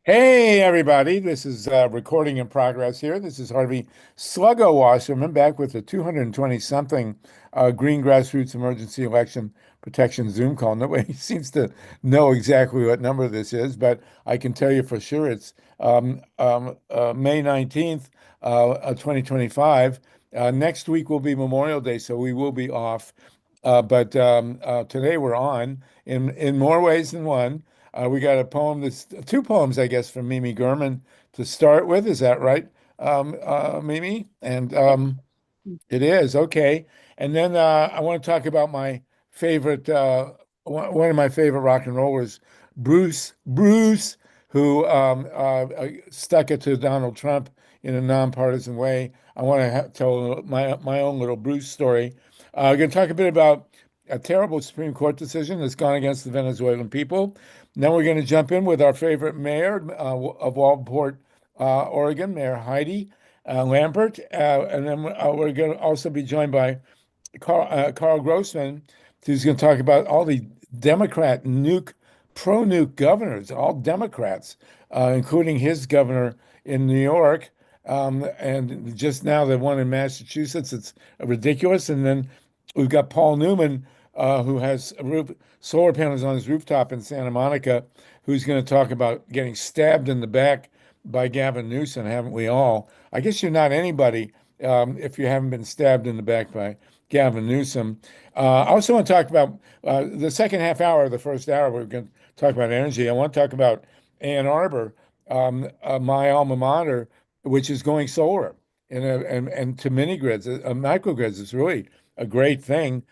Hey everybody, this is recording in progress here. This is Harvey Sluggo Wasserman back with the 220 something Green Grassroots Emergency Election Protection Zoom call. Nobody seems to know exactly what number this is, but I can tell you for sure it's May 19th, 2025. Next week will be Memorial Day, so we will be off. But today we're on in more ways than one. We got a poem that's two poems, I guess, from Mimi German to start with. Is that right, Mimi? And it is. Okay. And then I want to talk about my favorite, one of my favorite rock and rollers, Bruce, who stuck it to Donald Trump in a nonpartisan way. I want to tell my own little Bruce story. We're going to talk a bit about a terrible Supreme Court decision that's gone against the Venezuelan people. Then we're going to jump in with our favorite mayor of Waldport, Oregon, Mayor HEIDE. Lambert, and then we're going to also be joined by KARL GROSSMAN, who's going to talk about all the Democrat pro-nuke governors, all Democrats, including his governor in New York, and just now the one in Massachusetts. It's ridiculous. And then we've got Paul Newman, who has solar panels on his rooftop in Santa Monica, who's going to talk about getting stabbed in the back by Gavin Newsom, haven't we all? I guess you're not anybody if you haven't been stabbed in the back by Gavin Newsom. I also want to talk about the second half hour of the first hour. We're going to talk about energy. I want to talk about Ann Arbor, my alma mater, which is going solar and to mini grids, microgrids is really a great thing.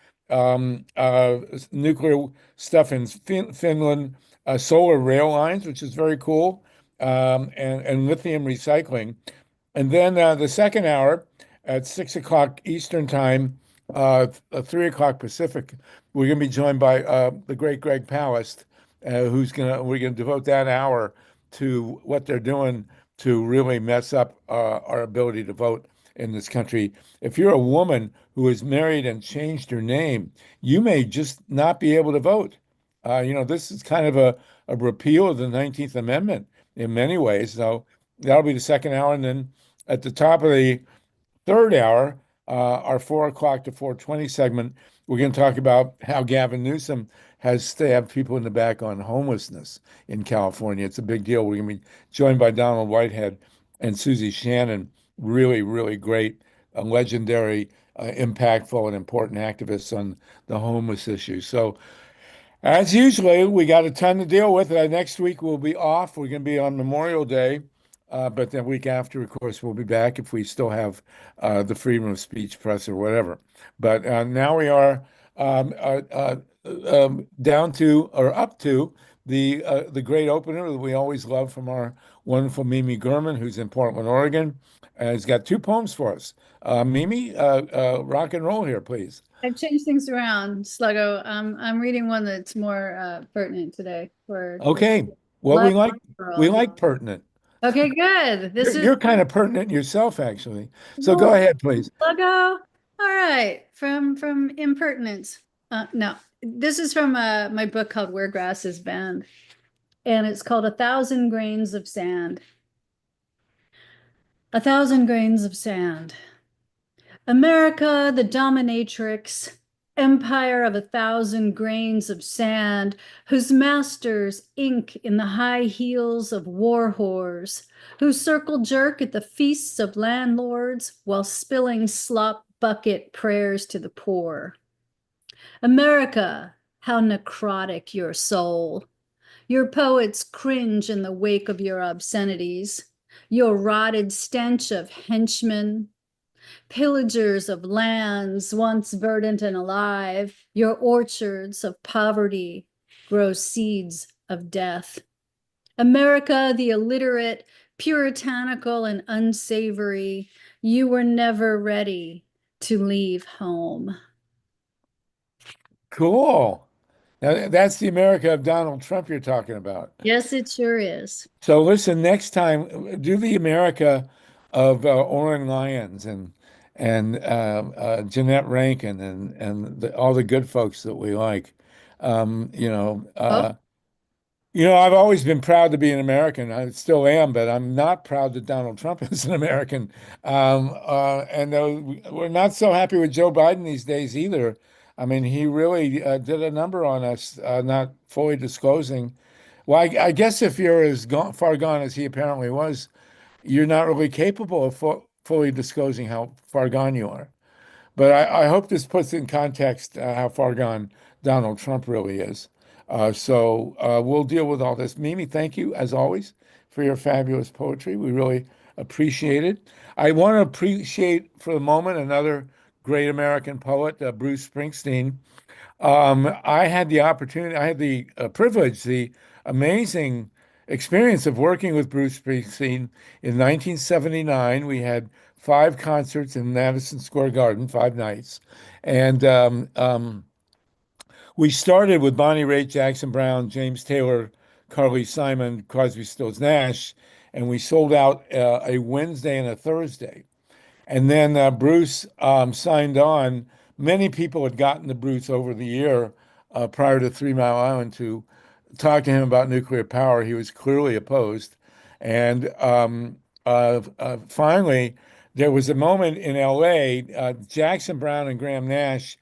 Nuclear stuff in Finland, solar rail lines, which is very cool, and lithium recycling. And then the second hour at 6 o'clock Eastern time, 3 o'clock Pacific, we're going to be joined by the great Greg Palast, we're going to devote that hour to what they're doing to really mess up our ability to vote in this country. If you're a woman who is married and changed your name, you may just not be able to vote. This is kind of a repeal of the 19th Amendment in many ways. So that'll be the second hour. And then at the top of the third hour, our 4 o'clock to 4:20 segment, we're going to talk about how Gavin Newsom has stabbed people in the back on homelessness in California. It's a big deal. We're going to be joined by Donald Whitehead and Susie Shannon, really, really great, legendary, impactful, and important activists on the homeless issue. So as usually, we got a ton to deal with. Next week we'll be off. We're going to be on Memorial Day, but the week after, of course, we'll be back if we still have the freedom of speech press or whatever. But now we are down to or up to the great opener that we always love from our wonderful Mimi German, who's in Portland, Oregon. Has got two poems for us. Mimi, rock and roll here, please. I've changed things around, Sluggo. I'm reading one that's more pertinent today for this Okay. Well, blood we world. like pertinent. Okay, good. This is You're kind of pertinent yourself, actually. So go well, ahead, please. Sluggo. All right, from impertinence. No, this is from my book called Where Grass is Bend, and it's called A Thousand Grains of Sand. A thousand grains of sand. America, the dominatrix, empire of a thousand grains of sand, whose masters ink in the high heels of war whores, who circle jerk at the feasts of landlords while spilling slop bucket prayers to the poor. America, how necrotic your soul. Your poets cringe in the wake of your obscenities, your rotted stench of henchmen, pillagers of lands once verdant and alive, your orchards of poverty grow seeds of death. America, the illiterate, puritanical, and unsavory, you were never ready to leave home. Cool. Now that's the America of Donald Trump you're talking about. Yes, it sure is. So listen, next time do the America of Oren Lyons and Jeanette Rankin and all the good folks that we like. Um, you know, Oh, uh, You know, I've always been proud to be an American. I still am, but I'm not proud that Donald Trump is an American. And we're not so happy with Joe Biden these days either. I mean, he really did a number on us, not fully disclosing. Well, I guess if you're as far gone as he apparently was, you're not really capable of fully disclosing how far gone you are. But I hope this puts in context how far gone Donald Trump really is. We'll deal with all this. Mimi, thank you, as always, for your fabulous poetry. We really appreciate it. I want to appreciate for the moment another great American poet, Bruce Springsteen. I had the opportunity, I had the privilege, the amazing experience of working with Bruce Springsteen in 1979. We had 5 concerts in Madison Square Garden, 5 nights. And we started with Bonnie Raitt, Jackson Brown, James Taylor, Carly Simon, Crosby, Stills, Nash, and we sold out a Wednesday and a Thursday. And then Bruce signed on. Many people had gotten to Bruce over the year prior to 3 Mile Island to talk to him about nuclear power. He was clearly opposed. And finally, there was a moment in LA, Jackson Brown and Graham Nash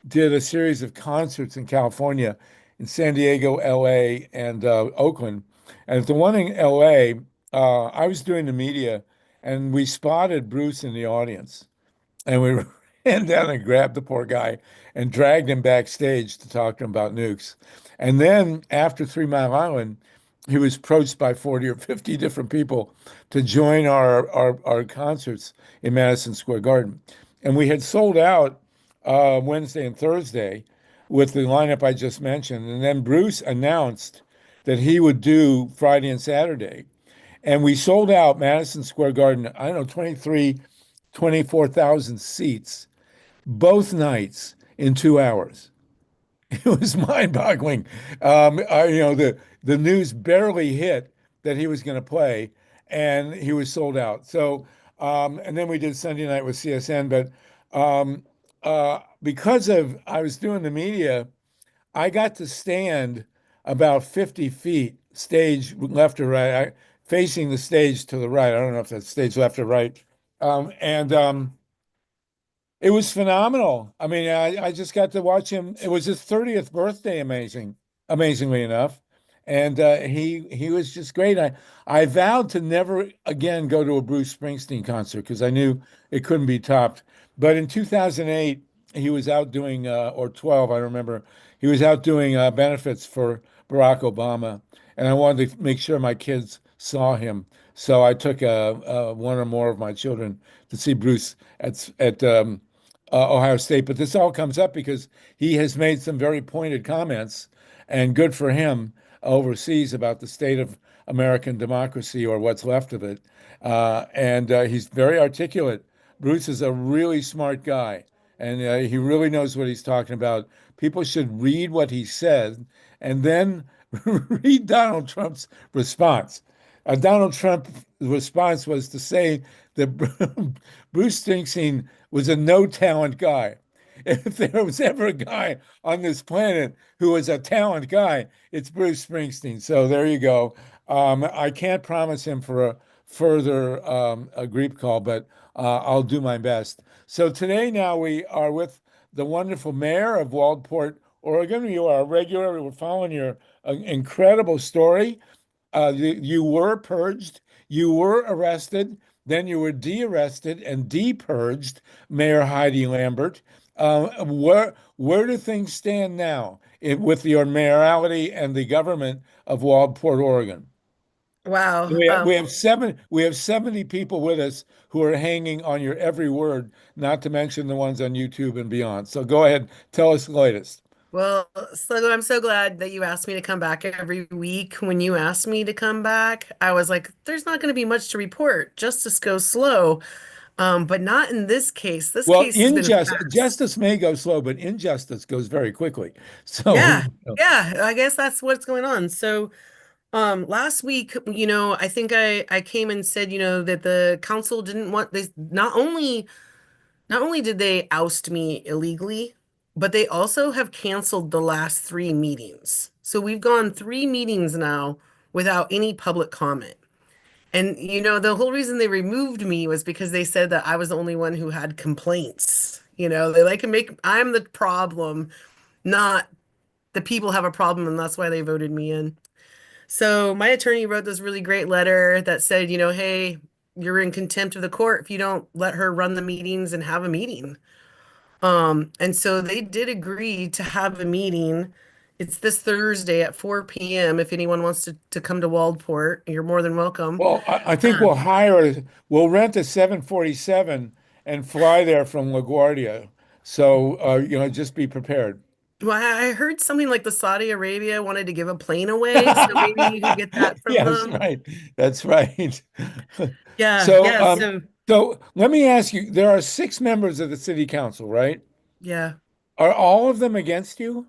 did a series of concerts in California, in San Diego, LA, and Oakland. And at the one in LA, I was doing the media, and we spotted Bruce in the audience, and we ran down and grabbed the poor guy and dragged him backstage to talk to him about nukes. And then after 3 Mile Island, he was approached by 40 or 50 different people to join our concerts in Madison Square Garden. And we had sold out Wednesday and Thursday with the lineup I just mentioned. And then Bruce announced that he would do Friday and Saturday. And we sold out Madison Square Garden, I don't know, 24,000 seats both nights in 2 hours. It was mind-boggling. The news barely hit that he was going to play, and he was sold out. And then we did Sunday night with CSN. But because of I was doing the media, I got to stand about 50 feet, stage left or right, facing the stage to the right. I don't know if that's stage left or right. And It was phenomenal. I mean, I just got to watch him. It was his 30th birthday, amazingly enough. And he was just great. I vowed to never again go to a Bruce Springsteen concert because I knew it couldn't be topped. But in 2008, he was out doing, or 12, I remember, he was out doing benefits for Barack Obama. And I wanted to make sure my kids saw him. So I took one or more of my children to see Bruce at Ohio State. But this all comes up because he has made some very pointed comments, and good for him, overseas about the state of American democracy or what's left of it. And He's very articulate. Bruce is a really smart guy, and he really knows what he's talking about. People should read what he said and then read Donald Trump's response. Donald Trump's response was to say that Bruce Springsteen was a no talent guy. If there was ever a guy on this planet who was a talent guy, it's Bruce Springsteen. So there you go. I can't promise him for a further a Greek call, but I'll do my best. So today now we are with the wonderful mayor of Waldport, Oregon. You are a regular. We're following your incredible story. You were purged, you were arrested, then you were de-arrested and de-purged, Mayor HEIDE Lambert. Where do things stand now with your mayoralty and the government of Waldport, Oregon? Wow. We have 70 people with us who are hanging on your every word, not to mention the ones on YouTube and beyond. So go ahead, tell us the latest. Well, so I'm so glad that you asked me to come back every week. When you asked me to come back, I was like, there's not going to be much to report. Justice goes slow. But not in this case. This Well, case has been fast. justice may go slow, but injustice goes very quickly. So, Yeah. Yeah, I guess that's what's going on. So, last week, I think I came and said, that the council didn't want this. Not only did they oust me illegally, but they also have canceled the last three meetings. So we've gone three meetings now without any public comment. And the whole reason they removed me was because they said that I was the only one who had complaints. They like to make I'm the problem, not the people have a problem, and that's why they voted me in. So my attorney wrote this really great letter that said, hey, you're in contempt of the court if you don't let her run the meetings and have a meeting. And so they did agree to have a meeting. It's this Thursday at 4 p.m. If anyone wants to come to Waldport, you're more than welcome. Well, I think Um, we'll rent a 747 and fly there from LaGuardia. So, just be prepared. well, I heard something like the Saudi Arabia wanted to give a plane away, so maybe you could get that from Yes, them. right. That's right. Yeah, So, yeah, so so let me ask you, there are six members of the city council, right? yeah. Are all of them against you?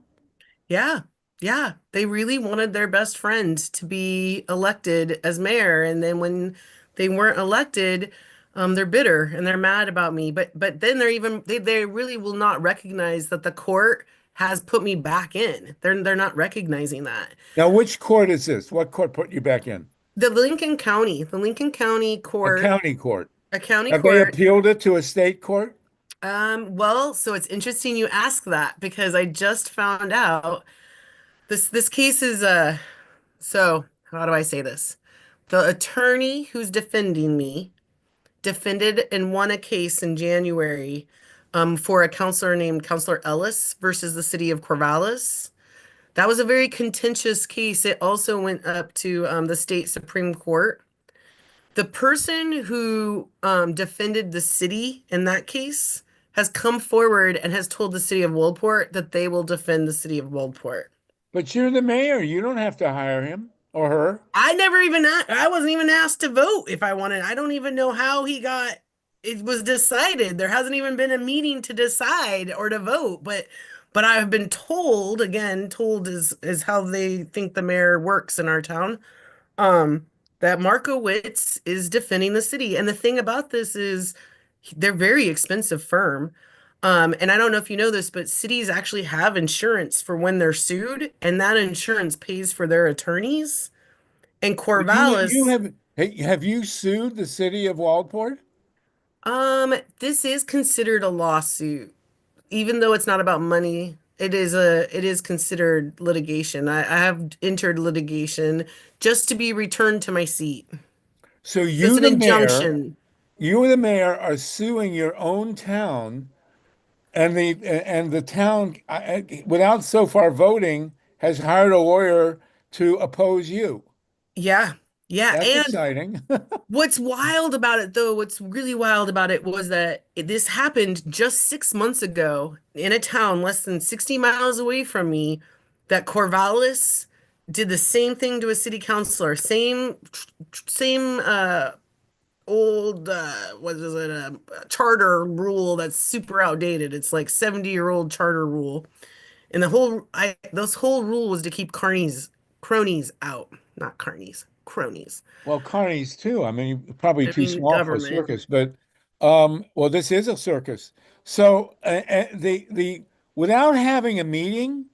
Yeah, yeah. They really wanted their best friend to be elected as mayor, and then when they weren't elected, they're bitter and they're mad about me. But then they really will not recognize that the court has put me back in. They're not recognizing that. Now, which court is this? What court put you back in? The Lincoln County A court, county court. a county Have they court. appealed it to a state court? Well, so it's interesting you ask that because I just found out this case is so how do I say this? The attorney who's defending me defended and won a case in January for a counselor named Counselor Ellis versus the city of Corvallis. That was a very contentious case. It also went up to the state Supreme Court. The person who defended the city in that case has come forward and has told the city of Waldport that they will defend the city of Waldport. But you're the mayor. You don't have to hire him or her. I wasn't even asked to vote if I wanted. I don't even know how it was decided. There hasn't even been a meeting to decide or to vote, but I've been told, again, told is how they think the mayor works in our town, um, that Markowitz is defending the city. And the thing about this is they're very expensive firm. And I don't know if you know this, but cities actually have insurance for when they're sued, and that insurance pays for their attorneys. And You Corvallis, have hey, have you sued the city of Waldport? this is considered a lawsuit, even though it's not about money. It is considered litigation. I have entered litigation just to be returned to my seat. So It's an injunction. you the mayor are suing your own town, and the town, without so far voting, has hired a lawyer to oppose you. Yeah. Yeah. That's And exciting. what's really wild about it was that this happened just 6 months ago in a town less than 60 miles away from me, that Corvallis did the same thing to a city councilor. Same old what is it, charter rule that's super outdated. It's like 70-year-old charter rule. And this whole rule was to keep cronies out, not carnies, cronies. Well, carnies too. I mean, probably I too mean, small for a government. circus, but well, this is a circus. So the without having a meeting,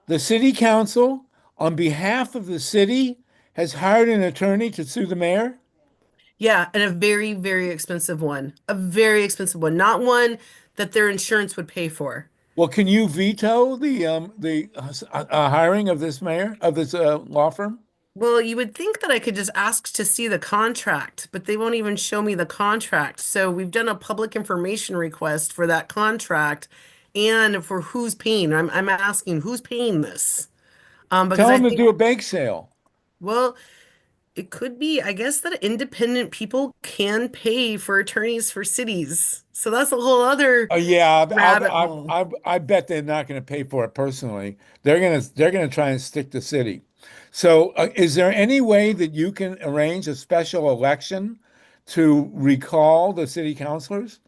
the city council, on behalf of the city, has hired an attorney to sue the mayor. Yeah, and a very, very expensive one. A very expensive one. Not one that their insurance would pay for. Well, can you veto the hiring of this mayor of this law firm? Well, you would think that I could just ask to see the contract, but they won't even show me the contract. So we've done a public information request for that contract and for who's paying. I'm asking who's paying this? Because Tell I them to think, do a bake sale. well, it could be, I guess, that independent people can pay for attorneys for cities. So that's a whole other Yeah, rabbit hole. I bet they're not going to pay for it personally. They're gonna try and stick the city. So, is there any way that you can arrange a special election to recall the city councilors?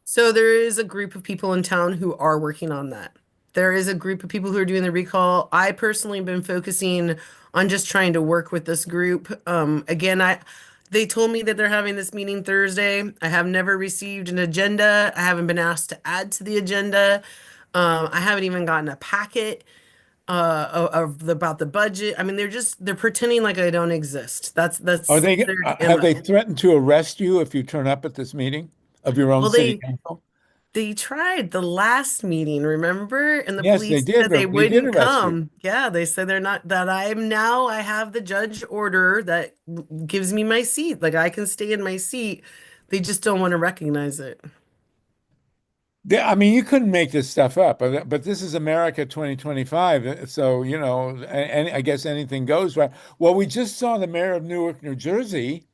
So there is a group of people in town who are working on that. There is a group of people who are doing the recall. I personally have been focusing on just trying to work with this group. Again, they told me that they're having this meeting Thursday. I have never received an agenda. I haven't been asked to add to the agenda. I haven't even gotten a packet about the budget. I mean, they're pretending like I don't exist. Are That's they, their have they MO. threatened to arrest you if you turn up at this meeting of your own Well, city council? they tried the last meeting, remember? And the Yes, they police did. said they They did wouldn't arrest you. come. Yeah, they said they're not, that I have the judge order that gives me my seat. Like I can stay in my seat. They just don't want to recognize it. I mean, you couldn't make this stuff up, but this is America 2025. So, and I guess anything goes, right? Well, we just saw the mayor of Newark, New Jersey,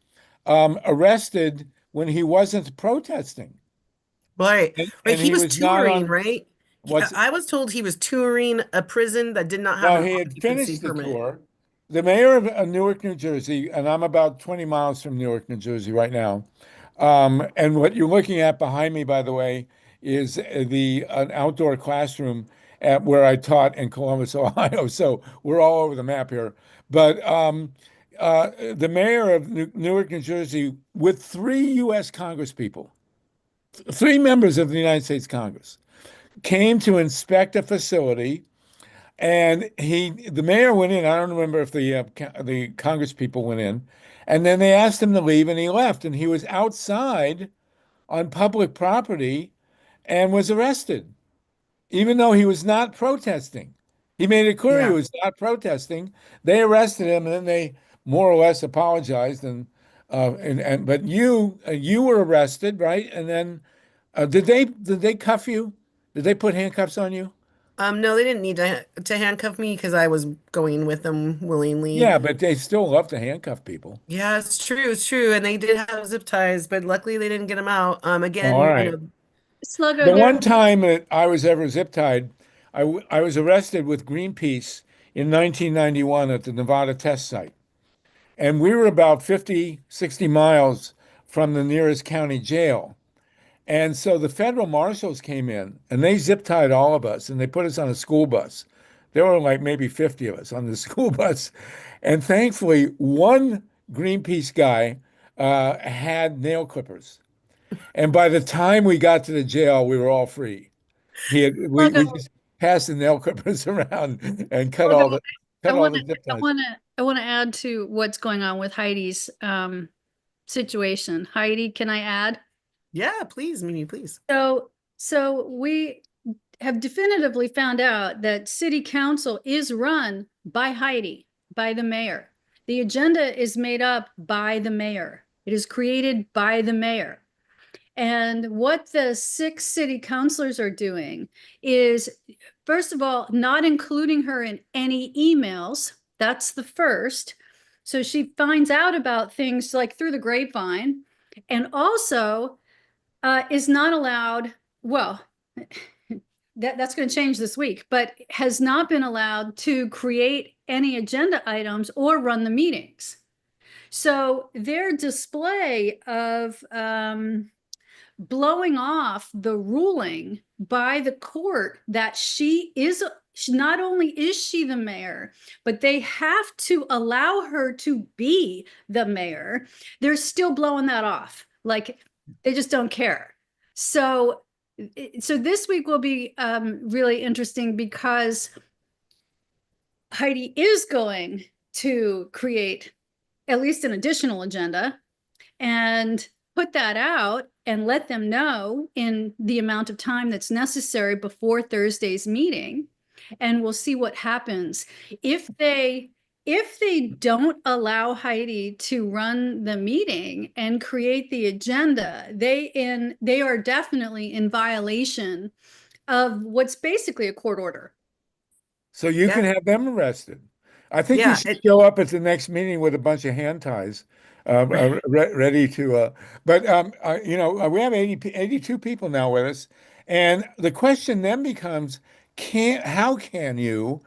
arrested when he wasn't protesting. Right. Right. And He he was was not touring, on right? what's I was told he was touring a prison that did not have No, an he had occupancy finished the permit. tour. The mayor of Newark, New Jersey, and I'm about 20 miles from Newark, New Jersey right now. And what you're looking at behind me, by the way, is the an outdoor classroom at where I taught in Columbus, Ohio. So we're all over the map here. But the mayor of Newark, New Jersey, with three U.S. Congress people, three members of the United States Congress, came to inspect a facility and the mayor went in. I don't remember if the Congress people went in, and then they asked him to leave, and he left. And he was outside on public property and was arrested, even though he was not protesting. He made it clear he Yeah. was not protesting. They arrested him, and then they more or less apologized. And but you were arrested, right? And then did they cuff you? Did they put handcuffs on you? No, they didn't need to handcuff me because I was going with them willingly. Yeah, but they still love to handcuff people. Yeah, it's true. It's true. And they did have zip ties, but luckily they didn't get them out. Oh, all Again, right. Sluggo, The there. one time that I was ever zip tied, I was arrested with Greenpeace in 1991 at the Nevada test site. And we were about 50, 60 miles from the nearest county jail. And so the federal marshals came in and they zip tied all of us and they put us on a school bus. There were like maybe 50 of us on the school bus. And thankfully, one Greenpeace guy had nail clippers. And by the time we got to the jail, we were all free. We Sluggo, just passed the nail clippers around and Sluggo, I cut all want the to, zip I ties. want to, I want to add to what's going on with Heidi's situation. Heidi, can I add? yeah, please, Mimi, please. So we have definitively found out that city council is run by Heidi, by the mayor. The agenda is made up by the mayor. It is created by the mayor. And what the 6 city councilors are doing is, first of all, not including her in any emails. That's the first. So she finds out about things like through the grapevine, and also is not allowed, well, that's going to change this week, but has not been allowed to create any agenda items or run the meetings. So their display of blowing off the ruling by the court that not only is she the mayor, but they have to allow her to be the mayor. They're still blowing that off. Like they just don't care. So this week will be really interesting because Heidi is going to create at least an additional agenda and put that out and let them know in the amount of time that's necessary before Thursday's meeting. And we'll see what happens. If they don't allow Heidi to run the meeting and create the agenda, they are definitely in violation of what's basically a court order. So you Yeah. can have them arrested. I think you Yeah. should show up at the next meeting with a bunch of hand ties, ready to. We have 82 people now with us, and the question then becomes, how can you?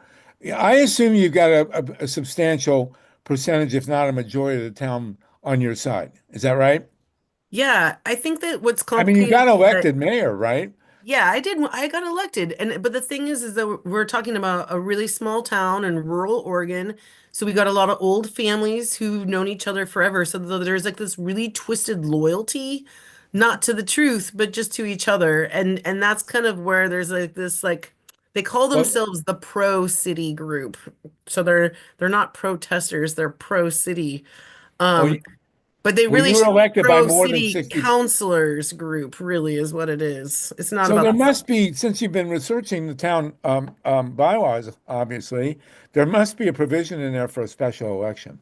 I assume you've got a substantial percentage, if not a majority of the town on your side. Is that right? Yeah. I think that what's I mean, you complicated got is that elected mayor, right? yeah, I did. I got elected. But the thing is that we're talking about a really small town in rural Oregon. So we got a lot of old families who've known each other forever. So there's like this really twisted loyalty not to the truth, but just to each other. And that's kind of where there's like this like they call Well, themselves the pro city group. So they're not protesters, they're pro city. oh, Um, but they well, really you were should be elected by pro more than city 60. councilors group, really is what it is. It's not So about there the must be, since you've been researching the town bylaws, obviously, there must be a provision in there for a special election.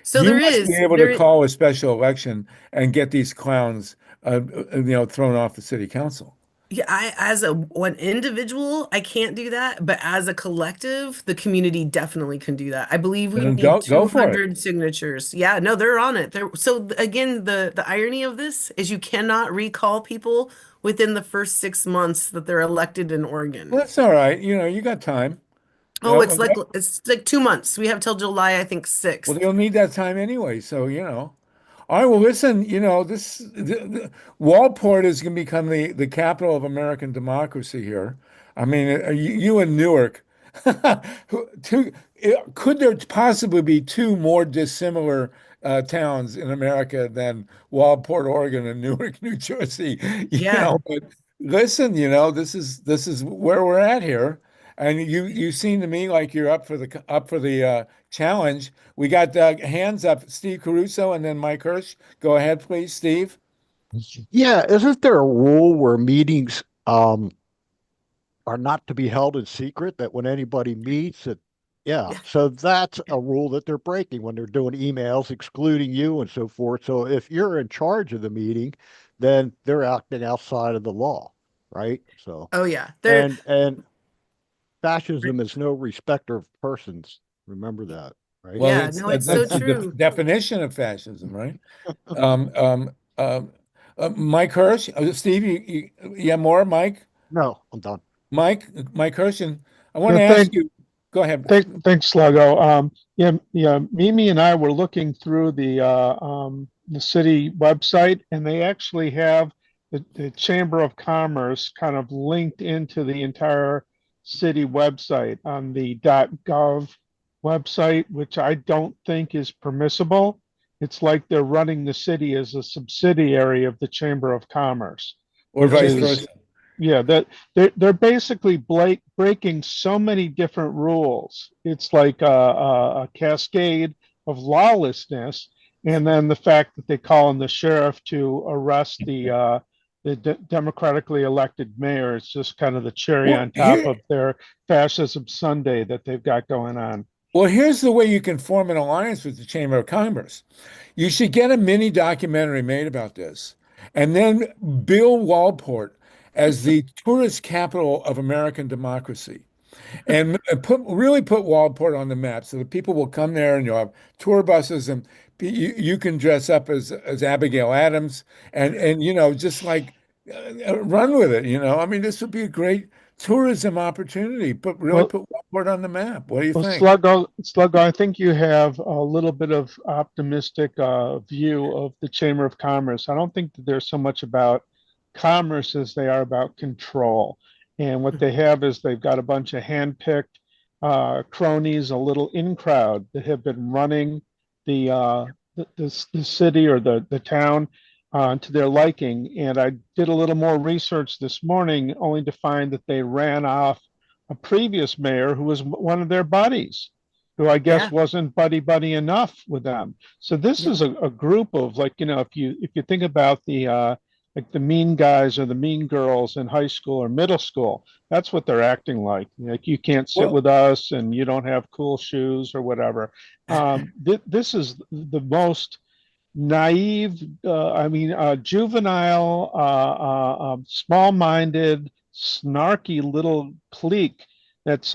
so You there must be is able to there call a special election and get these clowns, thrown off the city council. Yeah, I as a one individual, I can't do that, but as a collective, the community definitely can do that. I believe we Then need go for it. 200 signatures. Yeah, no, they're on it. Again, the irony of this is you cannot recall people within the first 6 months that they're elected in Oregon. Well, that's all right. You got time. Oh, Well, it's like 2 months. We have till July, I think, well, 6th. they'll need that time anyway. So. All right, well, listen, Waldport is going to become the capital of American democracy here. I mean, you and Newark, could there possibly be two more dissimilar towns in America than Waldport, Oregon, and Newark, New Jersey? Yeah. But listen, this is where we're at here, and you seem to me like you're up for the challenge. We got hands up, Steve Caruso and then Mike Hirsch. Go ahead, please, Steve. Yeah, isn't there a rule where meetings are not to be held in secret, that when anybody meets it, yeah. Yeah. So that's a rule that they're breaking when they're doing emails excluding you and so forth. So if you're in charge of the meeting, then they're acting outside of the law, right? So Oh yeah. and fascism is no respecter of persons. Remember that, right? Well, Yeah, it's no, it's so that's the true. definition of fascism, right? Um, um, Mike Hirsch, Steve, yeah, more, Mike, No, I'm done. Mike Hirsch, and I want Yeah, to ask you. Go ahead. thanks, Sluggo. Yeah, Mimi and I were looking through the city website, and they actually have the Chamber of Commerce kind of linked into the entire city website on the .gov website, which I don't think is permissible. It's like they're running the city as a subsidiary of the Chamber of Commerce, Or which vice is versa. yeah, that they're basically breaking so many different rules. It's like a cascade of lawlessness, and then the fact that they call in the sheriff to arrest the democratically elected mayor is just kind of the cherry Well, on top here, of their fascism Sunday that they've got going on. well, here's the way you can form an alliance with the Chamber of Commerce. You should get a mini documentary made about this, and then bill Waldport as the tourist capital of American democracy. And put Waldport on the map so that people will come there and you'll have tour buses and you can dress up as Abigail Adams and just like run with it. I mean, this would be a great tourism opportunity. Well, Put Waldport on the map. What do you Well, think? Sluggo, I think you have a little bit of optimistic view of the Chamber of Commerce. I don't think that they're so much about commerce as they are about control. And what they have is they've got a bunch of handpicked cronies, a little in crowd that have been running the city or the town to their liking. And I did a little more research this morning, only to find that they ran off a previous mayor who was one of their buddies, who I guess Yeah. wasn't buddy enough with them. So this Yeah. is a group of, like, if you think about like the mean guys or the mean girls in high school or middle school, that's what they're acting like. Like, you can't sit Well, with us and you don't have cool shoes or whatever. This is the most naive, juvenile, small-minded, snarky little clique that's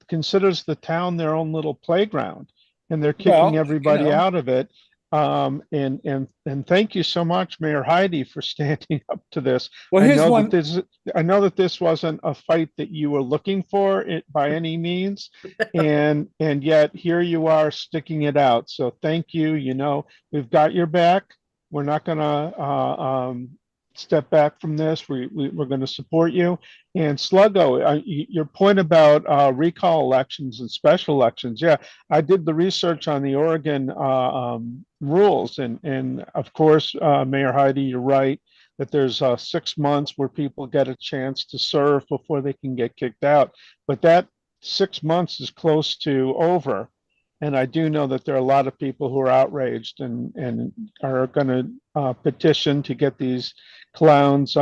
considers the town their own little playground, and they're kicking well, everybody out of it. And thank you so much, Mayor HEIDE, for standing up to this. well, I here's know that one. this wasn't a fight that you were looking for by any means, and yet here you are sticking it out. So thank you. We've got your back. We're not gonna step back from this. We're going to support you. And Sluggo, your point about recall elections and special elections, yeah, I did the research on the Oregon rules, and of course, Mayor HEIDE, you're right that there's 6 months where people get a chance to serve before they can get kicked out. But that 6 months is close to over. And I do know that there are a lot of people who are outraged and are going to petition to get these clowns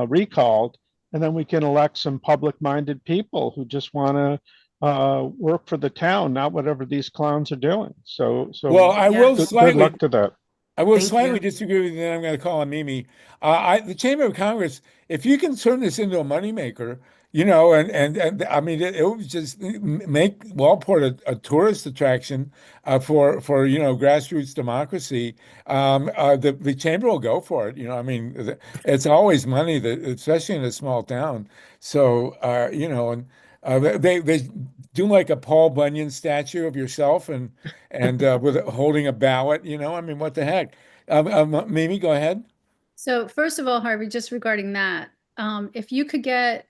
recalled. And then we can elect some public-minded people who just want to work for the town, not whatever these clowns are doing. So Well, I Yeah. will good slightly luck to that. I will Thank slightly you. disagree with you, and I'm going to call on Mimi. The Chamber of Congress, if you can turn this into a moneymaker, and I mean, it would just make Waldport a tourist attraction for grassroots democracy. The chamber will go for it. I mean, it's always money that, especially in a small town. So, and they do like a Paul Bunyan statue of yourself and with holding a ballot, I mean, what the heck? Mimi, go ahead. So first of all, Harvey, just regarding that, if you could get,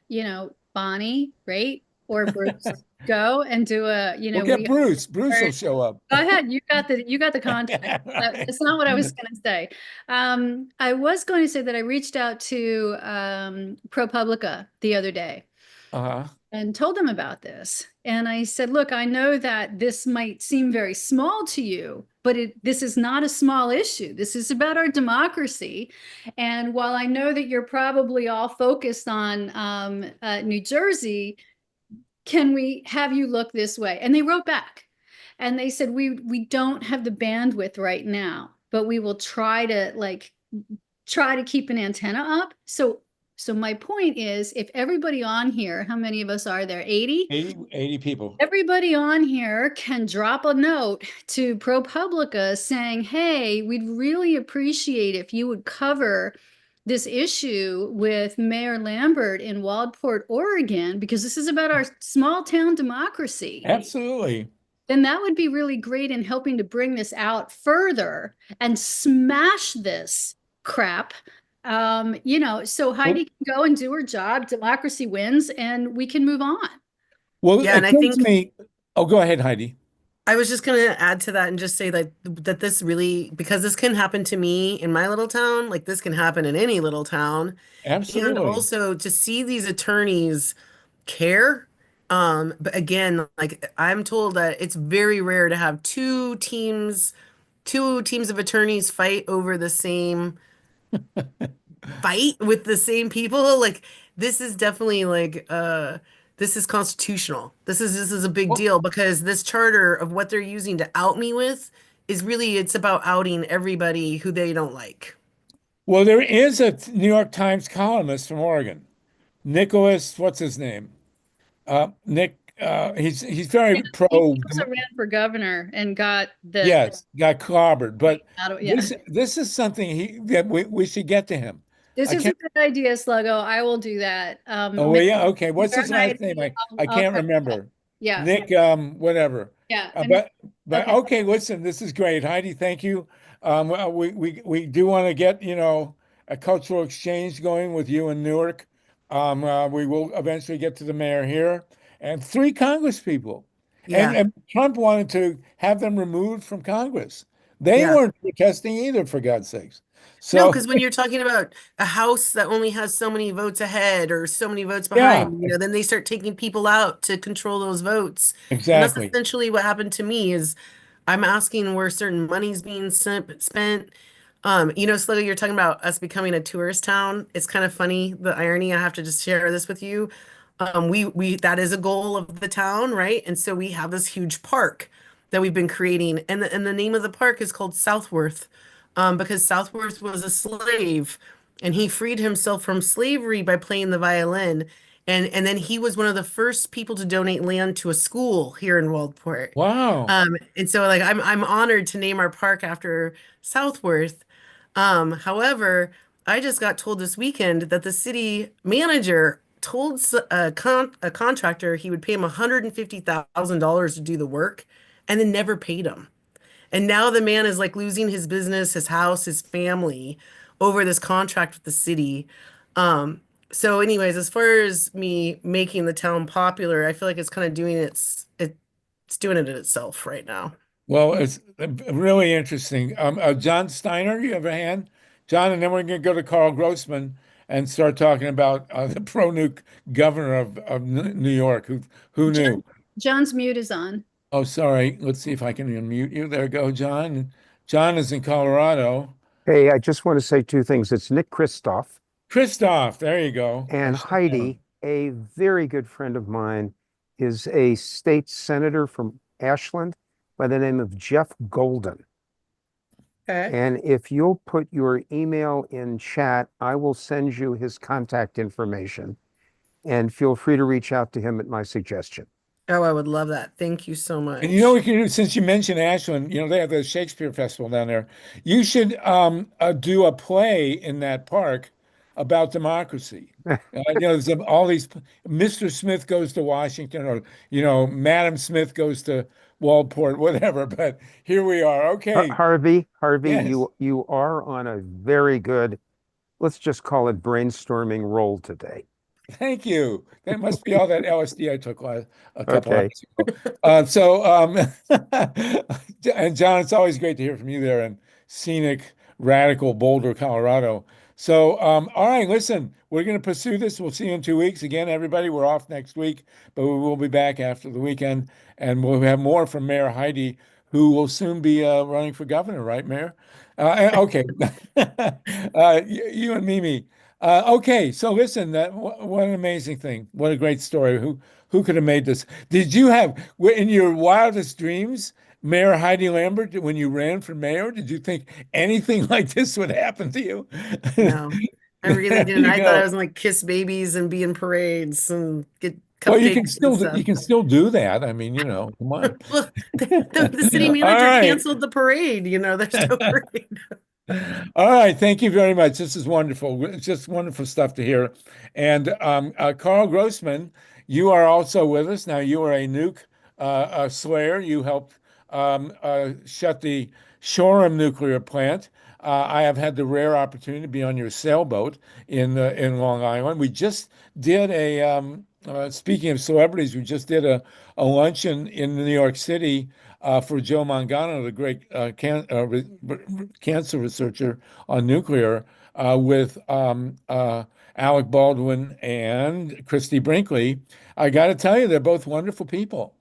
Bonnie, right, or Bruce, go and do a, We'll get we Bruce. Bruce will are, show up. go ahead, you got the contact. That's not what I was going to say. I was going to say that I reached out to ProPublica the other day Uh-huh. and told them about this. And I said, look, I know that this might seem very small to you, but this is not a small issue. This is about our democracy. And while I know that you're probably all focused on New Jersey, can we have you look this way? And they wrote back and they said, we don't have the bandwidth right now, but we will try to keep an antenna up. So my point is, if everybody on here, how many of us are there? 80? 80 people. Everybody on here can drop a note to ProPublica saying, hey, we'd really appreciate if you would cover this issue with Mayor Lambert in Waldport, Oregon, because this is about our small town democracy. Absolutely. Then that would be really great in helping to bring this out further and smash this crap. So HEIDE can go and do her job, democracy wins, and we can move on. Well, Yeah, it and I occurs to think me. Oh, go ahead, Heidi. I was just going to add to that and just say that this really, because this can happen to me in my little town, like this can happen in any little town. And Absolutely. also to see these attorneys care. But again, like I'm told that it's very rare to have two teams of attorneys fight over the same fight with the same people. Like this is definitely this is constitutional. This is a big Well, deal because this charter of what they're using to out me with is really it's about outing everybody who they don't like. well, there is a New York Times columnist from Oregon, Nicholas, what's his name? Nick, he's very pro. He also ran for governor and got Yes, got clobbered. But yeah. this is something that we should get to him. This I is a can't. good idea, Sluggo. I will do that. Oh, well, yeah. Okay. What's his last HEIDE, name? I I'll can't cover that. remember. Yeah, Nick, whatever. yeah. But Okay. okay, listen, this is great. Heidi, thank you. We do want to get, a cultural exchange going with you in Newark. We will eventually get to the mayor here and 3 Congress people. Yeah, And Trump wanted to have them removed from Congress. They yeah. weren't protesting either, for God's sakes. No, So, because when you're talking about a house that only has so many votes ahead or so many votes yeah, behind, then they start taking people out to control those votes. And that's exactly. essentially what happened to me is I'm asking where certain money's being spent. Sluggo, you're talking about us becoming a tourist town. It's kind of funny, the irony. I have to just share this with you. We that is a goal of the town, right? And so we have this huge park that we've been creating, and the name of the park is called Southworth, because Southworth was a slave, and he freed himself from slavery by playing the violin, and then he was one of the first people to donate land to a school here in Waldport. Wow. And so like I'm honored to name our park after Southworth. However, I just got told this weekend that the city manager told a contractor he would pay him $150,000 to do the work and then never paid him. And now the man is like losing his business, his house, his family over this contract with the city. So anyways, as far as me making the town popular, I feel like it's kind of doing it's doing it itself right now. Well, it's really interesting. John Steiner, you have a hand? John, and then we're going to go to KARL GROSSMAN and start talking about the pro-nuke governor of New York. Who knew? John's mute is on. Oh, sorry. Let's see if I can unmute you. There you go, John. John is in Colorado. Hey, I just want to say two things. It's Nick Kristoff Christoph, there you go. and Heidi, a very good friend of mine, is a state senator from Ashland by the name of Jeff Golden. Okay. And if you'll put your email in chat, I will send you his contact information. And feel free to reach out to him at my suggestion. Oh, I would love that. Thank you so much. And you know what you can do, since you mentioned Ashland, they have the Shakespeare Festival down there. You should do a play in that park about democracy. There's all these, Mr. Smith goes to Washington, or Madam Smith goes to Waldport, whatever. But here we are. Okay. Harvey, Yes. you are on a very good, let's just call it brainstorming roll today. Thank you. That must be all that LSD I took a couple Okay. hours ago. And John, it's always great to hear from you there in scenic, radical Boulder, Colorado. So, all right, listen, we're going to pursue this. We'll see you in 2 weeks. Again, everybody, we're off next week, but we will be back after the weekend, and we'll have more from Mayor HEIDE, who will soon be running for governor, right, Mayor? Okay. You and Mimi. Okay, so listen, what an amazing thing. What a great story. Who could have made this? Did you have, in your wildest dreams, Mayor HEIDE Lambert, when you ran for mayor, did you think anything like this would happen to you? No, I really There didn't. you I go. thought I was gonna like kiss babies and be in parades and get Well, you cupcakes can and still stuff. you can still do that. I mean, come on. Well, the city All manager right. canceled the parade. There's no parade. All right, thank you very much. This is wonderful. It's just wonderful stuff to hear. And KARL GROSSMAN, you are also with us now. You are a nuke slayer. You helped shut the Shoreham nuclear plant. I have had the rare opportunity to be on your sailboat in Long Island. We just did speaking of celebrities, we just did a luncheon in New York City for Joe Mangano, the great cancer researcher on nuclear, with Alec Baldwin and Christie Brinkley. I got to tell you, they're both wonderful people.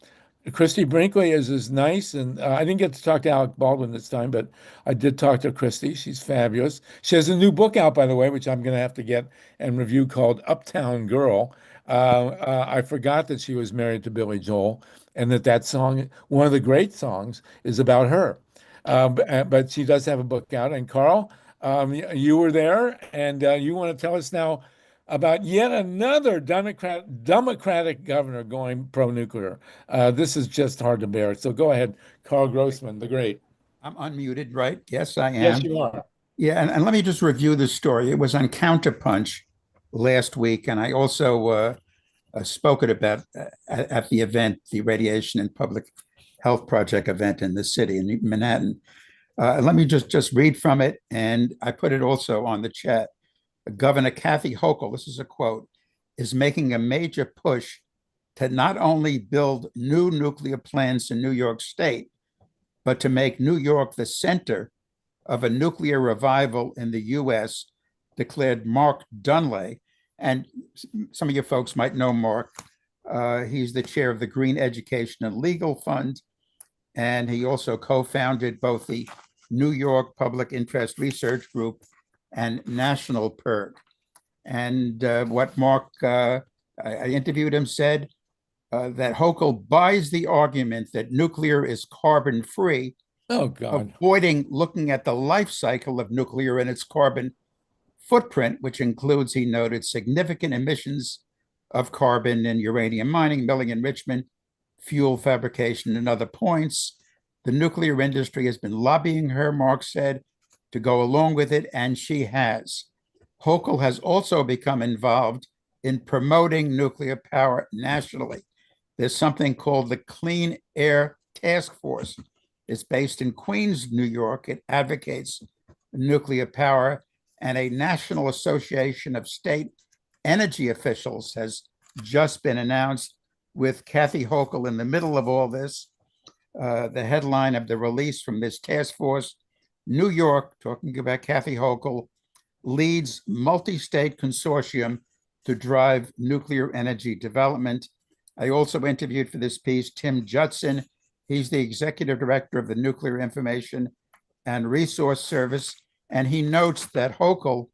Christie Brinkley is as nice, and I didn't get to talk to Alec Baldwin this time, but I did talk to Christie. She's fabulous. She has a new book out, by the way, which I'm going to have to get and review, called Uptown Girl. I forgot that she was married to Billy Joel, and that song, one of the great songs, is about her. But she does have a book out. And KARL, you were there, and you want to tell us now about yet another Democratic governor going pro-nuclear. This is just hard to bear. So go ahead, KARL GROSSMAN, the great. I'm unmuted, right? Yes, I am. Yes, you are. Yeah, and let me just review the story. It was on Counterpunch last week, and I also spoke about at the event, the Radiation and Public Health Project event in the city in Manhattan. Let me just read from it, and I put it also on the chat. Governor Kathy Hochul, this is a quote, is making a major push to not only build new nuclear plants in New York State, but to make New York the center of a nuclear revival in the US, declared Mark Dunley. And some of you folks might know Mark. He's the chair of the Green Education and Legal Fund, and he also co-founded both the New York Public Interest Research Group and National PERG. And what Mark, I interviewed him, said that Hochul buys the argument that nuclear is carbon-free, Oh, God. avoiding looking at the life cycle of nuclear and its carbon footprint, which includes, he noted, significant emissions of carbon in uranium mining, milling, enrichment, fuel fabrication, and other points. The nuclear industry has been lobbying her, Mark said, to go along with it, and she has. Hochul has also become involved in promoting nuclear power nationally. There's something called the Clean Air Task Force. It's based in Queens, New York. It advocates nuclear power. and a National Association of State Energy Officials has just been announced, with Kathy Hochul in the middle of all this. The headline of the release from this task force: New York, talking about Kathy Hochul, leads multi-state consortium to drive nuclear energy development. I also interviewed for this piece Tim Judson. He's the executive director of the Nuclear Information and Resource Service, and he notes that Hochul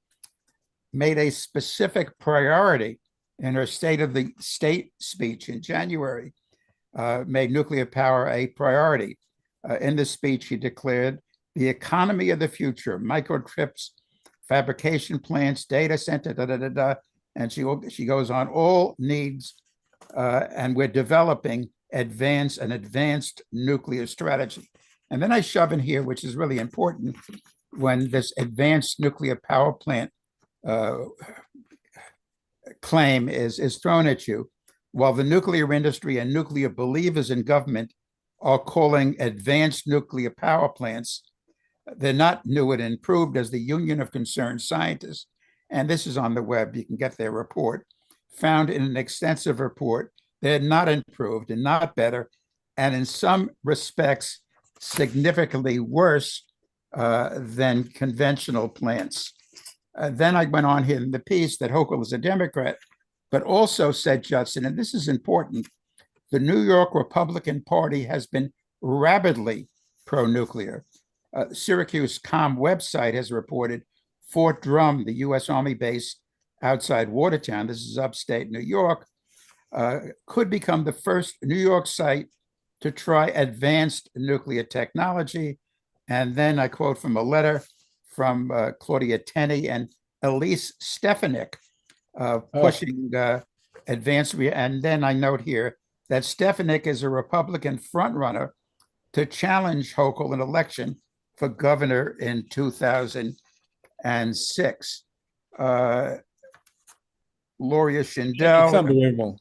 made a specific priority in her State of the State speech in January, made nuclear power a priority. In this speech, she declared the economy of the future, microchips, fabrication plants, data center, and she goes on, all needs, and we're developing an advanced nuclear strategy. And then I shove in here, which is really important, when this advanced nuclear power plant claim is thrown at you, while the nuclear industry and nuclear believers in government are calling advanced nuclear power plants, they're not new and improved, as the Union of Concerned Scientists, and this is on the web, you can get their report, found in an extensive report, they're not improved and not better, and in some respects, significantly worse than conventional plants. Then I went on here in the piece that Hochul is a Democrat, but also said Judson, and this is important, the New York Republican Party has been rabidly pro-nuclear. Syracuse Com website has reported Fort Drum, the U.S. Army base outside Watertown, this is upstate New York, could become the first New York site to try advanced nuclear technology. And then I quote from a letter from Claudia Tenney and Elise Stefanik, pushing advanced. And then I note here that Stefanik is a Republican frontrunner to challenge Hochul in election for governor in 2006. Gloria Schindel. It's unbelievable.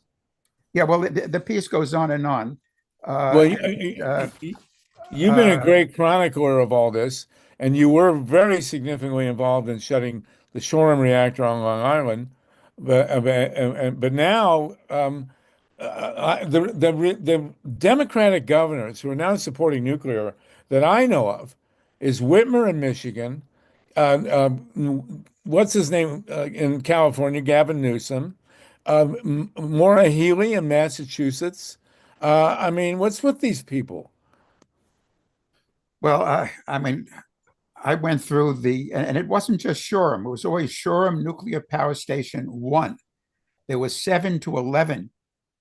Yeah, well, the piece goes on and on. Well, you've been a great chronicler of all this, and you were very significantly involved in shutting the Shoreham reactor on Long Island. But now the Democratic governors who are now supporting nuclear that I know of is Whitmer in Michigan, what's his name in California, Gavin Newsom, Maura Healey in Massachusetts. I mean, what's with these people? Well, I mean, I went through and it wasn't just Shoreham. It was always Shoreham Nuclear Power Station 1. There was 7 to 11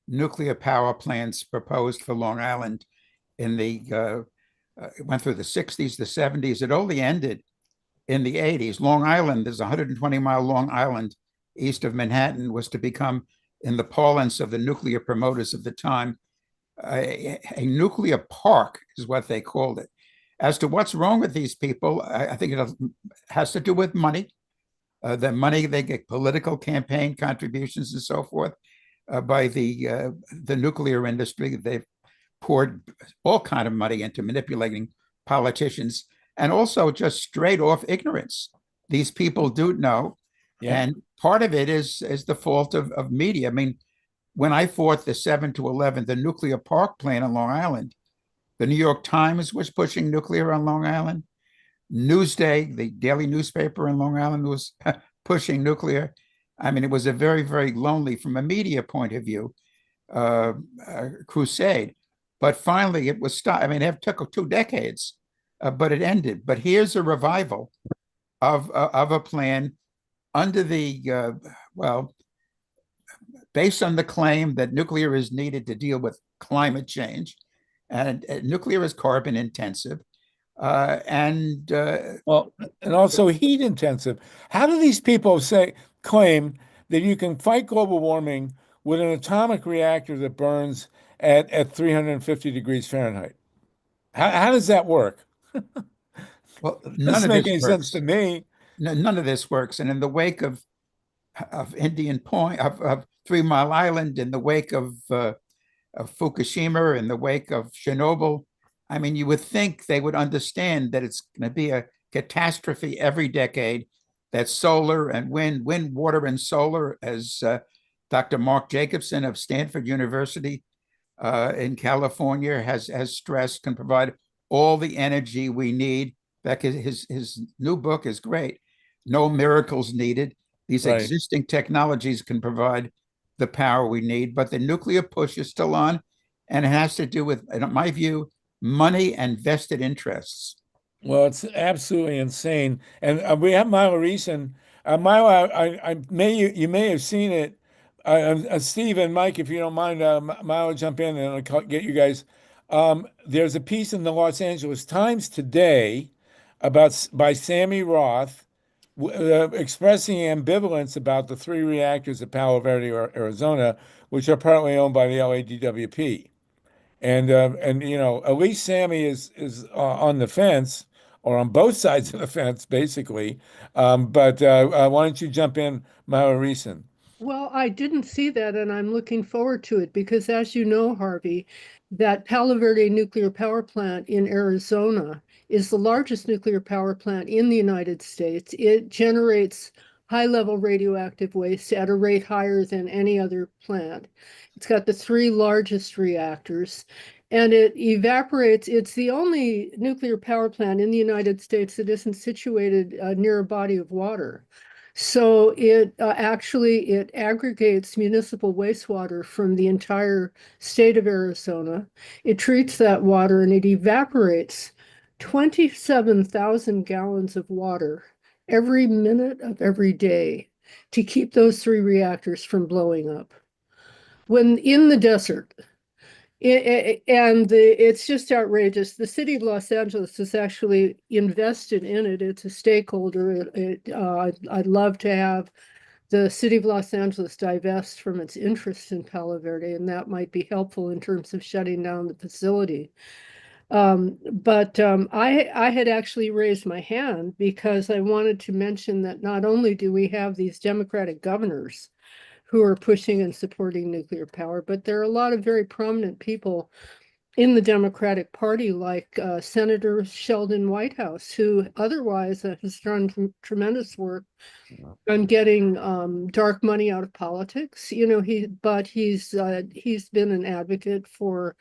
nuclear power plants proposed for Long Island in it went through the 60s, the 70s. It only ended in the 80s. Long Island, there's a 120-mile Long Island east of Manhattan, was to become, in the parlance of the nuclear promoters of the time, a nuclear park is what they called it. As to what's wrong with these people, I think it has to do with money. The money they get, political campaign contributions and so forth, by the nuclear industry. They've poured all kind of money into manipulating politicians, and also just straight off ignorance. These people do know, and part of it is the fault of media. I mean, when I fought the 7 to 11, the nuclear park plan on Long Island, the New York Times was pushing nuclear on Long Island. Newsday, the daily newspaper in Long Island, was pushing nuclear. I mean, it was a very, very lonely, from a media point of view, crusade. But finally, it was stopped. I mean, it took 2 decades, but it ended. But here's a revival of a plan under the, based on the claim that nuclear is needed to deal with climate change, and nuclear is carbon intensive, and also heat intensive. How do these people claim that you can fight global warming with an atomic reactor that burns at 350 degrees Fahrenheit? How does that work? Well, Doesn't make any sense to me. None of this works. And in the wake of Indian Point, of 3 Mile Island, in the wake of Fukushima, in the wake of Chernobyl, I mean, you would think they would understand that it's going to be a catastrophe every decade, that solar and wind, water, and solar, as Dr. Mark Jacobson of Stanford University in California has stressed, can provide all the energy we need. Beck, his new book is great. No miracles needed. These Right. existing technologies can provide the power we need, but the nuclear push is still on, and it has to do with, in my view, money and vested interests. Well, it's absolutely insane. And we have MYLA RESON. MYLA, you may have seen it. Steve and Mike, if you don't mind, MYLA, jump in and I'll get you guys. There's a piece in the Los Angeles Times today by Sammy Roth expressing ambivalence about the 3 reactors at Palo Verde, Arizona, which are partly owned by the LADWP. And at least Sammy is on the fence, or on both sides of the fence, basically. But why don't you jump in, MYLA RESON? Well, I didn't see that, and I'm looking forward to it because, as you know, Harvey, that Palo Verde nuclear power plant in Arizona is the largest nuclear power plant in the United States. It generates high-level radioactive waste at a rate higher than any other plant. It's got the 3 largest reactors, and it evaporates. It's the only nuclear power plant in the United States that isn't situated near a body of water. So it it aggregates municipal wastewater from the entire state of Arizona. It treats that water and it evaporates 27,000 gallons of water every minute of every day to keep those 3 reactors from blowing up. When in the desert, it's just outrageous. The city of Los Angeles is actually invested in it. It's a stakeholder. I'd love to have the city of Los Angeles divest from its interest in Palo Verde, and that might be helpful in terms of shutting down the facility. I had actually raised my hand because I wanted to mention that not only do we have these Democratic governors who are pushing and supporting nuclear power, but there are a lot of very prominent people in the Democratic Party, like Senator Sheldon Whitehouse, who otherwise has done tremendous work on getting dark money out of politics. He's been an advocate for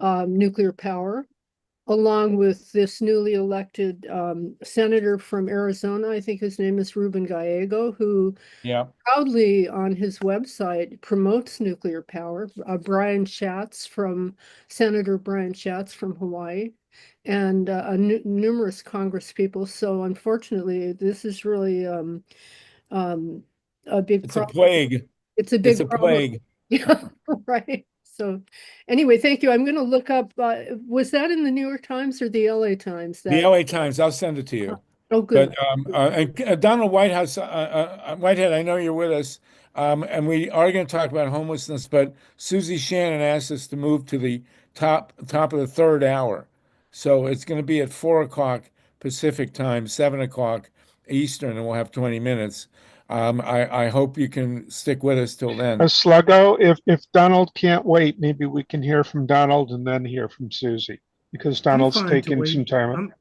nuclear power, along with this newly elected senator from Arizona. I think his name is Ruben Gallego, who proudly on his website promotes nuclear power. Senator Brian Schatz from Hawaii, and numerous Congress people. So unfortunately, this is really a big It's problem. a plague. It's a big It's a problem. plague. Yeah, right. So anyway, thank you. I'm going to look up, was that in the New York Times or the LA Times? The LA Times, I'll send it to you. Oh, good. But Donald Whitehead, I know you're with us, and we are going to talk about homelessness, but Susie Shannon asked us to move to the top of the 3rd hour. So it's going to be at 4 o'clock Pacific time, 7 o'clock Eastern, and we'll have 20 minutes. I hope you can stick with us till then. Sluggo, if Donald can't wait, maybe we can hear from Donald and then hear from Susie, because Donald's taking some time.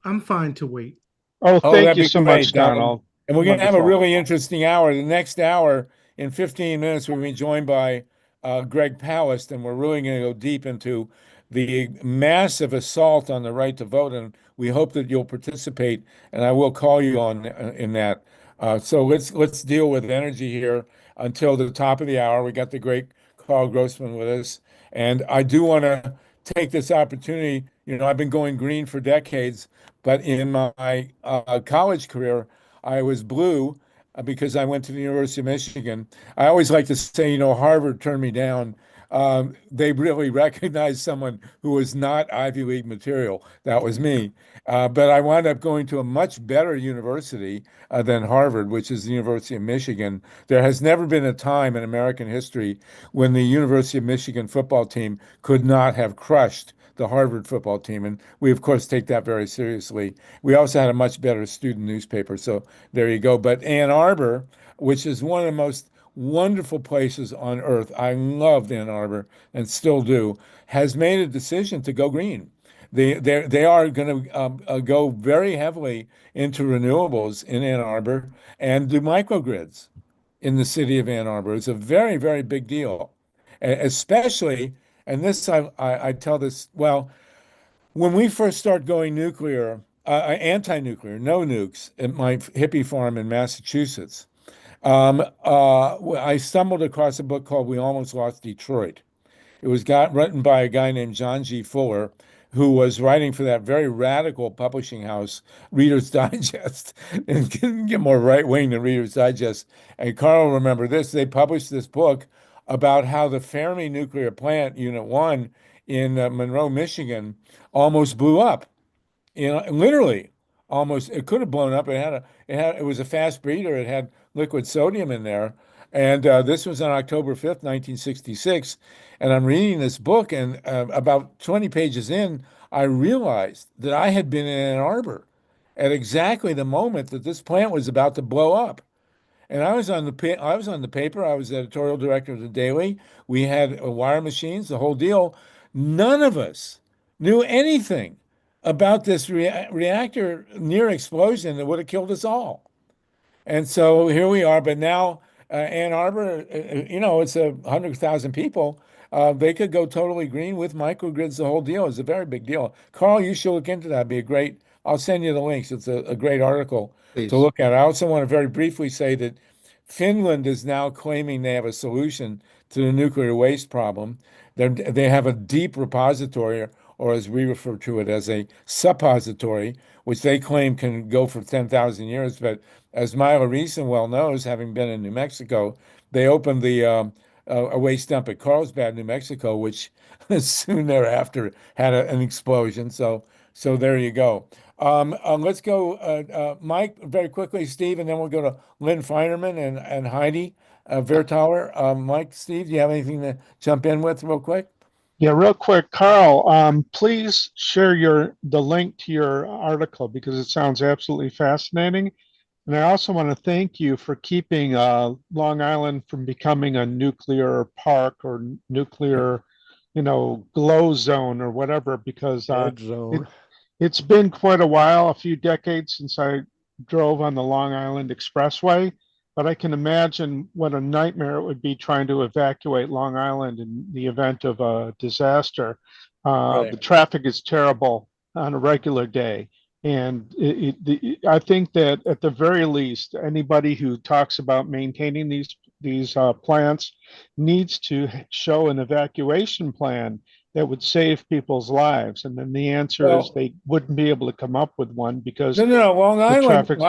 I'm fine to wait. Oh, thank that'd you be so great, much, Donald. And we're going to have a Wonderful. really interesting hour. The next hour, in 15 minutes, we'll be joined by Greg Palast, and we're really going to go deep into the massive assault on the right to vote. And we hope that you'll participate, and I will call you on in that. So let's deal with energy here until the top of the hour. We got the great KARL GROSSMAN with us, and I do want to take this opportunity. I've been going green for decades, but in my college career, I was blue because I went to the University of Michigan. I always like to say, Harvard turned me down. They really recognized someone who was not Ivy League material. That was me. But I wound up going to a much better university than Harvard, which is the University of Michigan. There has never been a time in American history when the University of Michigan football team could not have crushed the Harvard football team. And we, of course, take that very seriously. We also had a much better student newspaper. So there you go. But Ann Arbor, which is one of the most wonderful places on earth, I loved Ann Arbor and still do, has made a decision to go green. They are going to go very heavily into renewables in Ann Arbor and do microgrids in the city of Ann Arbor. It's a very, very big deal, especially, and this I tell this, well, when we first start going nuclear, anti-nuclear, no nukes at my hippie farm in Massachusetts, I stumbled across a book called We Almost Lost Detroit. It was written by a guy named John G. Fuller, who was writing for that very radical publishing house, Reader's Digest, and couldn't get more right wing than Reader's Digest. And Carl, remember this, they published this book about how the Fermi nuclear plant, Unit 1 in Monroe, Michigan, almost blew up. Literally almost, it could have blown up. It was a fast breeder. It had liquid sodium in there. And this was on October 5th, 1966. And I'm reading this book, and about 20 pages in, I realized that I had been in Ann Arbor at exactly the moment that this plant was about to blow up. And I was on the paper. I was editorial director of the Daily. We had wire machines, the whole deal. None of us knew anything about this reactor near explosion that would have killed us all. And so here we are. But now Ann Arbor, it's 100,000 people. They could go totally green with microgrids. The whole deal is a very big deal. Carl, you should look into that. It'd be a great. I'll send you the links. It's a great article Please. to look at. I also want to very briefly say that Finland is now claiming they have a solution to the nuclear waste problem. They have a deep repository, or as we refer to it as a suppository, which they claim can go for 10,000 years. But as MYLA RESON well knows, having been in New Mexico, they opened a waste dump at Carlsbad, New Mexico, which soon thereafter had an explosion. So there you go. Let's go, Mike, very quickly, Steve, and then we'll go to Lynn Feinerman and HEIDE Vertauer. Mike, Steve, do you have anything to jump in with real quick? Yeah, real quick, Carl, please share the link to your article because it sounds absolutely fascinating. And I also want to thank you for keeping Long Island from becoming a nuclear park or nuclear, glow zone or whatever, because Dead zone. it's been quite a while, a few decades since I drove on the Long Island Expressway. But I can imagine what a nightmare it would be trying to evacuate Long Island in the event of a disaster. Right. The traffic is terrible on a regular day. And I think that at the very least, anybody who talks about maintaining these plants needs to show an evacuation plan that would save people's lives. And then the answer is they wouldn't be able to come up with one because No, Long the Island. traffic's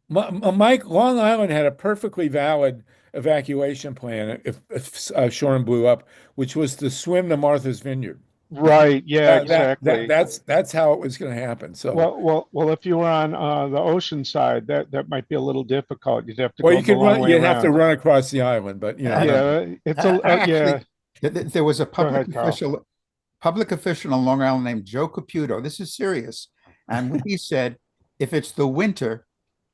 Mike, Long Island had a perfectly valid evacuation plan if Shoreham blew up, which was to swim to Martha's Vineyard. right. Yeah, exactly. That's how it was going to happen. So Well, if you were on the ocean side, that might be a little difficult. You'd have to well, go you could the long run. way You'd have to around. run across the island, but Yeah, it's a yeah. Actually, there was a Go ahead, Carl. public official in Long Island named Joe Caputo. This is serious. And he said, if it's the winter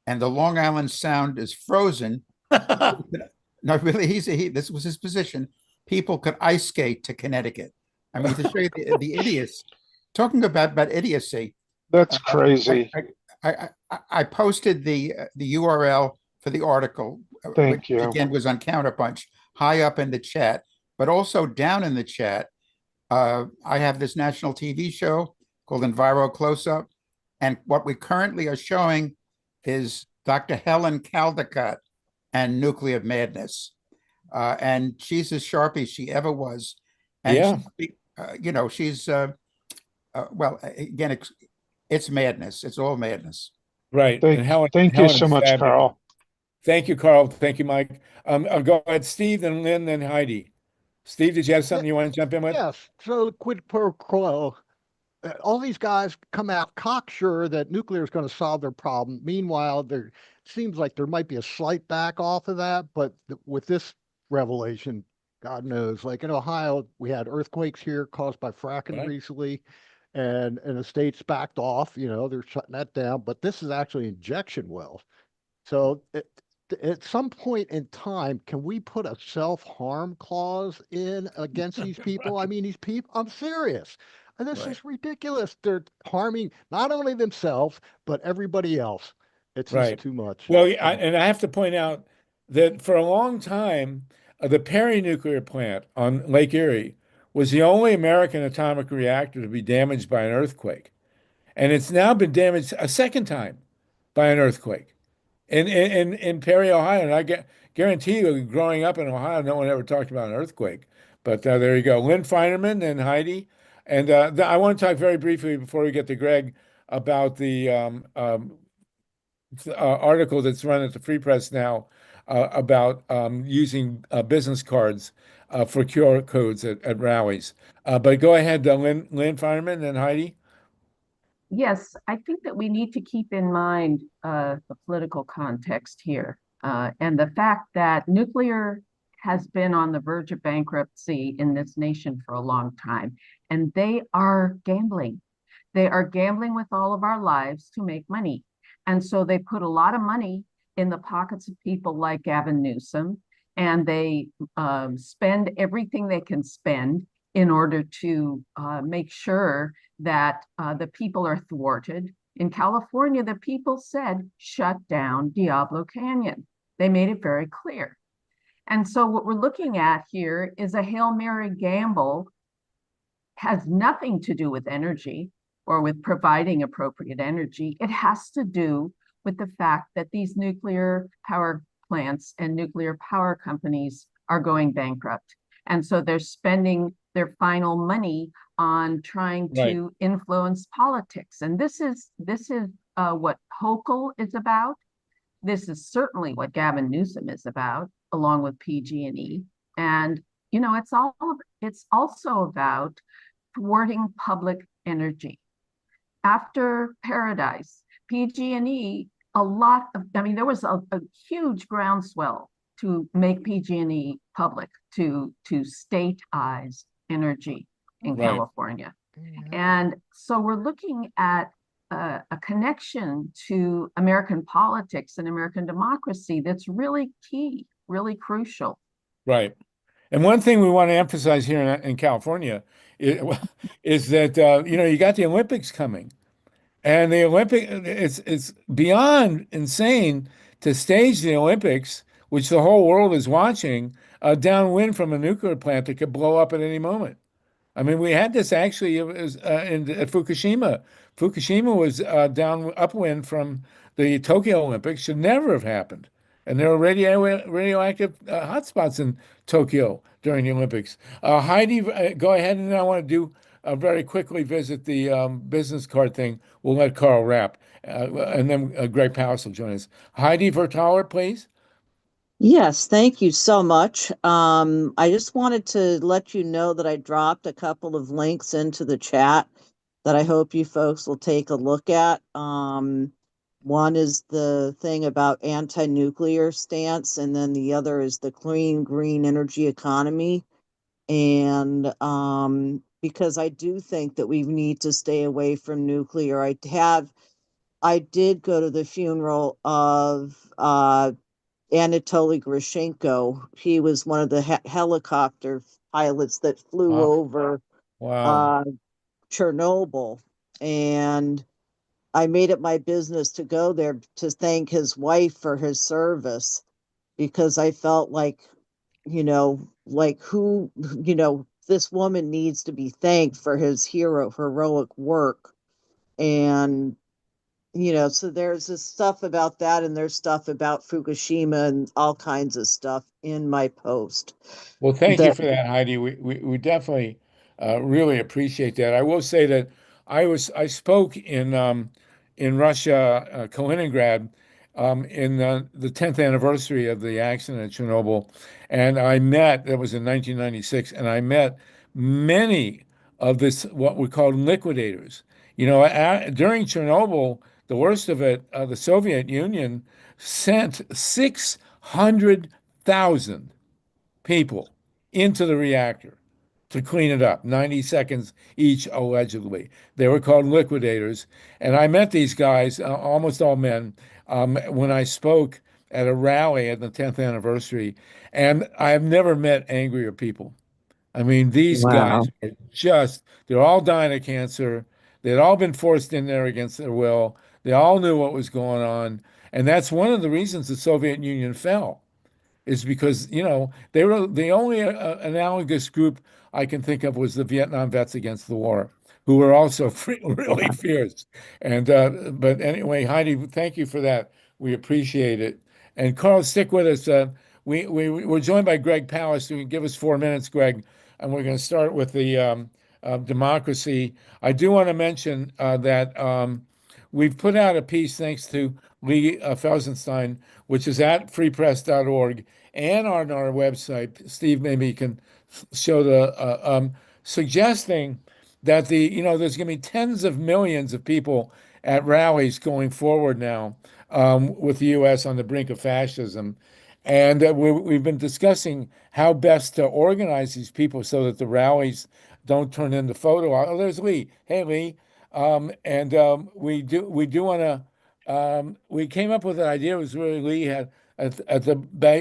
and the Long Island Sound is frozen, no, really, this was his position. People could ice skate to Connecticut. I mean, to show you the idiots, talking about idiocy. That's crazy. I posted the URL for the article, Thank which you. again was on Counterpunch, high up in the chat, but also down in the chat. I have this national TV show called Enviro Close-Up, and what we currently are showing is Dr. Helen Caldicott and Nuclear Madness. And she's as sharp as she ever was. And Yeah. she's, well, again, it's madness. It's all madness. Right. And Thank you so Helen's much, fabulous. Carl. Thank you, Carl. Thank you, Mike. Go ahead, Steve, then Lynn, then HEIDE. Steve, did you have something you want to jump in with? Yes. So quid pro quo. All these guys come out cocksure that nuclear is going to solve their problem. Meanwhile, there seems like there might be a slight back off of that, but with this revelation, God knows, like in Ohio, we had earthquakes here caused by fracking recently, and the state's backed off, they're shutting that down, but this is actually injection wells. So at some point in time, can we put a self-harm clause in against these people? I mean, these people, I'm serious. And this Right. is ridiculous. They're harming not only themselves, but everybody else. It's just Right. too much. Well, So, and I have to point out that for a long time, the Perry nuclear plant on Lake Erie was the only American atomic reactor to be damaged by an earthquake. And it's now been damaged a second time by an earthquake in Perry, Ohio. And guarantee you, growing up in Ohio, no one ever talked about an earthquake. But there you go. Lynn Feinerman and Heidi. And I want to talk very briefly before we get to Greg about the article that's run at the Free Press now about using business cards for QR codes at rallies. But go ahead, Lynn Fireman and Heidi. Yes, I think that we need to keep in mind the political context here and the fact that nuclear has been on the verge of bankruptcy in this nation for a long time, and they are gambling. They are gambling with all of our lives to make money. And so they put a lot of money in the pockets of people like Gavin Newsom, and they spend everything they can spend in order to make sure that the people are thwarted. In California, the people said, shut down Diablo Canyon. They made it very clear. And so what we're looking at here is a Hail Mary gamble, has nothing to do with energy or with providing appropriate energy. It has to do with the fact that these nuclear power plants and nuclear power companies are going bankrupt. And so they're spending their final money on trying to influence politics. And this is what Hochul is about. This is certainly what Gavin Newsom is about, along with PG&E. And you know, it's also about thwarting public energy. After Paradise, PG&E, there was a huge groundswell to make PG&E public, to stateize energy in California. And so we're looking at a connection to American politics and American democracy that's really key, really crucial. Right. And one thing we want to emphasize here in California is that you got the Olympics coming, and the it's beyond insane to stage the Olympics, which the whole world is watching, downwind from a nuclear plant that could blow up at any moment. I mean, we had this actually. It was at Fukushima. Fukushima was upwind from the Tokyo Olympics. Should never have happened. And there were radioactive hotspots in Tokyo during the Olympics. Heidi, go ahead, and then I want to do very quickly visit the business card thing. We'll let Karl wrap, and then Greg Palast will join us. Heidi Vertaler, please. Yes, thank you so much. I just wanted to let you know that I dropped a couple of links into the chat that I hope you folks will take a look at. One is the thing about anti-nuclear stance, and then the other is the clean green energy economy. And because I do think that we need to stay away from nuclear. I did go to the funeral of Anatoly Grushenko. He was one of the helicopter pilots that flew over Chernobyl. And I made it my business to go there to thank his wife for his service, because I felt like, this woman needs to be thanked for his heroic work. And so there's this stuff about that, and there's stuff about Fukushima and all kinds of stuff in my post. Well, thank you for that, Heidi. We definitely really appreciate that. I will say that I spoke in Russia, Kaliningrad, in the 10th anniversary of the accident at Chernobyl, and that was in 1996, and I met many of what we call liquidators. During Chernobyl, the worst of it, the Soviet Union sent 600,000 people into the reactor to clean it up, 90 seconds each, allegedly. They were called liquidators. And I met these guys, almost all men, when I spoke at a rally at the 10th anniversary. And I have never met angrier people. I mean, these guys Wow. are just, they're all dying of cancer. They'd all been forced in there against their will. They all knew what was going on. And that's one of the reasons the Soviet Union fell, is because, they were the only analogous group I can think of was the Vietnam vets against the war, who were also really fierce. And but anyway, Heidi, thank you for that. We appreciate it. And Carl, stick with us. We're joined by Greg Palast, who can give us 4 minutes, Greg, and we're going to start with the democracy. I do want to mention that we've put out a piece thanks to Lee Felsenstein, which is at freepress.org and on our website. Steve, maybe you can show suggesting that there's going to be tens of millions of people at rallies going forward now with the U.S. on the brink of fascism. And we've been discussing how best to organize these people so that the rallies don't turn into photo. Oh, there's Lee. Hey, Lee. We do want to. We came up with an idea. It was really Lee had at the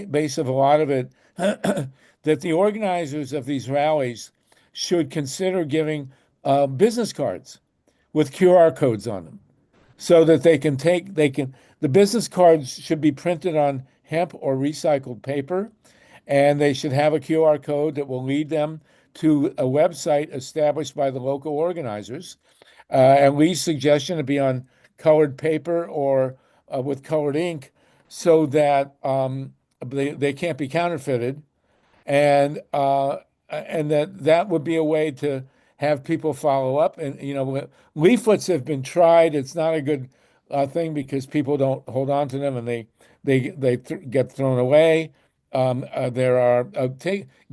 base of a lot of it that the organizers of these rallies should consider giving business cards with QR codes on them, so that the business cards should be printed on hemp or recycled paper, and they should have a QR code that will lead them to a website established by the local organizers. And Lee's suggestion to be on colored paper or with colored ink, so that they can't be counterfeited, and that would be a way to have people follow up. And leaflets have been tried. It's not a good thing because people don't hold on to them, and they get thrown away. There are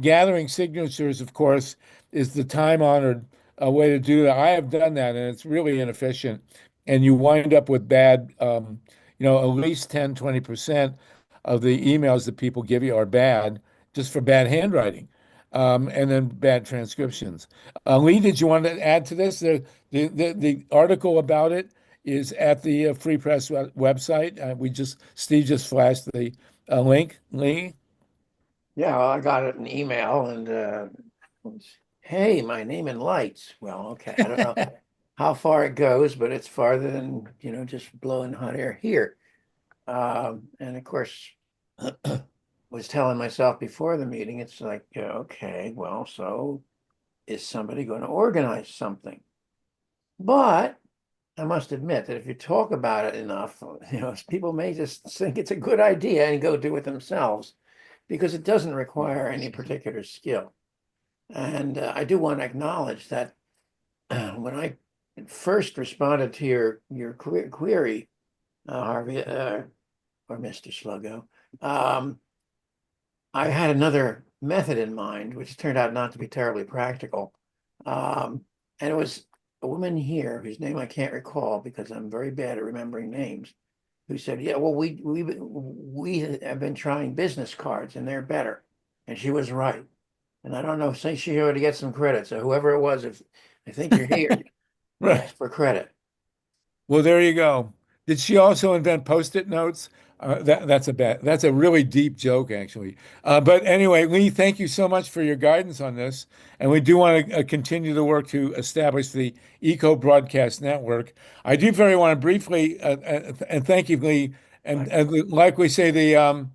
gathering signatures, of course, is the time-honored way to do that. I have done that, and it's really inefficient. And you wind up with bad, at least 10-20% of the emails that people give you are bad, just for bad handwriting, and then bad transcriptions. Lee, did you want to add to this? The article about it is at the Free Press website. Steve just flashed the link. Lee? Yeah, well, I got it in email and hey, my name in lights. Well, okay, I don't know how far it goes, but it's farther than, just blowing hot air here. And of course, was telling myself before the meeting, it's like, okay, well, so is somebody going to organize something? But I must admit that if you talk about it enough, people may just think it's a good idea and go do it themselves, because it doesn't require any particular skill. And I do want to acknowledge that when I first responded to your query, Harvey, or Mr. Sluggo, I had another method in mind, which turned out not to be terribly practical. And it was a woman here whose name I can't recall because I'm very bad at remembering names, who said, yeah, well, we have been trying business cards and they're better. And she was right. And I don't know, say she ought to get some credit. So whoever it was, if I think you're here, Right. ask for credit. Well, there you go. Did she also invent Post-it notes? That's a really deep joke, actually. But anyway, Lee, thank you so much for your guidance on this. And we do want to continue the work to establish the Eco Broadcast Network. I do very want to briefly, and thank you, Lee. And like we say, the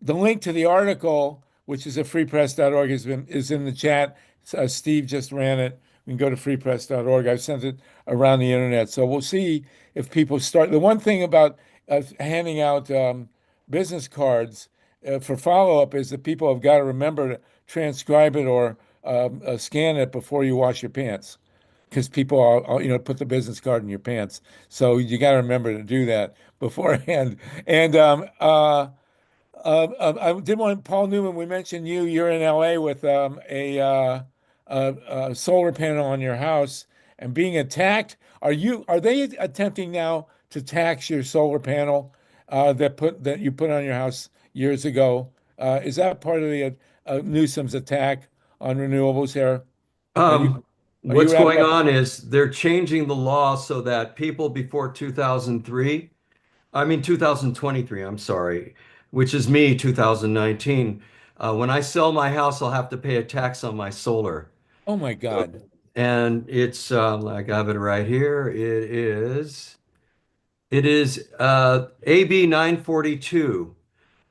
link to the article, which is at freepress.org, is in the chat. Steve just ran it. You can go to freepress.org. I've sent it around the internet. So we'll see if people start. The one thing about handing out business cards for follow-up is that people have got to remember to transcribe it or scan it before you wash your pants, because people are, put the business card in your pants. So you got to remember to do that beforehand. And I did want Paul Newman. We mentioned you're in LA with a solar panel on your house and being attacked. Are they attempting now to tax your solar panel that you put on your house years ago? Is that part of the Newsom's attack on renewables here? What's going on is they're changing the law so that people before 2023, I'm sorry, which is me, 2019, When I sell my house, I'll have to pay a tax on my solar. Oh my God. And it's I have it right here. It is AB 942.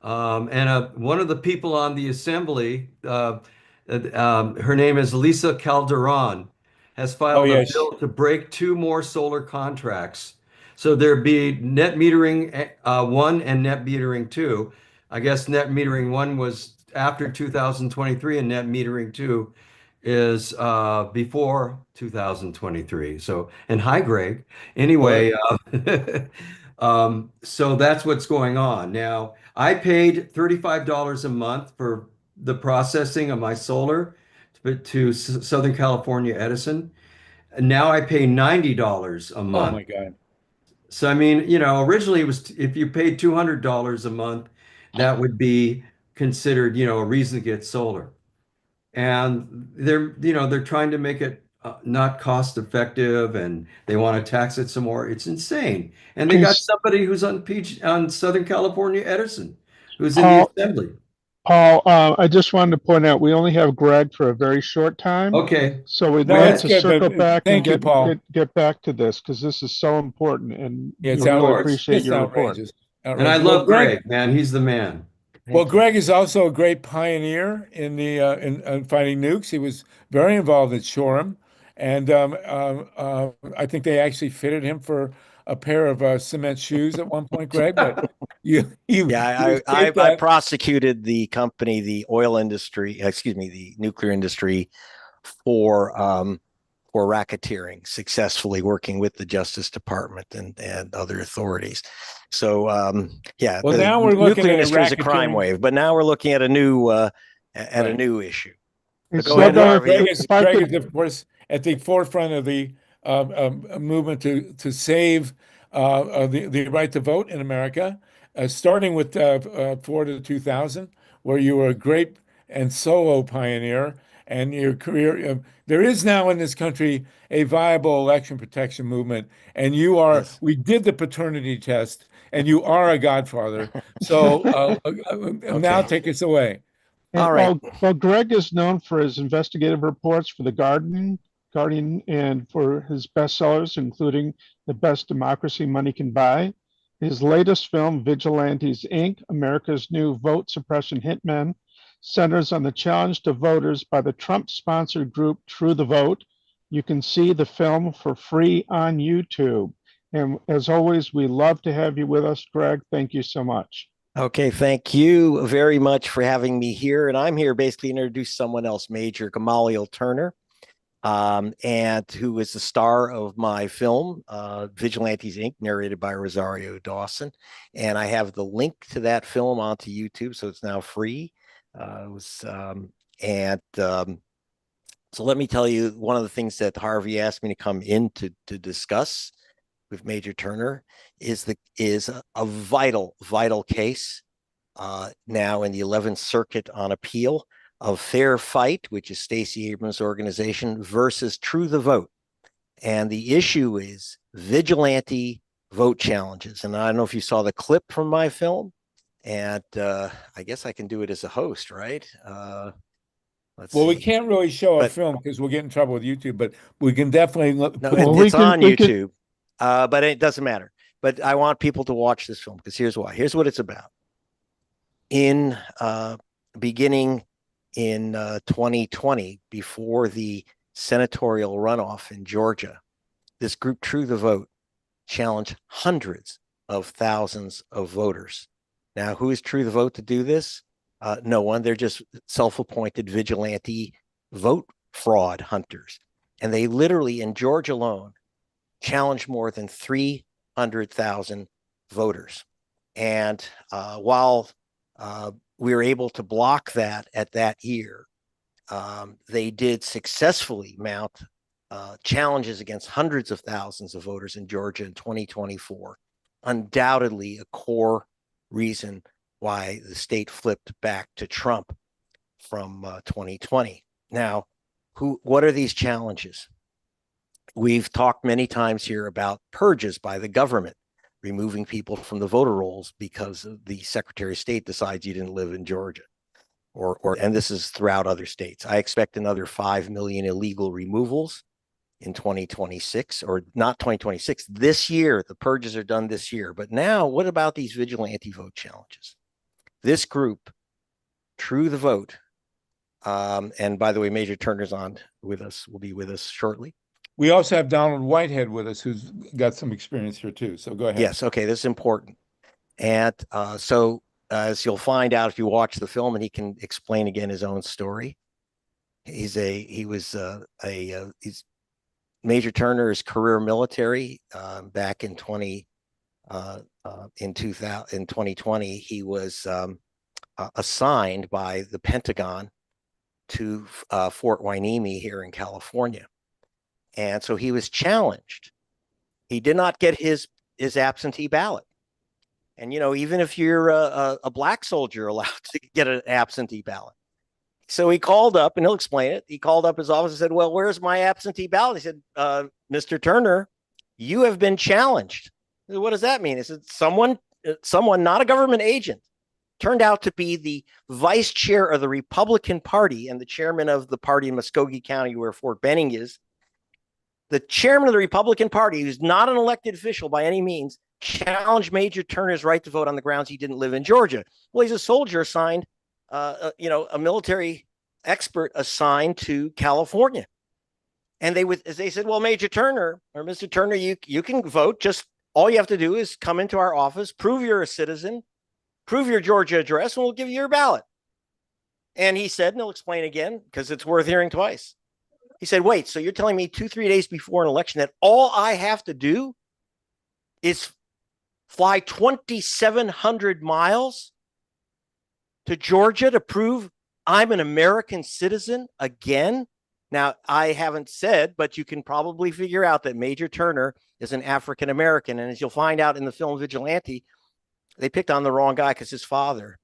And one of the people on the assembly, her name is Lisa Calderon, has Oh filed a yes. bill to break two more solar contracts. So there'd be net metering one and net metering two. I guess net metering one was after 2023, and net metering two is before 2023. So, and hi, Greg. Anyway, so that's what's going on. Now, I paid $35 a month for the processing of my solar to Southern California Edison. And now I pay $90 a Oh month. my God. So, I mean, originally it was if you paid $200 a month, that would be considered, a reason to get solar. And they're trying to make it not cost effective, and they want to tax it some more. It's insane. And they Okay, got somebody who's on Southern California Edison, who's in the Paul, assembly. Paul, I just wanted to point out, we only have Greg for a very short time. Okay. So we'd No, like that's to good. circle back and Thank you, Paul. get back to this, because this is so important, and Yeah, it's we really outrageous. appreciate Just your report. outrageous. And I Outrageous. love Greg, man. He's the man. Well, Greg is also a great pioneer in the in fighting nukes. He was very involved at Shoreham, and I think they actually fitted him for a pair of cement shoes at one point, Greg. But you Yeah, escaped I that. prosecuted the company, the oil industry, excuse me, the nuclear industry for racketeering, successfully working with the Justice Department and other authorities. So yeah, Well, the now we're looking nuclear at industry is a crime racketeering. wave, but now we're looking at a new Right. issue. Hey, But go ahead, Sluggo, Harvey. if I Greg could, is, of course, at the forefront of the movement to save the right to vote in America, starting with Florida 2000, where you were a great and solo pioneer, and your career. There is now in this country a viable election protection movement, and you are. Yes. We did the paternity test, and you are a godfather. So now Okay. take us away. All right. well, Greg is known for his investigative reports for the Guardian, and for his bestsellers, including The Best Democracy Money Can Buy. His latest film, Vigilantes, Inc., America's New Vote Suppression Hitmen, centers on the challenge to voters by the Trump-sponsored group True the Vote. You can see the film for free on YouTube. And as always, we love to have you with us, Greg. Thank you so much. Okay, thank you very much for having me here. And I'm here basically to introduce someone else, Major Gamaliel Turner, and who is the star of my film, Vigilantes, Inc., narrated by Rosario Dawson. And I have the link to that film onto YouTube, so it's now free. So let me tell you, one of the things that Harvey asked me to come in to discuss with Major Turner is a vital case now in the 11th Circuit on appeal of Fair Fight, which is Stacey Abrams' organization, versus True the Vote. And the issue is vigilante vote challenges. And I don't know if you saw the clip from my film, and I guess I can do it as a host, right? We can't really show a film because we'll get in trouble with YouTube, but we can definitely look. No, it's on YouTube. But it doesn't matter. But I want people to watch this film because here's why. Here's what it's about. In beginning in 2020, before the senatorial runoff in Georgia, this group True the Vote challenged hundreds of thousands of voters. Now, who is True the Vote to do this? No one. They're just self-appointed vigilante vote fraud hunters. And they literally, in Georgia alone, challenged more than 300,000 voters. And while we were able to block that at that year, they did successfully mount challenges against hundreds of thousands of voters in Georgia in 2024. Undoubtedly a core reason why the state flipped back to Trump from 2020. Now, what are these challenges? We've talked many times here about purges by the government, removing people from the voter rolls because the Secretary of State decides you didn't live in Georgia. and this is throughout other states. I expect another 5 million illegal removals in 2026, or not 2026, this year. The purges are done this year. But now, what about these vigilante vote challenges? This group, True the Vote, and by the way, Major Turner's on with us, will be with us shortly. We also have Donald Whitehead with us, who's got some experience here too. So go ahead. Yes, okay, this is important. And so as you'll find out if you watch the film, and he can explain again his own story. Major Turner is career military. Back in 2020, he was assigned by the Pentagon to Fort Hueneme here in California. And so he was challenged. He did not get his absentee ballot. And, you know, even if you're a black soldier, you're allowed to get an absentee ballot. So he called up, and he'll explain it. He called up his office and said, well, where's my absentee ballot? He said, Mr. Turner, you have been challenged. I said, what does that mean? He said, someone, not a government agent, turned out to be the vice chair of the Republican Party and the chairman of the party in Muskogee County, where Fort Benning is. The chairman of the Republican Party, who's not an elected official by any means, challenged Major Turner's right to vote on the grounds he didn't live in Georgia. Well, he's a soldier assigned, a military expert assigned to California. And they said, well, Major Turner or Mr. Turner, you can vote. Just all you have to do is come into our office, prove you're a citizen, prove your Georgia address, and we'll give you your ballot. And he said, and he'll explain again, because it's worth hearing twice. He said, wait, so you're telling me 2-3 days before an election that all I have to do is fly 2,700 miles to Georgia to prove I'm an American citizen again? Now, I haven't said, but you can probably figure out that Major Turner is an African American. And as you'll find out in the film Vigilante, they picked on the wrong guy, because his father,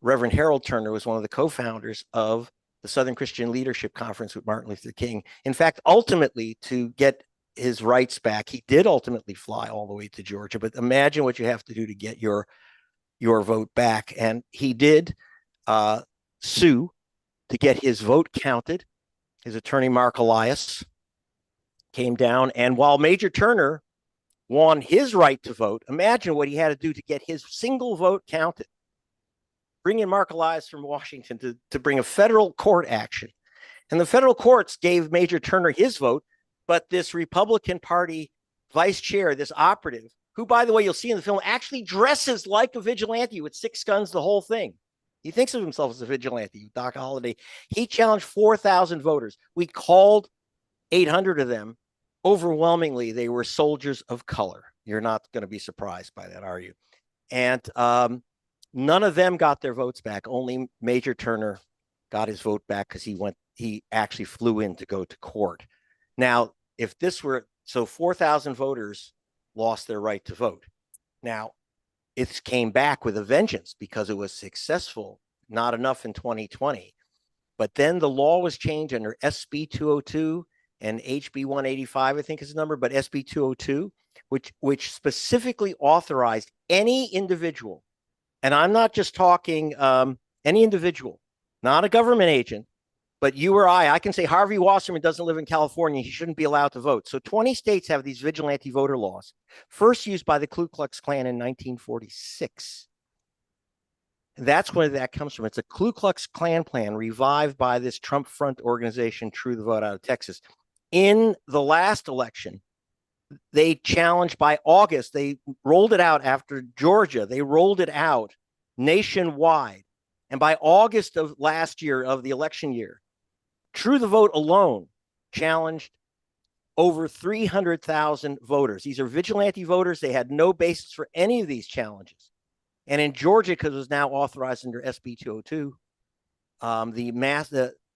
Reverend Harold Turner, was one of the co-founders of the Southern Christian Leadership Conference with Martin Luther King. In fact, ultimately, to get his rights back, he did ultimately fly all the way to Georgia. But imagine what you have to do to get your vote back. And he did sue to get his vote counted. His attorney, Mark Elias, came down. And while Major Turner won his right to vote, imagine what he had to do to get his single vote counted. Bring in Mark Elias from Washington to bring a federal court action. And the federal courts gave Major Turner his vote, but this Republican Party vice chair, this operative, who, by the way, you'll see in the film, actually dresses like a vigilante with 6 guns, the whole thing. He thinks of himself as a vigilante, Doc Holliday. He challenged 4,000 voters. We called 800 of them. Overwhelmingly, they were soldiers of color. You're not going to be surprised by that, are you? And none of them got their votes back. Only Major Turner got his vote back, because he actually flew in to go to court. Now, if this were, so 4,000 voters lost their right to vote. Now, it came back with a vengeance, because it was successful, not enough in 2020. But then the law was changed under SB 202 and HB 185, I think is the number, but SB 202, which specifically authorized any individual, and I'm not just talking any individual, not a government agent, but you or I can say Harvey Wasserman doesn't live in California. He shouldn't be allowed to vote. So 20 states have these vigilante voter laws, first used by the Ku Klux Klan in 1946. And that's where that comes from. It's a Ku Klux Klan plan revived by this Trump Front organization, True the Vote, out of Texas. In the last election, they challenged by August. They rolled it out after Georgia. They rolled it out nationwide. And by August of last year, of the election year, True the Vote alone challenged over 300,000 voters. These are vigilante voters. They had no basis for any of these challenges. And in Georgia, because it was now authorized under SB 202,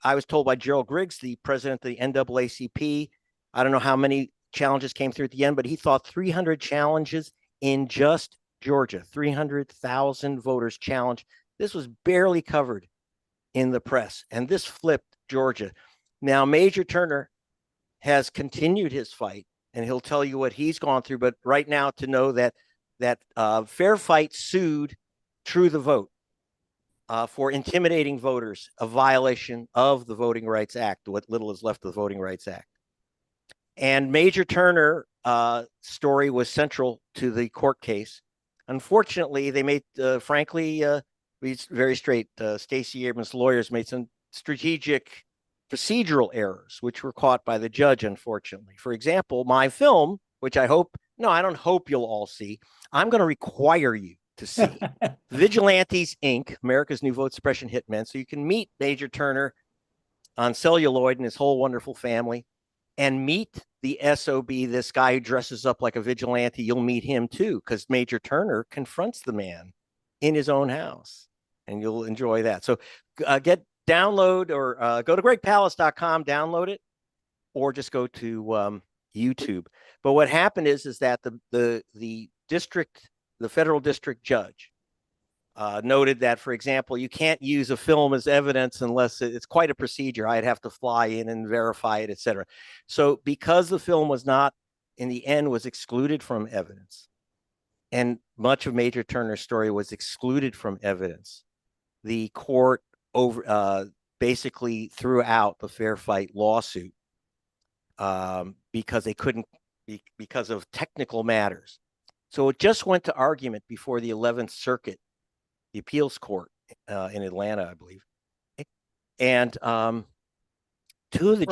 I was told by Gerald Griggs, the president of the NAACP, I don't know how many challenges came through at the end, but he thought 300 challenges in just Georgia, 300,000 voters challenged. This was barely covered in the press, and this flipped Georgia. Now, Major Turner has continued his fight, and he'll tell you what he's gone through. But right now, to know that Fair Fight sued True the Vote, for intimidating voters, a violation of the Voting Rights Act, what little is left of the Voting Rights Act. And Major Turner story was central to the court case. Unfortunately, they made, frankly, be very straight, Stacey Abrams' lawyers made some strategic procedural errors, which were caught by the judge, unfortunately. For example, my film, which I don't hope you'll all see, I'm going to require you to see Vigilantes, Inc., America's New Vote Suppression Hitmen, so you can meet Major Turner on celluloid and his whole wonderful family, and meet the SOB, this guy who dresses up like a vigilante. You'll meet him too, because Major Turner confronts the man in his own house, and you'll enjoy that. So download or go to gregpalast.com, download it, or just go to YouTube. But what happened is that the federal district judge noted that, for example, you can't use a film as evidence unless it's quite a procedure. I'd have to fly in and verify it, etc. So because the film was not, in the end, was excluded from evidence, and much of Major Turner's story was excluded from evidence, the court basically threw out the Fair Fight lawsuit because they couldn't, because of technical matters. So it just went to argument before the 11th Circuit, the appeals court in Atlanta, I believe. And two of the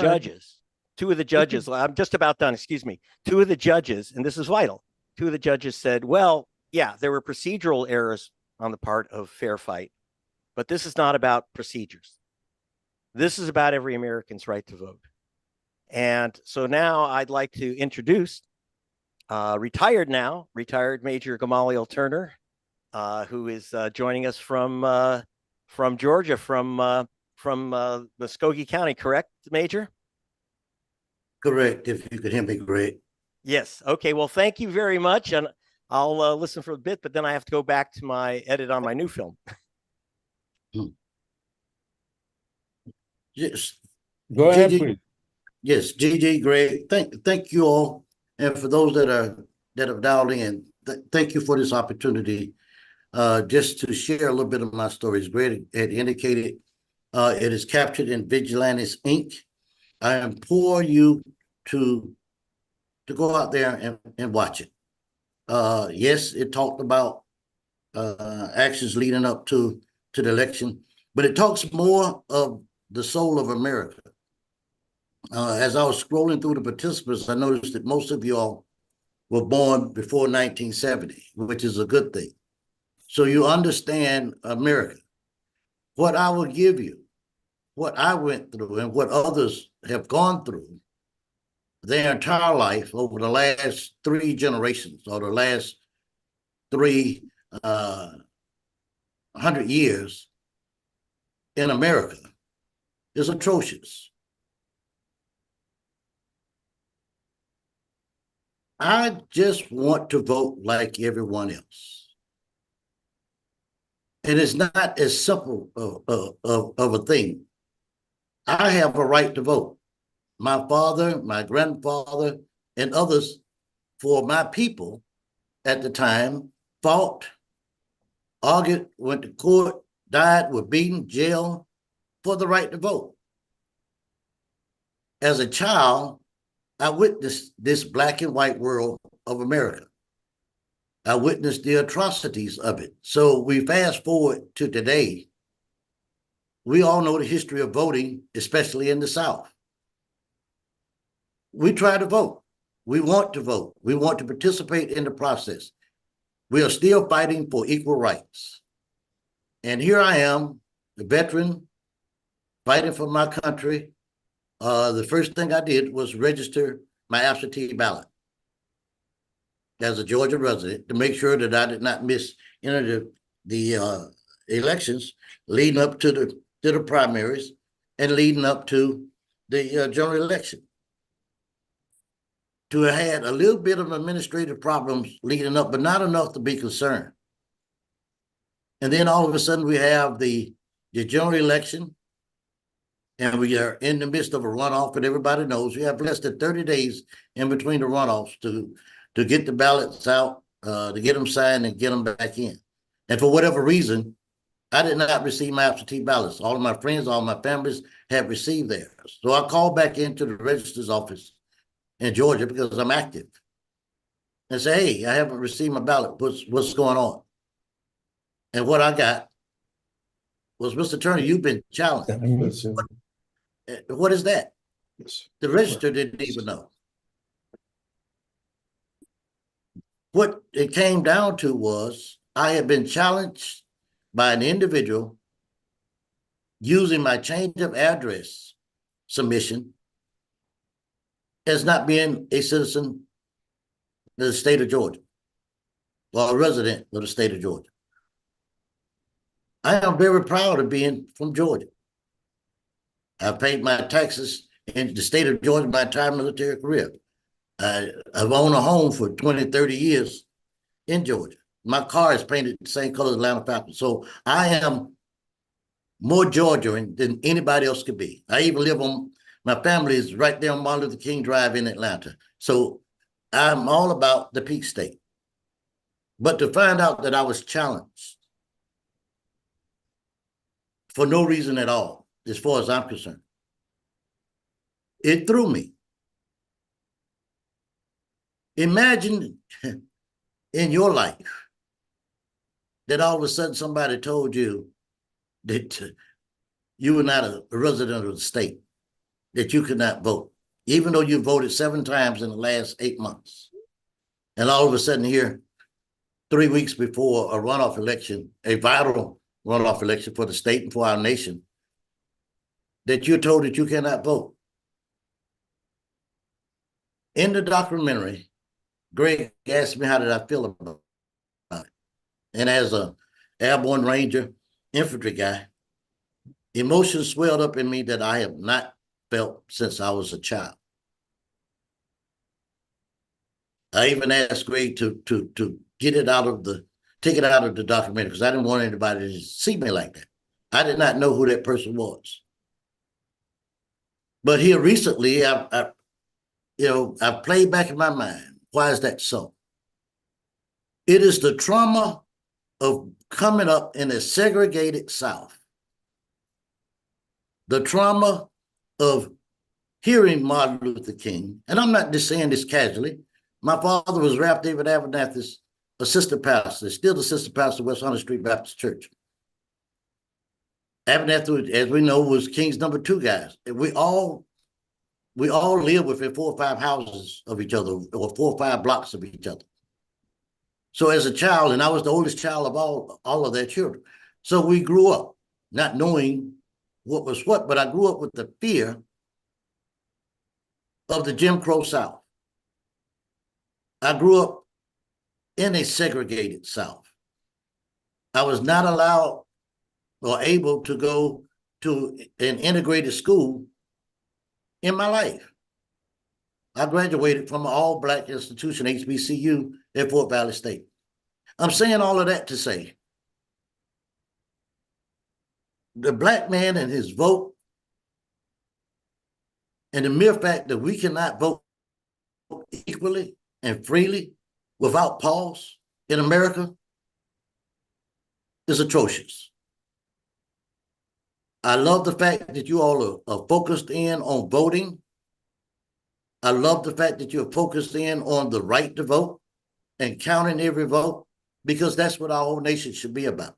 judges, I'm just about done, excuse me. Two of the judges, and this is vital, two of the judges said, well, yeah, there were procedural errors on the part of Fair Fight, but this is not about procedures. This is about every American's right to vote. And so now I'd like to introduce retired Major Gamaliel Turner, who is joining us from Georgia, from Muskogee County, correct, Major? Correct. If you could hear me, great. Yes. Okay. Well, thank you very much, and I'll listen for a bit, but then I have to go back to my edit on my new film. Yes. Go ahead, Gigi, please. yes, Gigi, great. Thank you all, and for those that have dialed in, thank you for this opportunity. Just to share a little bit of my story. As Greg had indicated, it is captured in Vigilantes, Inc. I implore you to go out there and watch it. Yes, it talked about actions leading up to the election, but it talks more of the soul of America. As I was scrolling through the participants, I noticed that most of y'all were born before 1970, which is a good thing. So you understand America. What I will give you, what I went through and what others have gone through their entire life over the last 3 generations or the last 300 years in America is atrocious. I just want to vote like everyone else. And it's not as simple of a thing. I have a right to vote. My father, my grandfather, and others for my people at the time fought, argued, went to court, died, were beaten, jailed for the right to vote. As a child, I witnessed this black and white world of America. I witnessed the atrocities of it. So we fast forward to today. We all know the history of voting, especially in the South. We try to vote. We want to vote. We want to participate in the process. We are still fighting for equal rights. And here I am, the veteran, fighting for my country. The first thing I did was register my absentee ballot as a Georgia resident to make sure that I did not miss the elections leading up to the primaries and leading up to the general election. To have had a little bit of administrative problems leading up, but not enough to be concerned. And then all of a sudden we have the general election, and we are in the midst of a runoff, and everybody knows we have less than 30 days in between the runoffs to get the ballots out, to get them signed and get them back in. And for whatever reason, I did not receive my absentee ballots. All of my friends, all my families have received theirs. So I called back into the registrar's office in Georgia because I'm active and say, hey, I haven't received my ballot. What's going on? And what I got was, Mr. Attorney, you've been challenged. What is that? The register didn't even know. What it came down to was I had been challenged by an individual using my change of address submission as not being a citizen of the state of Georgia or a resident of the state of Georgia. I am very proud of being from Georgia. I've paid my taxes in the state of Georgia my entire military career. I've owned a home for 20, 30 years in Georgia. My car is painted the same color as Atlanta Falcons. So I am more Georgian than anybody else could be. I even live on, my family is right there on Martin Luther King Drive in Atlanta. So I'm all about the Peak State. But to find out that I was challenged for no reason at all, as far as I'm concerned, it threw me. Imagine in your life that all of a sudden somebody told you that you were not a resident of the state, that you could not vote, even though you voted 7 times in the last 8 months. And all of a sudden here, 3 weeks before a runoff election, a vital runoff election for the state and for our nation, that you're told that you cannot vote. In the documentary, Greg asked me how did I feel about it. And as a airborne ranger, infantry guy, emotions swelled up in me that I have not felt since I was a child. I even asked Greg to get it out of the, take it out of the documentary because I didn't want anybody to see me like that. I did not know who that person was. But here recently, I've played back in my mind, why is that so? It is the trauma of coming up in a segregated South. The trauma of hearing Martin Luther King, and I'm not just saying this casually. My father was Ralph David Abernathy's assistant pastor, still the assistant pastor of West 100th Street Baptist Church. Abernathy, as we know, was King's #2 guys. We all lived within 4 or 5 houses of each other, or 4 or 5 blocks of each other. So as a child, and I was the oldest child of all of their children. So we grew up not knowing what was what, but I grew up with the fear of the Jim Crow South. I grew up in a segregated South. I was not allowed or able to go to an integrated school in my life. I graduated from an all-Black institution, HBCU, at Fort Valley State. I'm saying all of that to say, the Black man and his vote, and the mere fact that we cannot vote equally and freely without pause in America is atrocious. I love the fact that you all are focused in on voting. I love the fact that you're focused in on the right to vote and counting every vote, because that's what our whole nation should be about.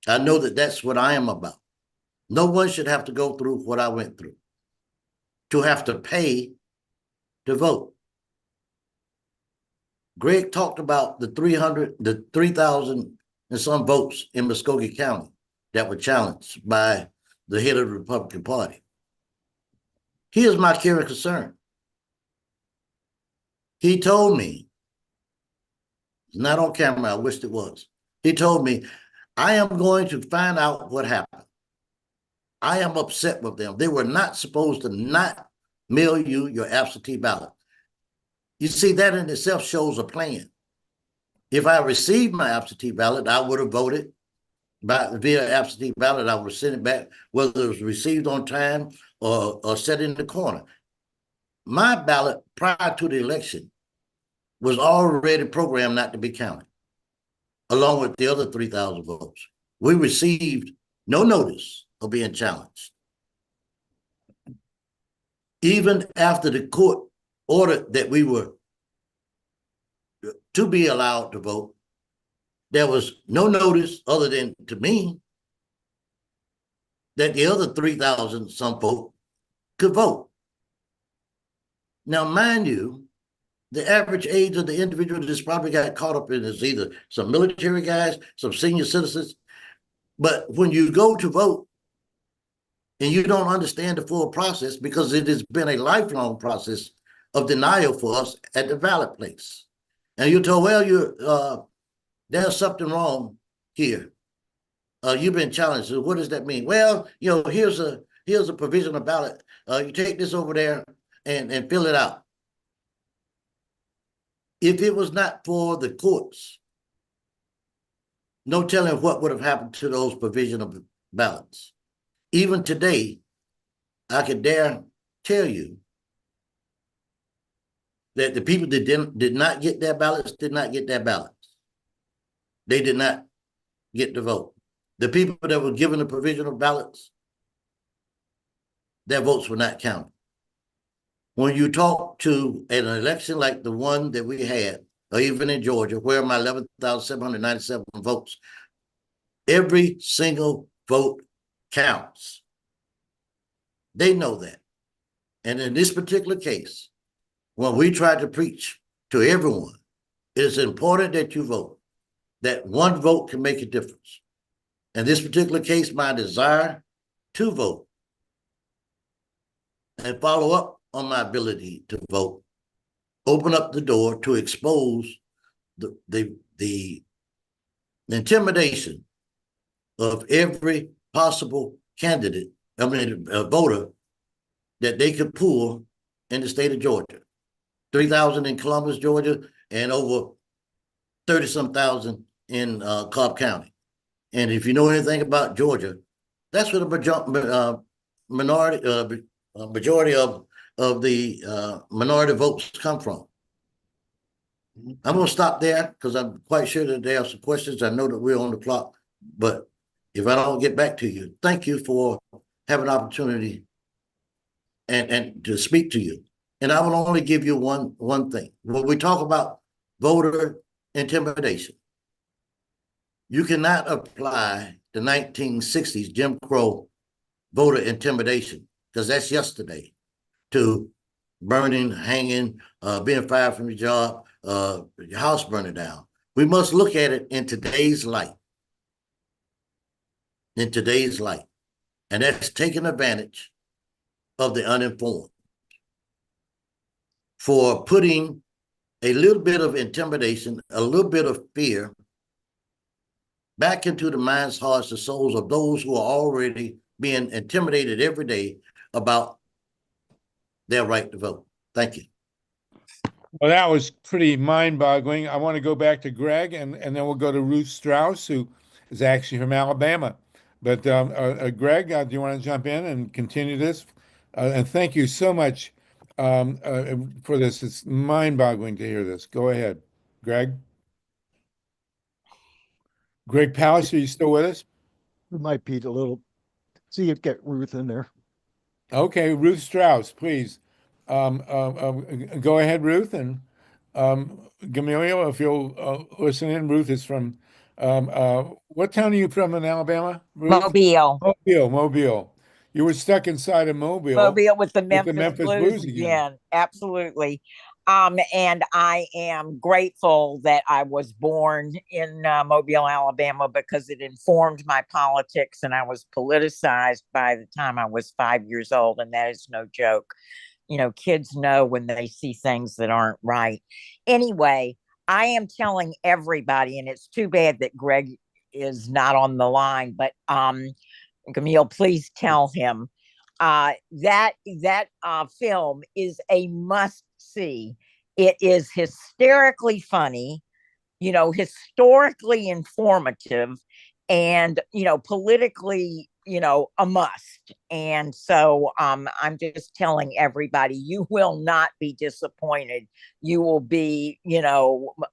I know that that's what I am about. No one should have to go through what I went through, to have to pay to vote. Greg talked about the 3,000 and some votes in Muskogee County that were challenged by the head of the Republican Party. Here's my care and concern. He told me, not on camera, I wished it was. He told me, I am going to find out what happened. I am upset with them. They were not supposed to not mail you your absentee ballot. You see, that in itself shows a plan. If I received my absentee ballot, I would have voted via absentee ballot. I would send it back, whether it was received on time or set in the corner. My ballot prior to the election was already programmed not to be counted. along with the other 3,000 votes. We received no notice of being challenged. Even after the court ordered that we were to be allowed to vote, there was no notice other than to me that the other 3,000 some folk could vote. Now, mind you, the average age of the individual that's probably got caught up in is either some military guys, some senior citizens. But when you go to vote and you don't understand the full process, because it has been a lifelong process of denial for us at the ballot place. And you're told, well, there's something wrong here. You've been challenged. So what does that mean? Well, here's a provisional ballot. You take this over there and fill it out. If it was not for the courts, no telling what would have happened to those provisional ballots. Even today, I could dare tell you that the people that did not get their ballots did not get their ballots. They did not get the vote. The people that were given the provisional ballots, their votes were not counted. When you talk to an election like the one that we had, or even in Georgia, where my 11,797 votes, every single vote counts. They know that. And in this particular case, when we try to preach to everyone, it's important that you vote, that one vote can make a difference. In this particular case, my desire to vote and follow up on my ability to vote, open up the door to expose the intimidation of every possible candidate, voter that they could pull in the state of Georgia. 3,000 in Columbus, Georgia, and over 30-some thousand in Cobb County. And if you know anything about Georgia, that's where the majority of the minority votes come from. I'm going to stop there because I'm quite sure that there are some questions. I know that we're on the clock, but if I don't get back to you, thank you for having an opportunity and to speak to you. And I will only give you one thing. When we talk about voter intimidation, you cannot apply the 1960s Jim Crow voter intimidation, because that's yesterday, to burning, hanging, being fired from your job, your house burning down. We must look at it in today's light. In today's light. And that's taking advantage of the uninformed for putting a little bit of intimidation, a little bit of fear back into the minds, hearts, and souls of those who are already being intimidated every day about their right to vote. Thank you. Well, that was pretty mind-boggling. I want to go back to Greg, and then we'll go to Ruth Strauss, who is actually from Alabama. But Greg, do you want to jump in and continue this? And thank you so much for this. It's mind-boggling to hear this. Go ahead, Greg. Greg Palast, are you still with us? We might be a little, see if get Ruth in there. Okay, Ruth Strauss, please. Go ahead, Ruth, and Gamaliel, if you'll listen in. Ruth is from, what town are you from in Alabama, Ruth? Mobile. Mobile. You were stuck inside of Mobile. Mobile with the Memphis, Blues again. Absolutely. And I am grateful that I was born in Mobile, Alabama, because it informed my politics, and I was politicized by the time I was 5 years old, and that is no joke. You know, kids know when they see things that aren't right. Anyway, I am telling everybody, and it's too bad that Greg is not on the line, but Camille, please tell him that film is a must see. It is hysterically funny, historically informative, and politically a must. And so I'm just telling everybody, you will not be disappointed. You will be,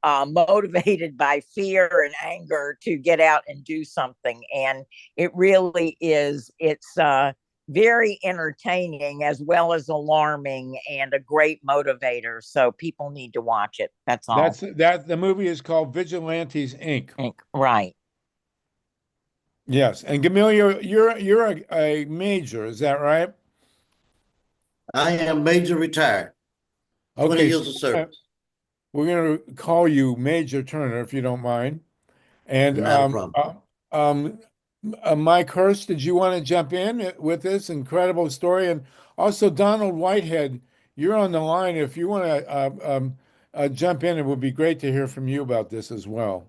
motivated by fear and anger to get out and do something. And it really is, it's very entertaining as well as alarming and a great motivator. So people need to watch it. That's all. The movie is called Vigilantes Inc. Right. Yes, and Gamilio, you're a major, is that right? I am major retired. 20 years of service. We're going to call you Major Turner, if you don't mind. And Not a problem. Mike Hurst, did you want to jump in with this incredible story? And also Donald Whitehead, you're on the line. If you want to jump in, it would be great to hear from you about this as well.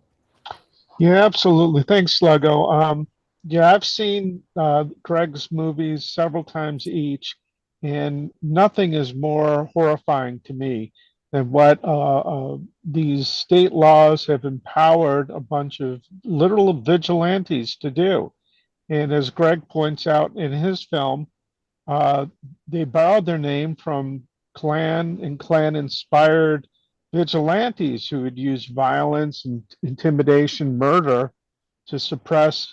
Yeah, absolutely. Thanks, Sluggo. Yeah, I've seen Greg's movies several times each, and nothing is more horrifying to me than what these state laws have empowered a bunch of literal vigilantes to do. And as Greg points out in his film, they borrowed their name from Klan and Klan-inspired vigilantes who would use violence and intimidation, murder to suppress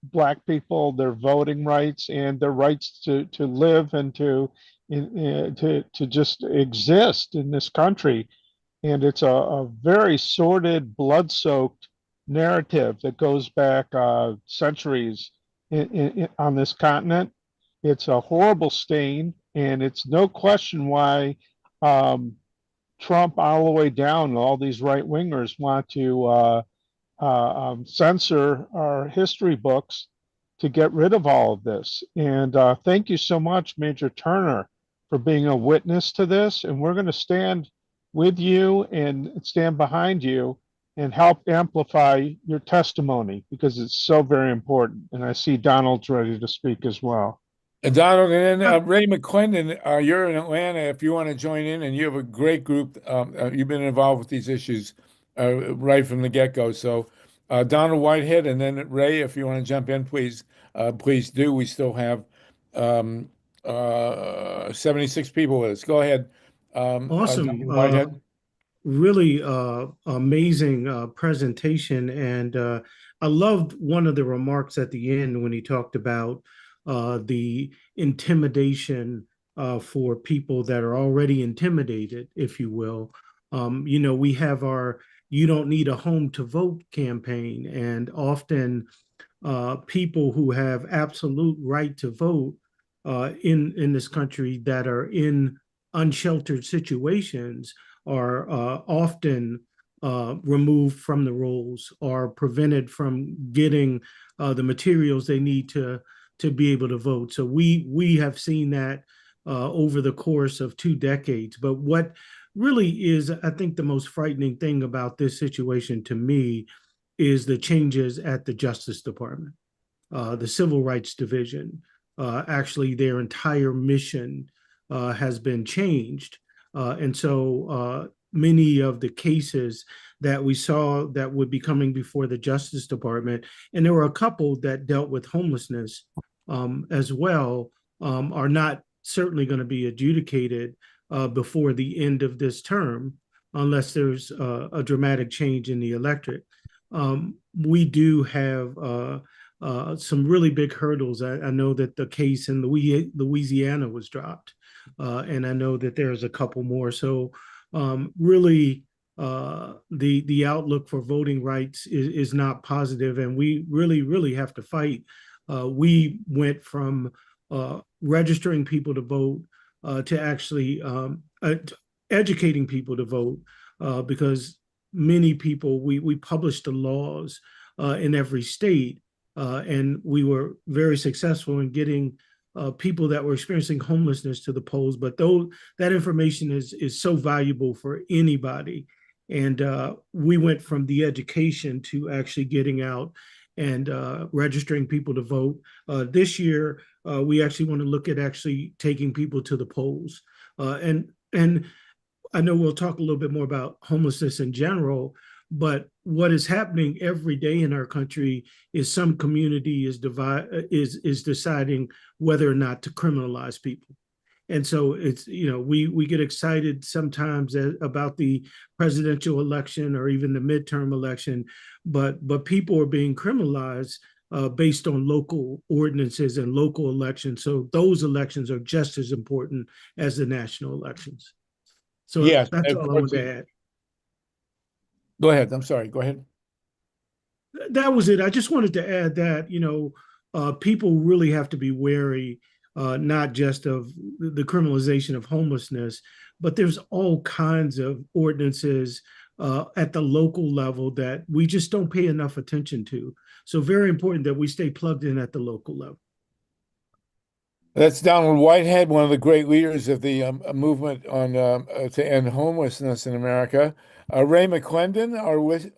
Black people, their voting rights, and their rights to live and to just exist in this country. And it's a very sordid, blood-soaked narrative that goes back centuries on this continent. It's a horrible stain, and it's no question why Trump all the way down, all these right-wingers want to censor our history books to get rid of all of this. And thank you so much, Major Turner, for being a witness to this. And we're going to stand with you and stand behind you and help amplify your testimony because it's so very important. And I see Donald's ready to speak as well. Donald, and then Ray McCLENDON, you're in Atlanta. If you want to join in, and you have a great group, you've been involved with these issues right from the get-go. So Donald Whitehead, and then Ray, if you want to jump in, please do. We still have 76 people with us. Go ahead. Awesome. Donald Whitehead. Really amazing presentation. And I loved one of the remarks at the end when he talked about the intimidation for people that are already intimidated, if you will. We have our "You Don't Need a Home to Vote" campaign, and often people who have absolute right to vote in this country that are in unsheltered situations are often removed from the rolls or prevented from getting the materials they need to be able to vote. So we have seen that over the course of 2 decades. But what really is, I think, the most frightening thing about this situation to me is the changes at the Justice Department, the Civil Rights Division. Actually, their entire mission has been changed. And so many of the cases that we saw that would be coming before the Justice Department, and there were a couple that dealt with homelessness as well, are not certainly going to be adjudicated before the end of this term, unless there's a dramatic change in the electorate. We do have some really big hurdles. I know that the case in Louisiana was dropped, and I know that there's a couple more. So really, the outlook for voting rights is not positive, and we really have to fight. We went from registering people to vote to actually educating people to vote, because many people, we published the laws in every state, and we were very successful in getting people that were experiencing homelessness to the polls. But though that information is so valuable for anybody, and we went from the education to actually getting out and registering people to vote. This year, we actually want to look at actually taking people to the polls. And I know we'll talk a little bit more about homelessness in general, But what is happening every day in our country is some community is deciding whether or not to criminalize people. And so it's, we get excited sometimes about the presidential election or even the midterm election, but people are being criminalized based on local ordinances and local elections. So those elections are just as important as the national elections. So Yes, that's all I wanted to add. Go ahead. I'm sorry. Go ahead. That was it. I just wanted to add that, people really have to be wary, not just of the criminalization of homelessness, but there's all kinds of ordinances at the local level that we just don't pay enough attention to. So very important that we stay plugged in at the local level. That's Donald Whitehead, one of the great leaders of the movement on to end homelessness in America. Ray McCLENDON,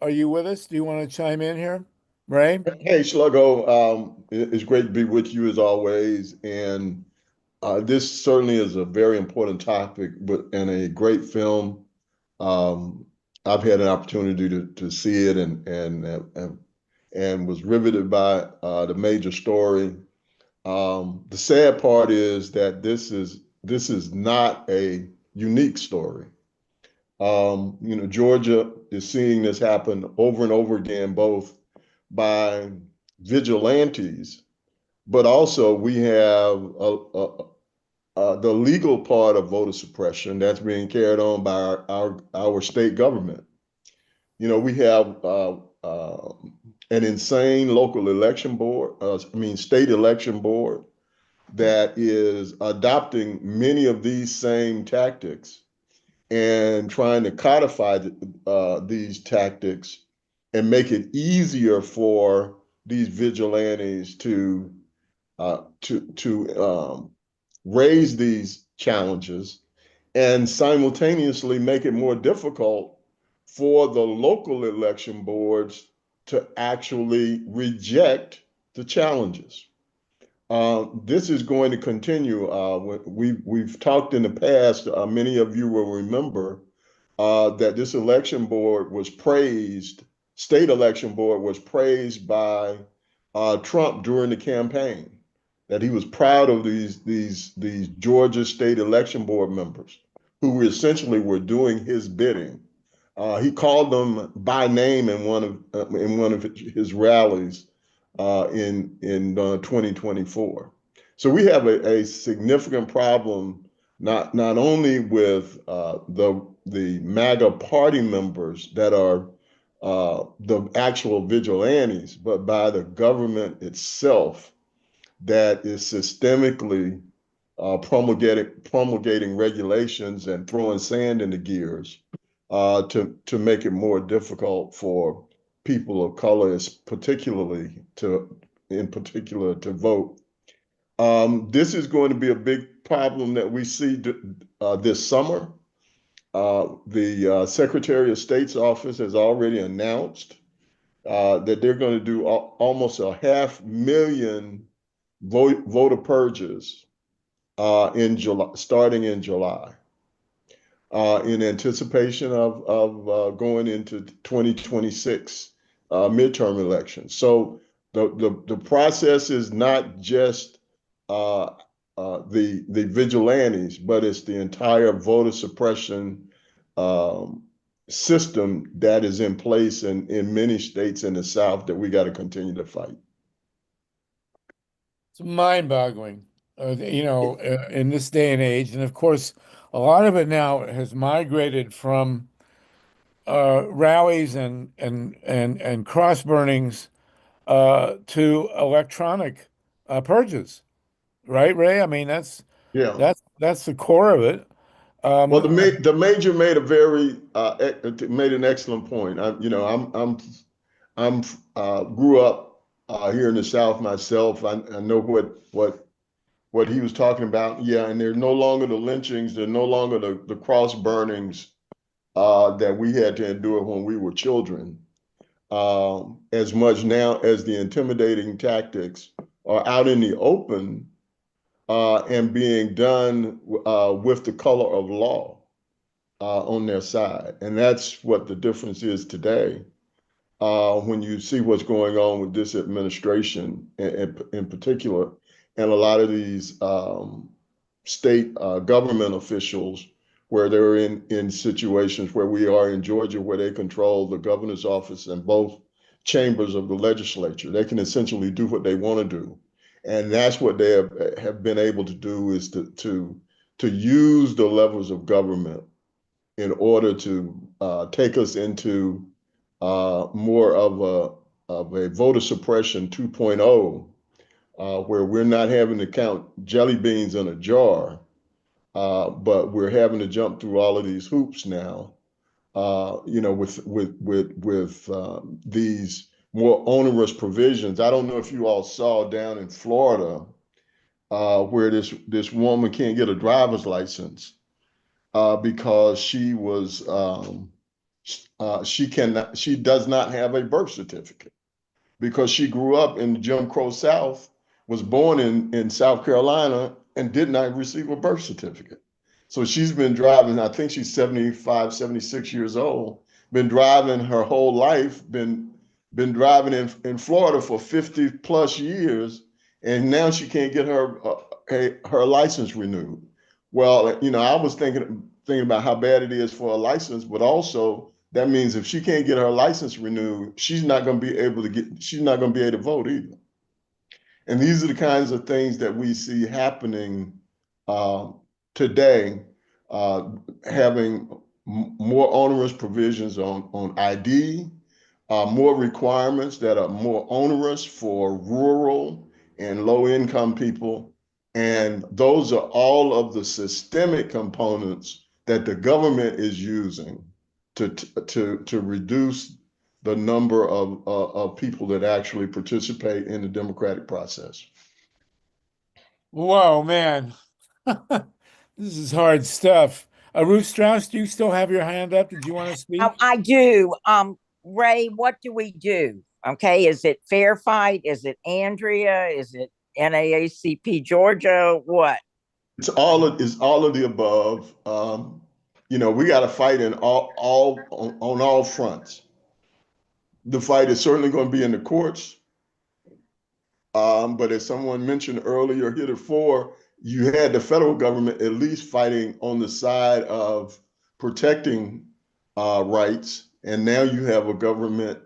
are you with us? Do you want to chime in here, Ray? Hey, Sluggo, it's great to be with you as always. And this certainly is a very important topic, and a great film. I've had an opportunity to see it and was riveted by the major story. The sad part is that this is not a unique story. Georgia is seeing this happen over and over again, both by vigilantes, but also we have the legal part of voter suppression that's being carried on by our state government. We have an insane local election board, state election board that is adopting many of these same tactics and trying to codify these tactics and make it easier for these vigilantes to raise these challenges and simultaneously make it more difficult for the local election boards to actually reject the challenges. This is going to continue. We've talked in the past, many of you will remember that this election board was praised, state election board was praised by Trump during the campaign, that he was proud of these Georgia state election board members who essentially were doing his bidding. He called them by name in one of his rallies in 2024. So we have a significant problem, not only with the MAGA party members that are the actual vigilantes, but by the government itself that is systemically promulgating regulations and throwing sand in the gears to make it more difficult for people of color, in particular to vote. This is going to be a big problem that we see this summer. The Secretary of State's office has already announced that they're going to do almost 500,000 voter purges in July, starting in July. In anticipation of going into 2026 midterm elections. So the process is not just the vigilantes, but it's the entire voter suppression system that is in place in many states in the South that we got to continue to fight. It's mind-boggling, in this day and age. And of course, a lot of it now has migrated from rallies and cross burnings to electronic purges, right, Ray? I mean, that's the core of it. Well, the major made made an excellent point. I'm grew up here in the South myself. I know what he was talking about. Yeah, and they're no longer the lynchings. They're no longer the cross burnings that we had to endure when we were children. As much now as the intimidating tactics are out in the open and being done with the color of law. on their side. And that's what the difference is today. When you see what's going on with this administration in particular, and a lot of these state government officials, where they're in situations where we are in Georgia, where they control the governor's office and both chambers of the legislature. They can essentially do what they want to do. And that's what they have been able to do, is to use the levels of government in order to take us into more of a voter suppression 2.0, where we're not having to count jelly beans in a jar, but we're having to jump through all of these hoops now, with these more onerous provisions. I don't know if you all saw down in Florida, where this woman can't get a driver's license because she does not have a birth certificate, because she grew up in the Jim Crow South, was born in South Carolina, and did not receive a birth certificate. So she's been driving, I think she's 75, 76 years old, been driving her whole life, been driving in Florida for 50 plus years, and now she can't get her license renewed. Well, I was thinking about how bad it is for a license, but also that means if she can't get her license renewed, she's not going to be able to vote either. And these are the kinds of things that we see happening today, having more onerous provisions on ID, more requirements that are more onerous for rural and low-income people. And those are all of the systemic components that the government is using to reduce the number of people that actually participate in the democratic process. Whoa, man. This is hard stuff. Ruth Strauss, do you still have your hand up? Did you want to speak? Oh, I do. Ray, what do we do? Okay, is it Fair Fight? Is it Andrea? Is it NAACP Georgia? What? It's all of the above. We got to fight on all fronts. The fight is certainly going to be in the courts. But as someone mentioned earlier, heretofore, you had the federal government at least fighting on the side of protecting rights. And now you have a government,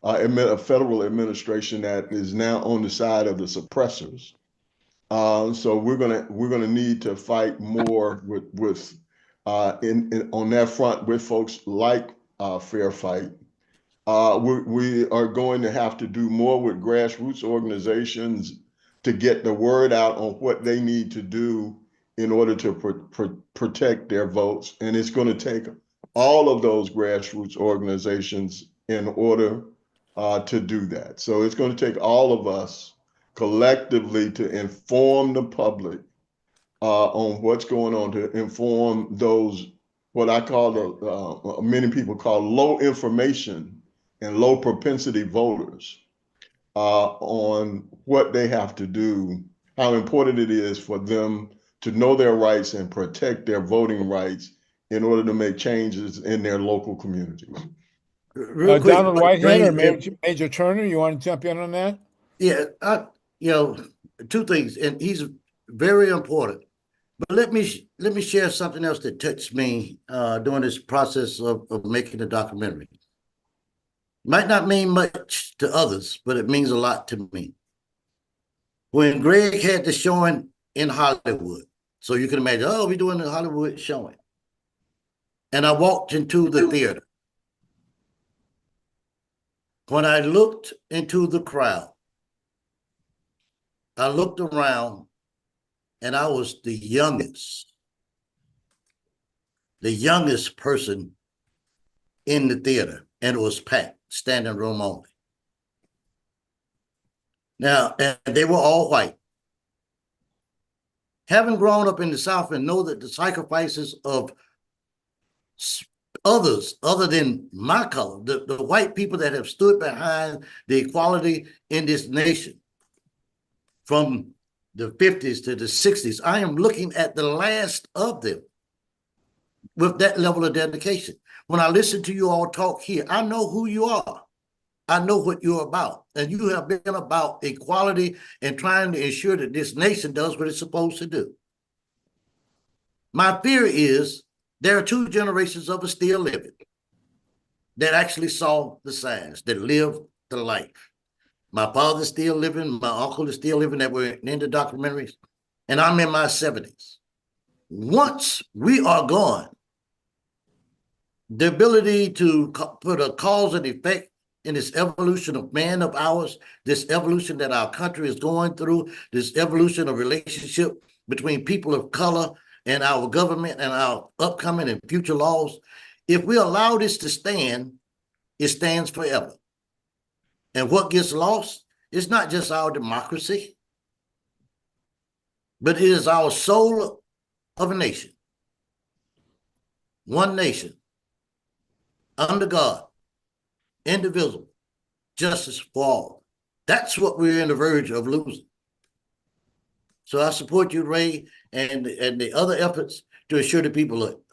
a federal administration that is now on the side of the suppressors. So we're gonna need to fight more on that front with folks like Fair Fight. We are going to have to do more with grassroots organizations to get the word out on what they need to do in order to protect their votes. And it's going to take all of those grassroots organizations in order to do that. So it's going to take all of us collectively to inform the public on what's going on, to inform those, what I call, many people call low information and low propensity voters, on what they have to do, how important it is for them to know their rights and protect their voting rights in order to make changes in their local communities. Real quick, Donald Whitehead or Ray, Major Turner, you want to jump in on that? Yeah, two things, and he's very important. But let me share something else that touched me during this process of making the documentary. Might not mean much to others, but it means a lot to me. When Greg had the showing in Hollywood, so you can imagine, oh, we're doing the Hollywood showing. And I walked into the theater. When I looked into the crowd, I looked around and I was the youngest person in the theater, and it was packed, standing room only. Now, and they were all white. Having grown up in the South and know that the sacrifices of others other than my color, the white people that have stood behind the equality in this nation from the 50s to the 60s, I am looking at the last of them. with that level of dedication. When I listen to you all talk here, I know who you are. I know what you're about. And you have been about equality and trying to ensure that this nation does what it's supposed to do. My fear is there are two generations of us still living that actually saw the signs, that lived the life. My father's still living, my uncle is still living, that were in the documentaries, and I'm in my 70s. Once we are gone, the ability to put a cause and effect in this evolution of man of ours, this evolution that our country is going through, this evolution of relationship between people of color and our government and our upcoming and future laws, if we allow this to stand, it stands forever. And what gets lost is not just our democracy, but it is our soul of a nation. One nation, under God, indivisible, justice for all. That's what we're on the verge of losing. So I support you, Ray, and the other efforts to ensure that people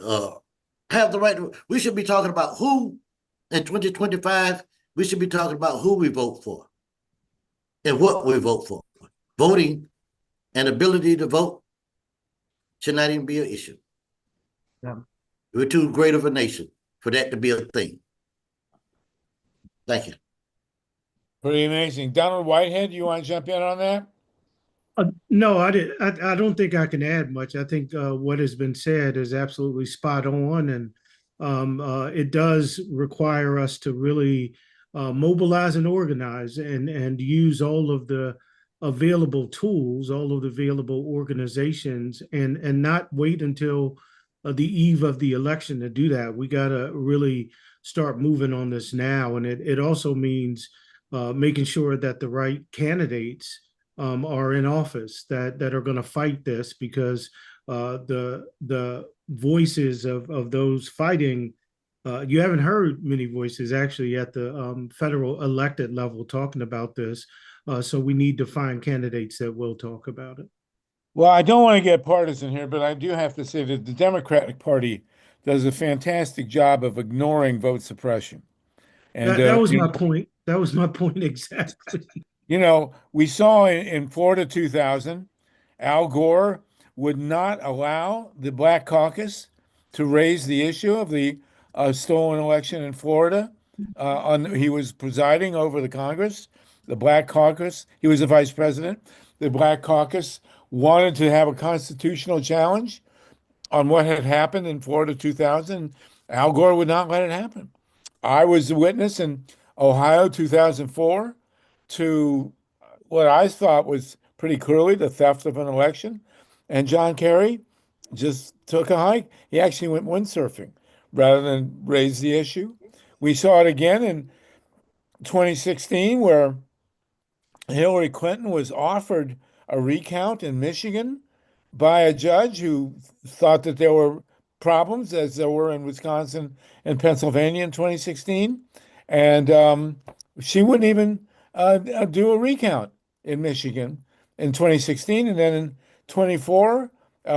have the right. We should be talking about who in 2025, we should be talking about who we vote for and what we vote for. Voting and ability to vote should not even be an issue. Yeah. We're too great of a nation for that to be a thing. Thank you. Pretty amazing. Donald Whitehead, you want to jump in on that? No, I don't think I can add much. I think what has been said is absolutely spot on, and it does require us to really mobilize and organize and use all of the available tools, all of the available organizations, and not wait until the eve of the election to do that. We got to really start moving on this now, and it also means making sure that the right candidates are in office that are going to fight this, because the voices of those fighting, you haven't heard many voices actually at the federal elected level talking about this. So we need to find candidates that will talk about it. Well, I don't want to get partisan here, but I do have to say that the Democratic Party does a fantastic job of ignoring vote suppression. And that was my point. That was my point exactly. You know, we saw in Florida 2000, Al Gore would not allow the Black Caucus to raise the issue of the stolen election in Florida. He was presiding over the Congress. The Black Caucus, he was the vice president. The Black Caucus wanted to have a constitutional challenge on what had happened in Florida 2000. Al Gore would not let it happen. I was a witness in Ohio 2004 to what I thought was pretty clearly the theft of an election. And John Kerry just took a hike. He actually went windsurfing rather than raise the issue. We saw it again in 2016, where Hillary Clinton was offered a recount in Michigan by a judge who thought that there were problems, as there were in Wisconsin and Pennsylvania in 2016. And she wouldn't even do a recount in Michigan in 2016. And then in 24,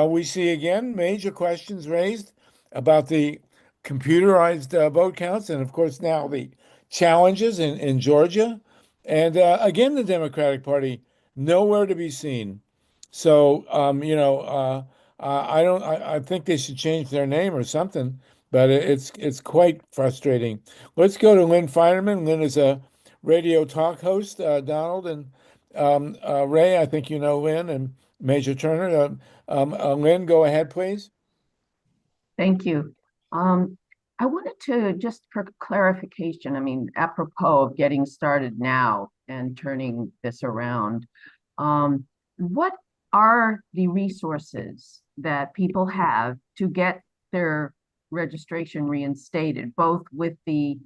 we see again major questions raised about the computerized vote counts. And of course, now the challenges in Georgia. And again, the Democratic Party nowhere to be seen. So, I think they should change their name or something, but it's quite frustrating. Let's go to Lynn Feinerman. Lynn is a radio talk host, Donald and Ray. I think you know Lynn, and Major Turner. Lynn, go ahead, please. Thank you. I wanted to, just for clarification, I mean, apropos of getting started now and turning this around, what are the resources that people have to get their registration reinstated, both with the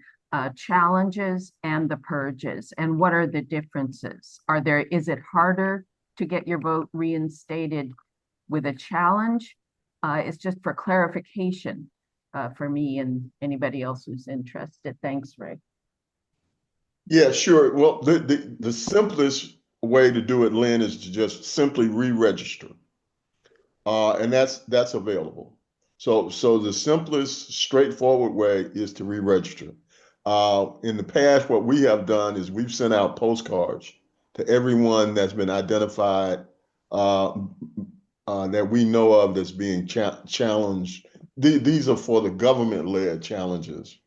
challenges and the purges? And what are the differences? Is it harder to get your vote reinstated with a challenge? It's just for clarification for me and anybody else who's interested. Thanks, Ray. Yeah, sure. Well, the simplest way to do it, Lynn, is to just simply re-register. And that's available. So the simplest, straightforward way is to re-register. In the past, what we have done is we've sent out postcards to everyone that's been identified that we know of that's being challenged. These are for the government-led challenges.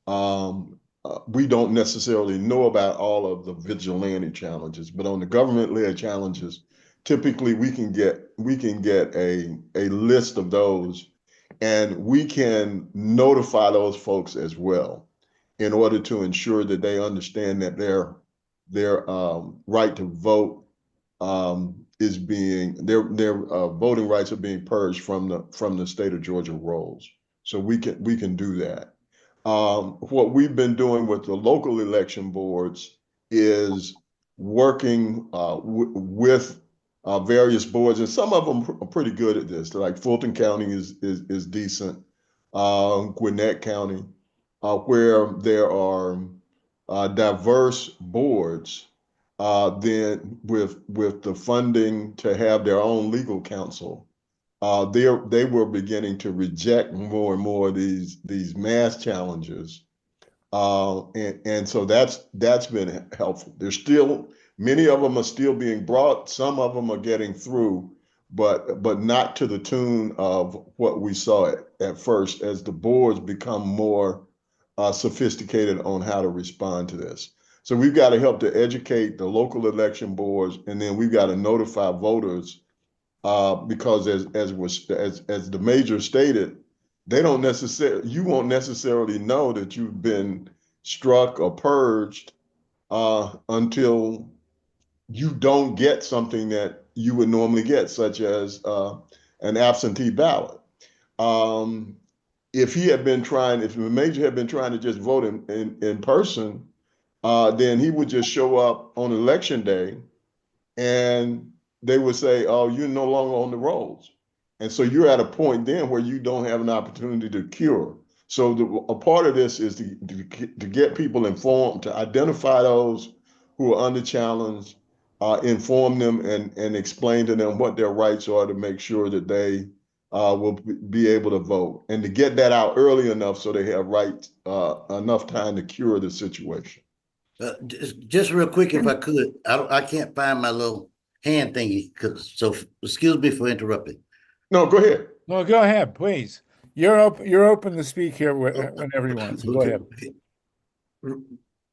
We don't necessarily know about all of the vigilante challenges, but on the government-led challenges, typically we can get a list of those, and we can notify those folks as well in order to ensure that they understand that their right to vote is being their voting rights are being purged from the state of Georgia rolls. So we can do that. What we've been doing with the local election boards is working with various boards, and some of them are pretty good at this. Like Fulton County is decent, Gwinnett County, where there are diverse boards. Then with the funding to have their own legal counsel, they were beginning to reject more and more of these mass challenges, and so that's been helpful. There's still many of them are still being brought. Some of them are getting through, but not to the tune of what we saw at first as the boards become more sophisticated on how to respond to this. So we've got to help to educate the local election boards, and then we've got to notify voters because as the major stated, you won't necessarily know that you've been struck or purged until you don't get something that you would normally get, such as an absentee ballot. If the major had been trying to just vote in person, then he would just show up on election day and they would say, oh, you're no longer on the rolls. And so you're at a point then where you don't have an opportunity to cure. So a part of this is to get people informed, to identify those who are under challenge, inform them and explain to them what their rights are to make sure that they will be able to vote, and to get that out early enough so they have enough time to cure the situation. Just real quick, if I could, I can't find my little hand thingy, so excuse me for interrupting. No, go ahead. No, go ahead, please. You're open to speak here whenever you want. So go ahead.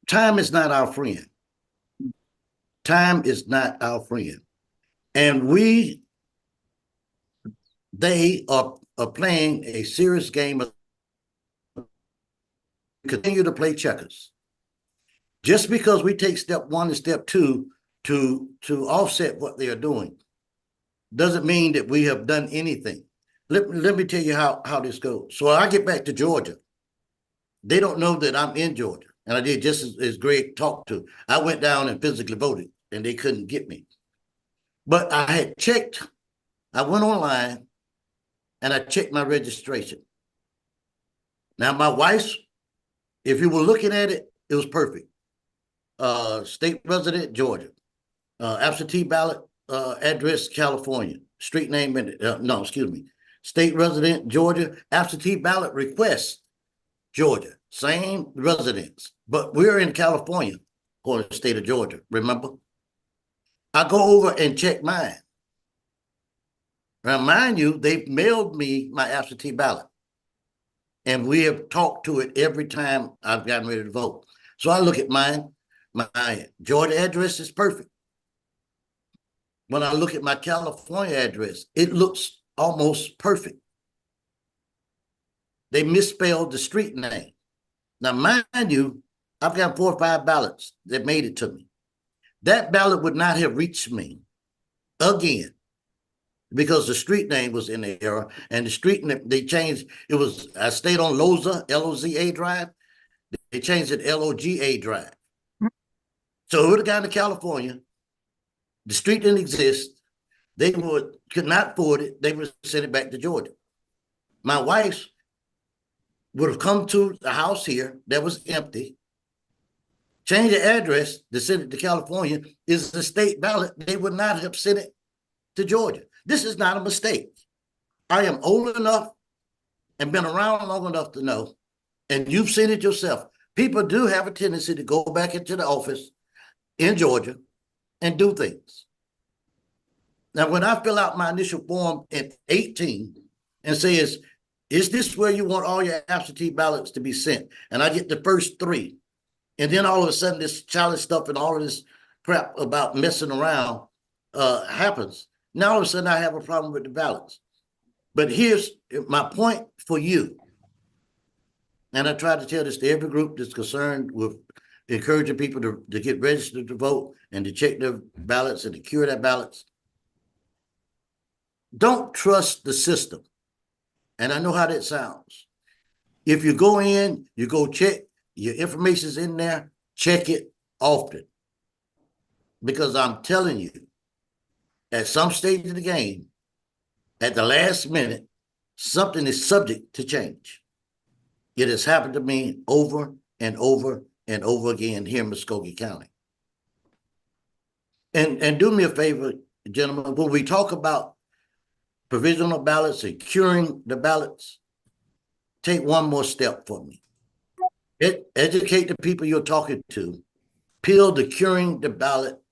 Time is not our friend. Time is not our friend, and they are playing a serious game of continue to play checkers. Just because we take step one and step two to offset what they are doing doesn't mean that we have done anything. Let me tell you how this goes. So I get back to Georgia. They don't know that I'm in Georgia. And I did just as Greg talked to. I went down and physically voted and they couldn't get me. But I had checked, I went online and I checked my registration. Now my wife's, if you were looking at it, it was perfect. State resident, Georgia. Absentee ballot address, California. Street name, state resident, Georgia. Absentee ballot request, Georgia. Same residence, but we're in California, or the state of Georgia, remember? I go over and check mine. Now, mind you, they've mailed me my absentee ballot, and we have talked to it every time I've gotten ready to vote. So I look at mine, my Georgia address is perfect. When I look at my California address, it looks almost perfect. They misspelled the street name. Now, mind you, I've got 4 or 5 ballots that made it to me. That ballot would not have reached me again because the street name was in the error, and the street name, they changed, I stayed on Loza, L-O-Z-A Drive. They changed it L-O-G-A Drive. So it would have gone to California. The street didn't exist. They could not afford it. They would send it back to Georgia. My wife would have come to the house here that was empty, change the address to send it to California. Is the state ballot. They would not have sent it to Georgia. This is not a mistake. I am old enough and been around long enough to know, and you've seen it yourself, people do have a tendency to go back into the office in Georgia and do things. Now, when I fill out my initial form at 18 and says, is this where you want all your absentee ballots to be sent? And I get the first 3. And then all of a sudden this challenge stuff and all of this crap about messing around happens. Now all of a sudden I have a problem with the ballots. But here's my point for you. And I try to tell this to every group that's concerned with encouraging people to get registered to vote and to check their ballots and to cure their ballots. Don't trust the system. And I know how that sounds. If you go in, you go check, your information's in there, check it often. Because I'm telling you, at some stage of the game, at the last minute, something is subject to change. It has happened to me over and over and over again here in Muskogee County. And do me a favor, gentlemen, when we talk about provisional ballots and curing the ballots, take one more step for me. Educate the people you're talking to. Peel the curing the ballot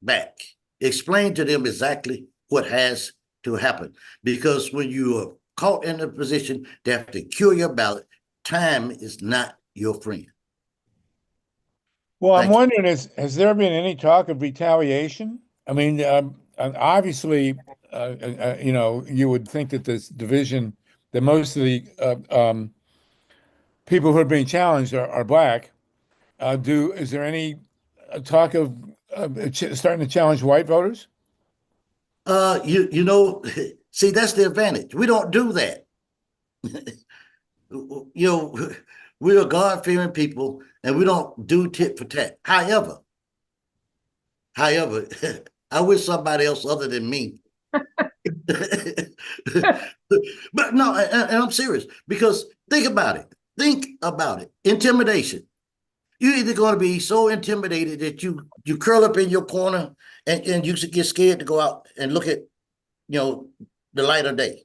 back. Explain to them exactly what has to happen. Because when you are caught in a position to have to cure your ballot, time is not your friend. Well, I'm wondering, has there been any talk of retaliation? I mean, obviously, you know, you would think that this division, that most of the people who are being challenged are black. Is there any talk of starting to challenge white voters? You know, see, that's the advantage. We don't do that. You know, we are God-fearing people, and we don't do tit for tat. However, I wish somebody else other than me. But no, and I'm serious, because think about it. Think about it. Intimidation. You're either going to be so intimidated that you curl up in your corner and you get scared to go out and look at, you know, the light of day.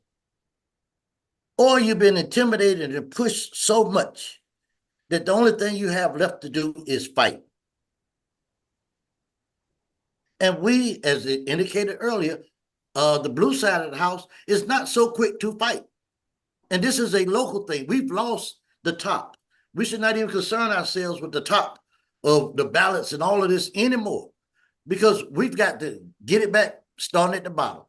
Or you've been intimidated and pushed so much that the only thing you have left to do is fight. And we, as indicated earlier, the blue side of the house is not so quick to fight. And this is a local thing. We've lost the top. We should not even concern ourselves with the top of the ballots and all of this anymore, because we've got to get it back starting at the bottom.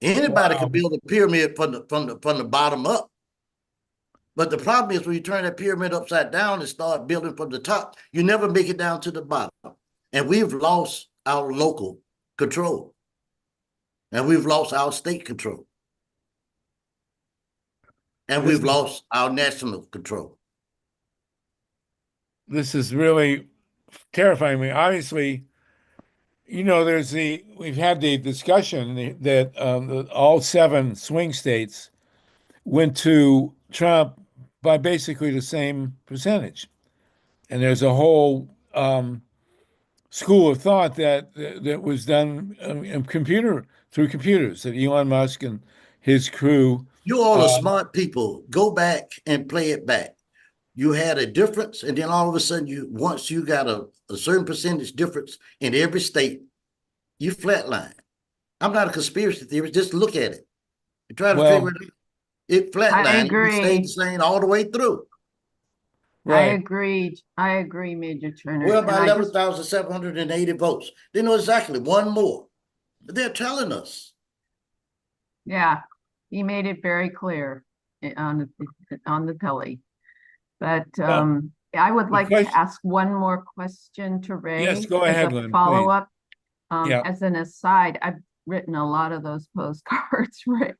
Anybody can build a pyramid from the bottom up. But the problem is when you turn that pyramid upside down and start building from the top, you never make it down to the bottom. And we've lost our local control. And we've lost our state control. And we've lost our national control. This is really terrifying me. Obviously, you know, we've had the discussion that all 7 swing states went to Trump by basically the same percentage. And there's a whole school of thought that was done through computers, that Elon Musk and his crew. You all are smart people. Go back and play it back. You had a difference, and then all of a sudden, once you got a certain percentage difference in every state, you flatline. I'm not a conspiracy theorist. Just look at it. You try to figure it out. It flatlined. I agree. It stayed the same all the way through. Right. I agree, Major Turner. Well, by 11,780 votes. They know exactly one more. They're telling us. Yeah, he made it very clear on the telly. But I would like to ask one more question to Ray. Yes, go ahead, as a Lynn, follow-up. Yeah. As an aside, I've written a lot of those postcards, Ray.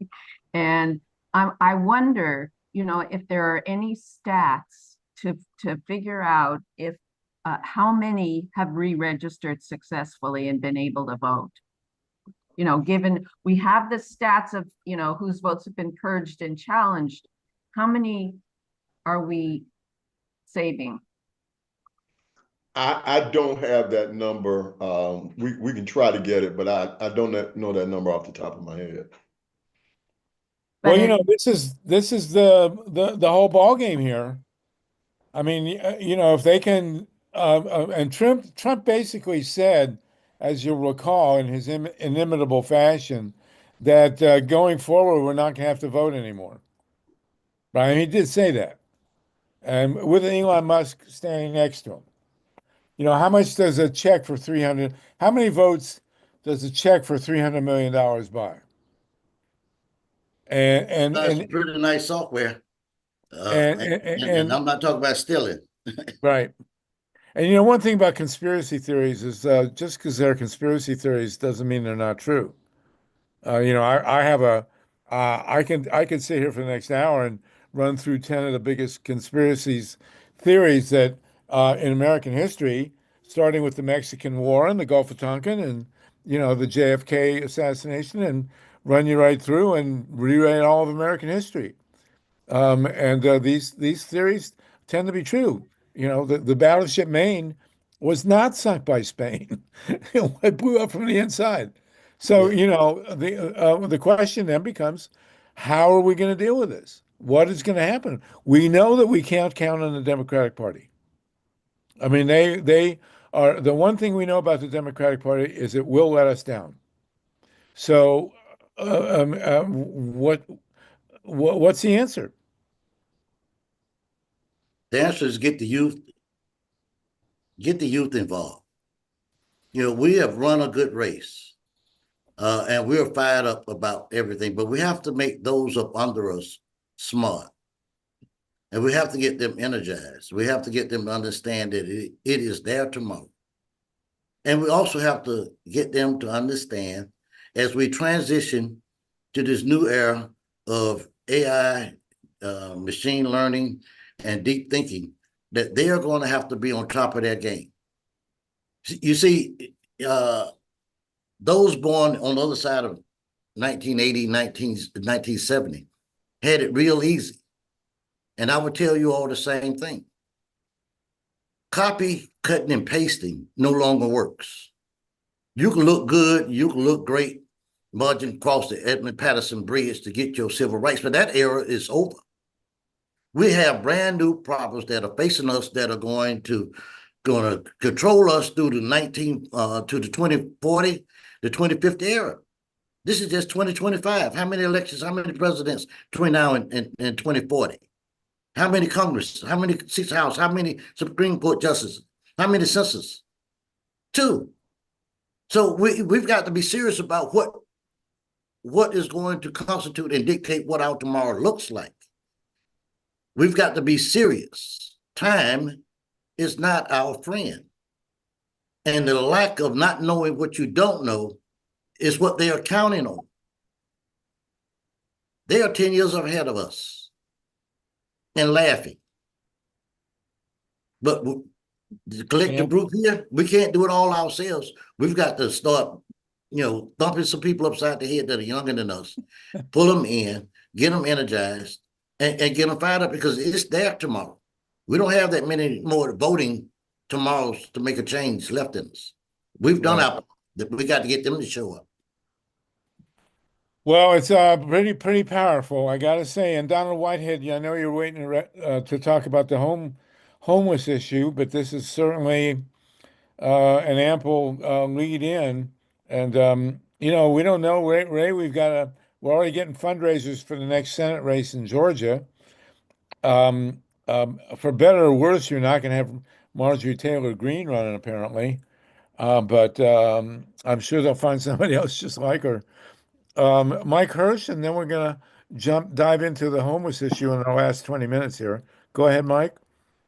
And I wonder, you know, if there are any stats to figure out if how many have re-registered successfully and been able to vote. You know, given we have the stats of, you know, whose votes have been purged and challenged, how many are we saving? I don't have that number. We can try to get it, but I don't know that number off the top of my head. Well, But you it, know, this is the whole ball game here. I mean, you know, if they can, and Trump basically said, as you'll recall, in his inimitable fashion, that going forward, we're not going to have to vote anymore. Right? He did say that, and with Elon Musk standing next to him. You know, how much does a check for 300? How many votes does a check for $300 million buy? That's some pretty nice software. And, And I'm not talking about stealing. right. And you know, one thing about conspiracy theories is just because they're conspiracy theories doesn't mean they're not true. You know, I have a I can sit here for the next hour and run through 10 of the biggest conspiracies theories that in American history, starting with the Mexican War and the Gulf of Tonkin and you know the JFK assassination, and run you right through and rewrite all of American history. And these theories tend to be true. You know, the battleship Maine was not sunk by Spain. It blew up from the inside. So, Yeah. you know, the question then becomes, how are we going to deal with this? What is going to happen? We know that we can't count on the Democratic Party. I mean, they are the one thing we know about the Democratic Party is it will let us down. So, what's the answer? The answer is get the youth involved. You know, we have run a good race, and we're fired up about everything, but we have to make those up under us smart. And we have to get them energized. We have to get them to understand that it is their tomorrow. And we also have to get them to understand as we transition to this new era of AI, machine learning, and deep thinking, that they are going to have to be on top of their game. You see, those born on the other side of 1980, 1970 had it real easy. And I would tell you all the same thing. Copy, cutting, and pasting no longer works. You can look good, you can look great, marching across the Edmund Patterson Bridge to get your civil rights, but that era is over. We have brand new problems that are facing us that are going to control us through the 2040, the 2050 era. This is just 2025. How many elections, how many presidents between now and 2040? How many Congress? How many six House? How many Supreme Court justices? How many census? 2. So we've got to be serious about what is going to constitute and dictate what our tomorrow looks like. We've got to be serious. Time is not our friend. And the lack of not knowing what you don't know is what they are counting on. They are 10 years ahead of us and laughing. But the collective group here, we can't do it all ourselves. We've got to start, you know, thumping some people upside the head that are younger than us, pull them in, get them energized, and get them fired up because it's there tomorrow. We don't have that many more voting tomorrows to make a change left in us. We've done our, we got to get them to show up. Well, it's pretty powerful, I gotta say. And Donald Whitehead, I know you're waiting to talk about the homeless issue, but this is certainly an ample lead in. And you know, we don't know, Ray. We're already getting fundraisers for the next Senate race in Georgia. For better or worse, you're not going to have Marjorie Taylor Greene running, apparently. But I'm sure they'll find somebody else just like her. Mike Hirsch, and then we're gonna dive into the homeless issue in the last 20 minutes here. Go ahead, Mike.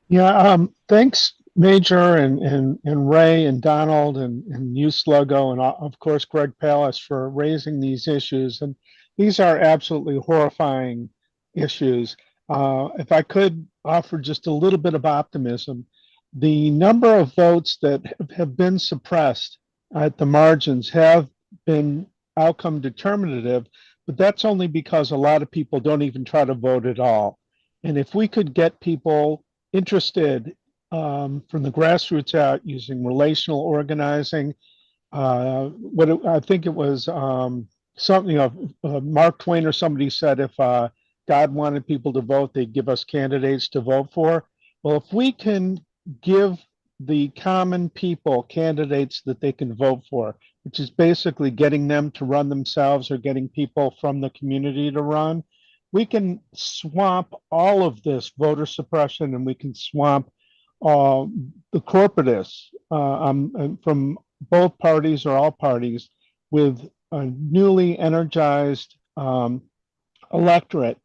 Yeah, thanks, Major and Ray and Donald and you, Sluggo, and of course Greg Palast for raising these issues. And these are absolutely horrifying issues. If I could offer just a little bit of optimism, the number of votes that have been suppressed at the margins have been outcome determinative, but that's only because a lot of people don't even try to vote at all. And if we could get people interested from the grassroots out using relational organizing, I think it was something Mark Twain or somebody said if God wanted people to vote, they'd give us candidates to vote for. Well, if we can give the common people candidates that they can vote for, which is basically getting them to run themselves or getting people from the community to run, we can swamp all of this voter suppression, and we can swamp the corporatists from both parties or all parties with a newly energized electorate.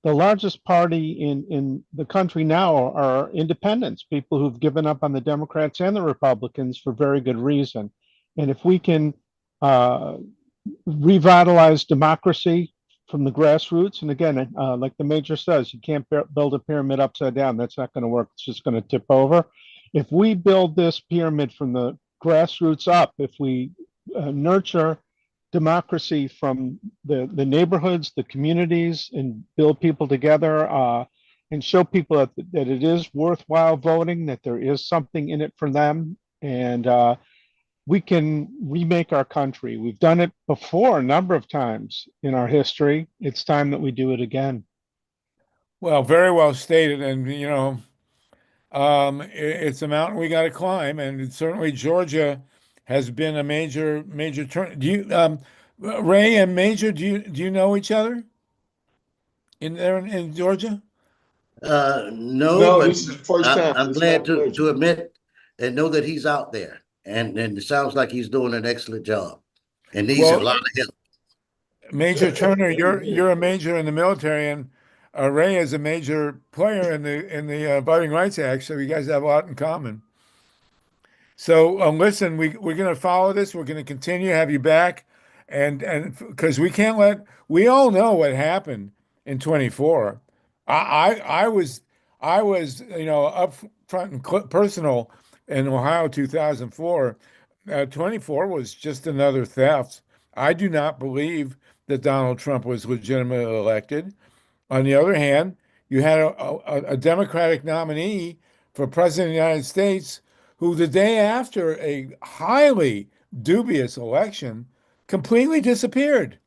The largest party in the country now are independents, people who've given up on the Democrats and the Republicans for very good reason. And if we can revitalize democracy from the grassroots, and again, like the major says, you can't build a pyramid upside down. That's not going to work. It's just going to tip over. If we build this pyramid from the grassroots up, if we nurture democracy from the neighborhoods, the communities, and build people together and show people that it is worthwhile voting, that there is something in it for them, and we can remake our country. We've done it before a number of times in our history. It's time that we do it again. Well, very well stated. And, you know, it's a mountain we got to climb. And certainly Georgia has been a major turn. Do you, Ray and Major, do you know each other in there in Georgia? No, but this is the first time. I'm glad to admit and know that he's out there. And it sounds like he's doing an excellent job and needs a lot of help. Major Turner, you're a major in the military, and Ray is a major player in the Voting Rights Act. So you guys have a lot in common. So listen, we're going to follow this. We're going to continue to have you back, and because we all know what happened in 24. I was up front and personal in Ohio 2004. 24 was just another theft. I do not believe that Donald Trump was legitimately elected. On the other hand, you had a Democratic nominee for president of the United States who the day after a highly dubious election completely disappeared.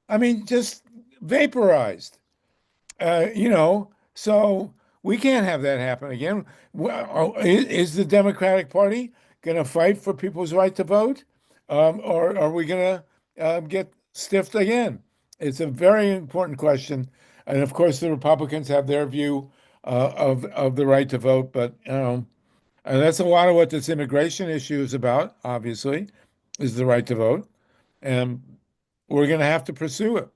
I mean, just vaporized. So we can't have that happen again. Is the Democratic Party going to fight for people's right to vote, or are we going to get stiffed again? It's a very important question, and of course, the Republicans have their view of the right to vote, but and that's a lot of what this immigration issue is about. Obviously, is the right to vote, and we're going to have to pursue it.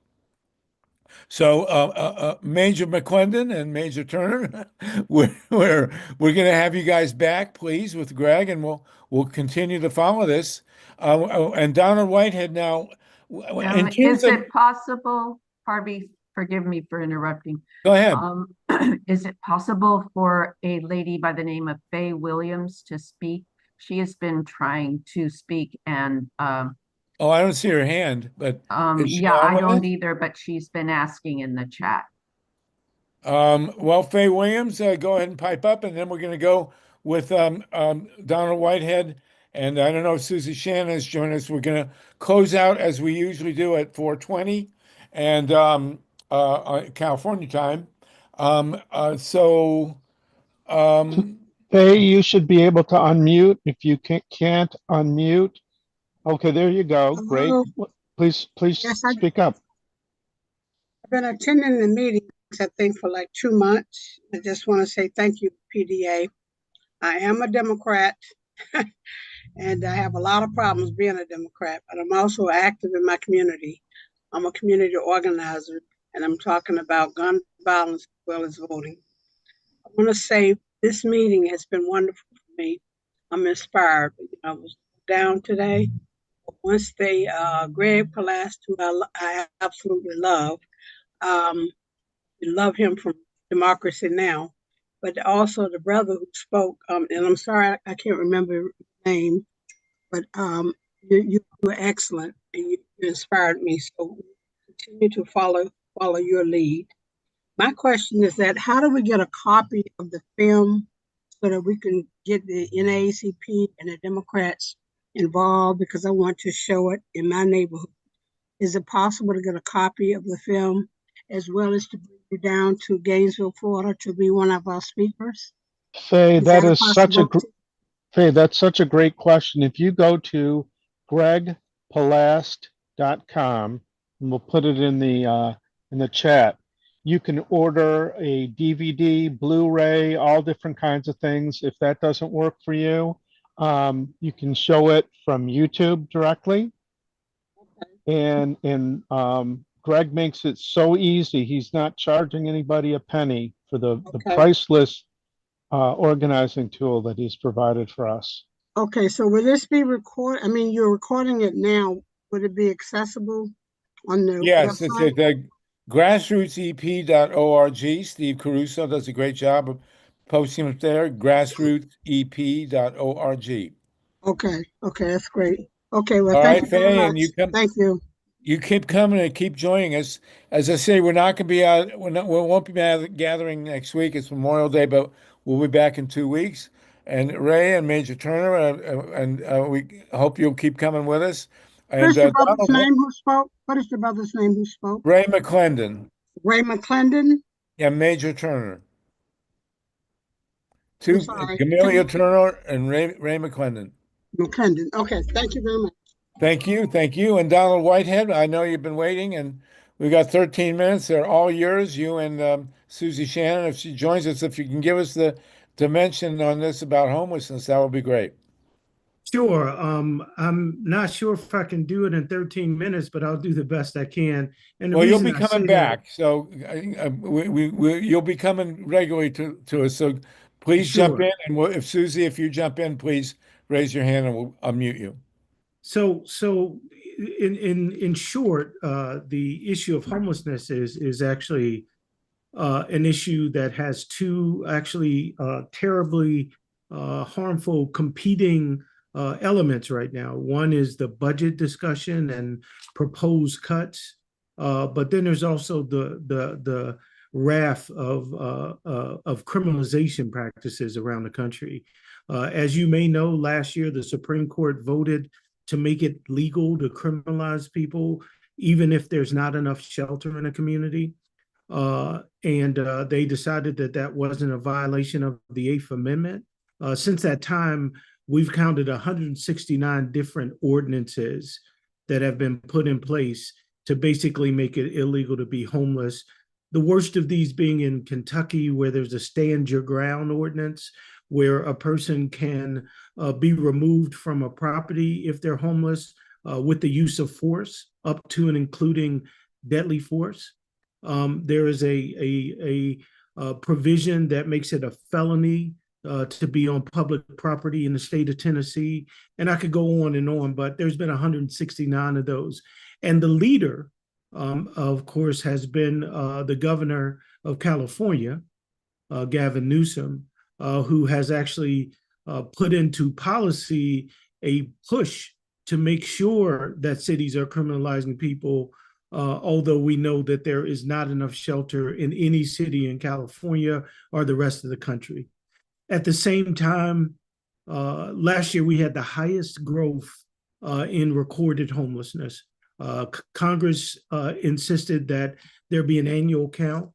So, Major McCLENDON and Major Turner, we're going to have you guys back, please, with Greg, and we'll continue to follow this. And Donald Whitehead now. Is it possible, Harvey? Forgive me for interrupting. Go ahead. Is it possible for a lady by the name of Faye Williams to speak? She has been trying to speak and. Oh, I don't see her hand, but yeah, I don't either, but she's been asking in the chat. Well, Faye Williams, go ahead and pipe up, and then we're going to go with Donald Whitehead, and I don't know if Susie Shannon has joined us. We're going to close out as we usually do at 4:20, and California time. Faye, you should be able to unmute. If you can't unmute. Okay, there you go. Hello. Great. Please Yes, speak up. I've been attending the meetings, I think, for like 2 months. I just want to say thank you, PDA. I am a Democrat, and I have a lot of problems being a Democrat, but I'm also active in my community. I'm a community organizer, and I'm talking about gun violence as well as voting. I want to say this meeting has been wonderful for me. I'm inspired. I was down today. Once they, Greg Palast, who I absolutely love him from Democracy Now!, but also the brother who spoke, and I'm sorry, I can't remember your name, but you were excellent, and you inspired me, so continue to follow your lead. My question is that how do we get a copy of the film so that we can get the NAACP and the Democrats involved, because I want to show it in my neighborhood. Is it possible to get a copy of the film as well as to bring you down to Gainesville, Florida to be one of our speakers? Faye, Is that that a is such a possibility? Faye, that's such a great question. If you go to gregpalast.com, and we'll put it in the chat, you can order a DVD, Blu-ray, all different kinds of things. If that doesn't work for you, you can show it from YouTube directly. And Greg makes it so easy. He's not charging anybody a penny for the priceless organizing tool that he's provided for us. Okay, so will this be recorded? I mean, you're recording it now. Would it be accessible on the Yes, it's website? at grassrootsep.org. Steve Caruso does a great job of posting it there, grassrootsep.org. Okay, that's great. Okay, well, All thank right, you very Faye, much. and Thank you. you keep coming and keep joining us. As I say, we're not going to be out. We won't be gathering next week. It's Memorial Day, but we'll be back in 2 weeks. And Ray and Major Turner, we hope you'll keep coming with us. What And is the brother's Donald, name who spoke? What is the brother's name who spoke? Ray McCLENDON. Ray McCLENDON? Yeah, Major Turner. I'm Two, sorry. Camelia Turner and Ray McCLENDON. McCLENDON. Okay, thank you very much. Thank you. And Donald Whitehead, I know you've been waiting, and we got 13 minutes. They're all yours, you and Susie Shannon. If she joins us, if you can give us the dimension on this about homelessness, that would be great. Sure. I'm not sure if I can do it in 13 minutes, but I'll do the best I can. And the Well, you'll reason be I say coming that- back, so you'll be coming regularly to us. So please jump Sure. in, and if you jump in, please raise your hand, and we'll unmute you. So in short, the issue of homelessness is actually an issue that has two actually terribly harmful competing elements right now. One is the budget discussion and proposed cuts, but then there's also the raft of criminalization practices around the country. As you may know, last year the Supreme Court voted to make it legal to criminalize people, even if there's not enough shelter in a community. And they decided that that wasn't a violation of the Eighth Amendment. Since that time, we've counted 169 different ordinances that have been put in place to basically make it illegal to be homeless. The worst of these being in Kentucky, where there's a stand your ground ordinance, where a person can be removed from a property if they're homeless with the use of force, up to and including deadly force. There is a provision that makes it a felony to be on public property in the state of Tennessee. And I could go on, but there's been 169 of those. And the leader, of course, has been the governor of California, Gavin Newsom, who has actually put into policy a push to make sure that cities are criminalizing people, although we know that there is not enough shelter in any city in California or the rest of the country. At the same time, last year we had the highest growth in recorded homelessness. Congress insisted that there be an annual count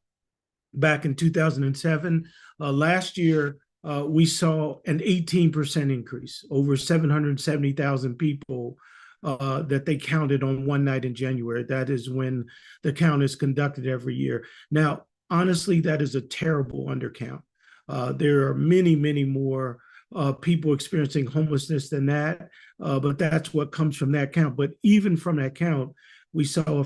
back in 2007. Last year, we saw an 18% increase, over 770,000 people that they counted on one night in January. That is when the count is conducted every year. Now, honestly, that is a terrible undercount. There are many, many more people experiencing homelessness than that, but that's what comes from that count. But even from that count, we saw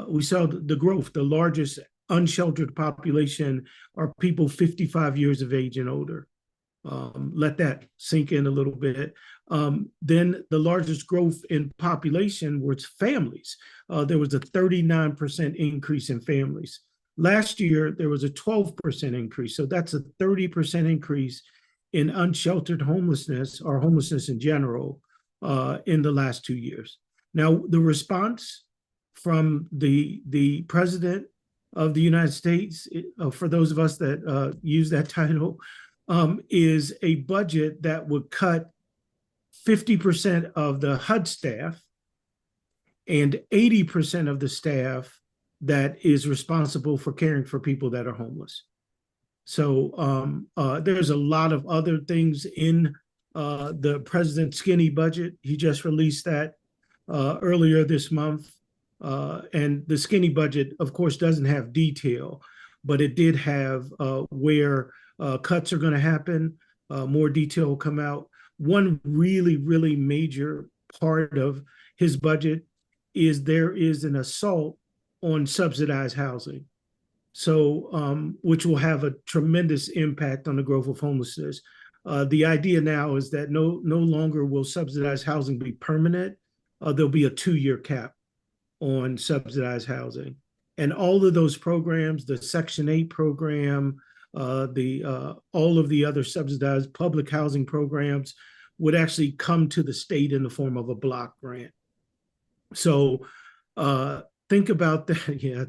we saw the growth. The largest unsheltered population are people 55 years of age and older. Let that sink in a little bit. Then the largest growth in population was families. There was a 39% increase in families. Last year, there was a 12% increase. So that's a 30% increase in unsheltered homelessness or homelessness in general in the last 2 years. Now, the response from the president of the United States, for those of us that use that title, is a budget that would cut 50% of the HUD staff and 80% of the staff that is responsible for caring for people that are homeless. So there's a lot of other things in the president's skinny budget. He just released that earlier this month. And the skinny budget, of course, doesn't have detail, but it did have where cuts are going to happen. More detail will come out. One really, really major part of his budget is there is an assault on subsidized housing. So, which will have a tremendous impact on the growth of homelessness. The idea now is that no longer will subsidized housing be permanent. There'll be a 2-year cap on subsidized housing. And all of those programs, the Section 8 program, all of the other subsidized public housing programs would actually come to the state in the form of a block grant. So think about that. Yeah,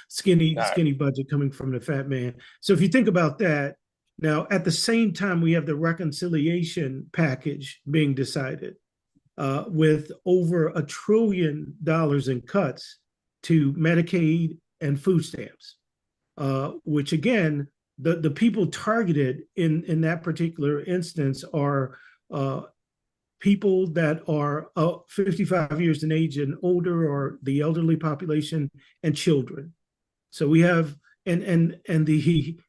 skinny budget coming from the fat man. So if you think about that, now at the same time, we have the reconciliation package being decided with over $1 trillion in cuts to Medicaid and food stamps, which again, the people targeted in that particular instance are people that are 55 years in age and older, or the elderly population, and children. So we have, and the